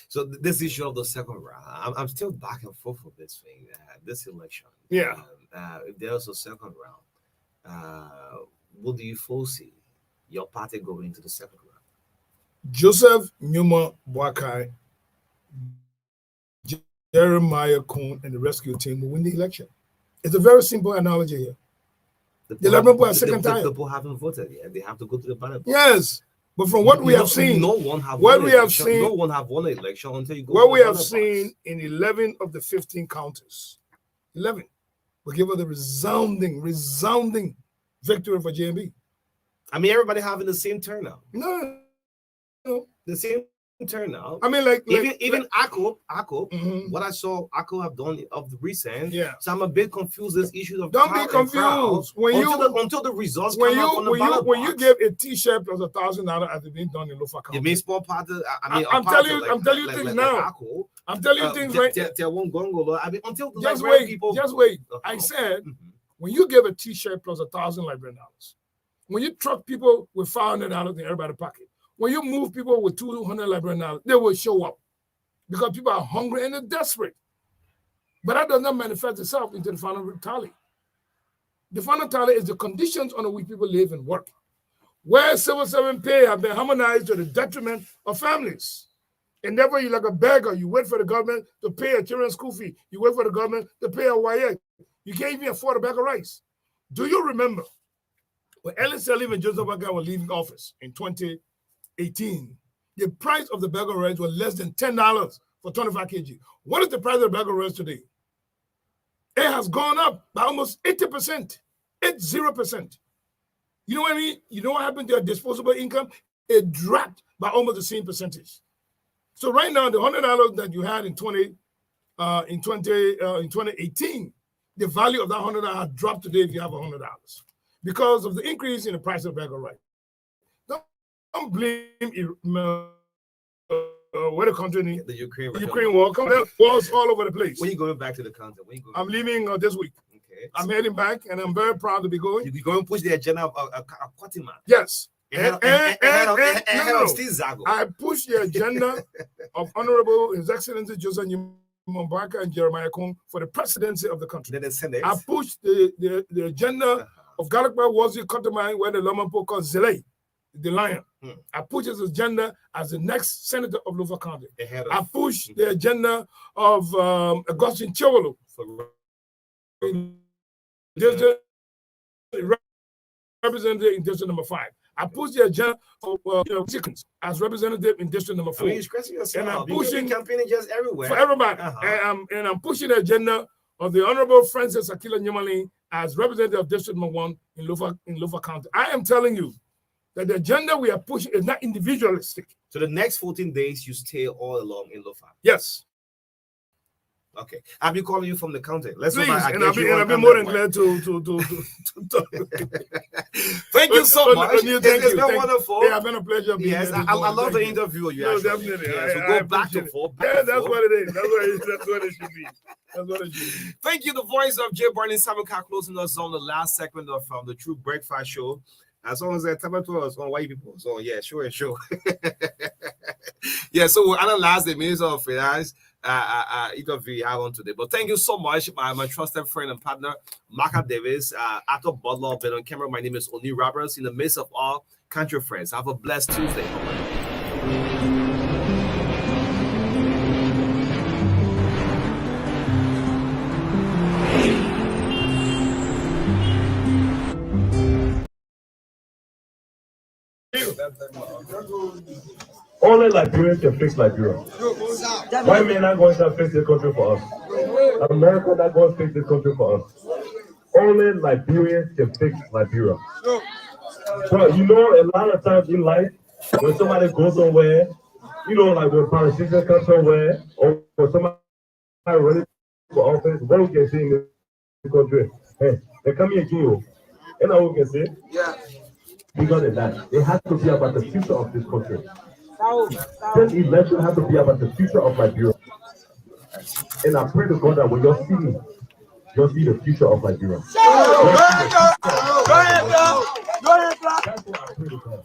So this issue of the second round, I'm still back and forth with this thing, this election. Yeah. If there's a second round, what do you foresee your party going into the second round? Joseph Nyuma Boakai, Jeremiah Kuhn, and the rescue team will win the election. It's a very simple analogy here. The Liberian people are sick and tired. The people haven't voted yet. They have to go to the ballot box. Yes. But from what we have seen, no one have won an election until you go. What we have seen in 11 of the 15 counties, 11, will give us a resounding victory for JMB. I mean, everybody having the same turnout. No. The same turnout. I mean, even Akko, what I saw Akko have done of the recent. Yeah. So I'm a bit confused. This issue of don't be confused until the results come out from the ballot box. When you give a T-shirt plus $1,000 as it's been done in Lofa County. It means small part. I'm telling you things now. I'm telling you things right. I mean, until the just wait. People. Just wait. I said when you give a T-shirt plus $1,000 Liberian dollars, when you truck people with $500 in everybody's pocket. When you move people with $200 Liberian dollars, they will show up because people are hungry and they're desperate. But that does not manifest itself into the final tally. The final tally is the conditions under which people live and work. Where civil servant pay have been harmonized to the detriment of families. And therefore, you're like a beggar. You wait for the government to pay a children's school fee. You wait for the government to pay a YA. You can't even afford a bag of rice. Do you remember when Ellen Sirleaf and Joseph Boakai were leaving office in 2018, the price of the bag of rice was less than $10 for 25 kg. What is the price of the bag of rice today? It has gone up by almost 80%, 80%. You know what I mean? You know what happened to your disposable income? It dropped by almost the same percentage. So right now, the $100 that you had in 2018, the value of that $100 dropped today if you have $100 because of the increase in the price of bag of rice. Don't blame where the country, the Ukraine war. Wars all over the place. When are you going back to the country? When you going I'm leaving this week. Okay. I'm heading back, and I'm very proud to be going. You're going to push the agenda of Kwatima. Yes. Ahead of Steve Zago. I push the agenda of Honorable His Excellency Joseph MARKA and Jeremiah Kong for the presidency of the country. I push the agenda of Galakba Wazi Kotomai, where the Lomampo called Zele, the lion. I push his agenda as the next senator of Lofa County. I push the agenda of Augustine Chewolo, representative in district number 5. I push the agenda of chickens as representative in district number 4. And I'm pushing campaigning just everywhere for everybody. And I'm pushing the agenda of the Honorable Francis Akila Nyamali as representative of district number 1 in Lofa County. I am telling you that the agenda we are pushing is not individualistic. So the next 14 days, you stay all along in Lofa? Yes. Okay. I'll be calling you from the county. Let's Please, and I'll be more than glad to talk. Thank you so much. Thank you. It's been wonderful. Yeah, it's been a pleasure being here. I love the interview you actually. Definitely. Yeah, so go back and forth. Yeah, that's what it is. That's what it should be. That's what it should be. Thank you, the voice of Jay Barney Samuka, closing us on the last segment of the True Breakfast Show. As long as they're talking to us on white people. So, yeah, sure. Yeah, so we'll analyze the Minister of Finance interview we have on today. But thank you so much, my trusted friend and partner, MARKA Davis, Arthur Butler, been on camera. My name is Oni Roberts, in the midst of all country friends. Have a blessed Tuesday. Only Liberians can fix Liberia. White men are going to fix this country for us. America not going to fix this country for us. Only Liberians can fix Liberia. But you know, a lot of times in life, when somebody goes somewhere, you know, like when politicians come somewhere, or when somebody running for office, what we can say in this country, hey, they come here, you. You know what we can say? Yeah. Bigger than that, it has to be about the future of this country. This election has to be about the future of Liberia. And I pray to God that when you see me, you'll see the future of Liberia. Go ahead, bro. That's what I pray to God.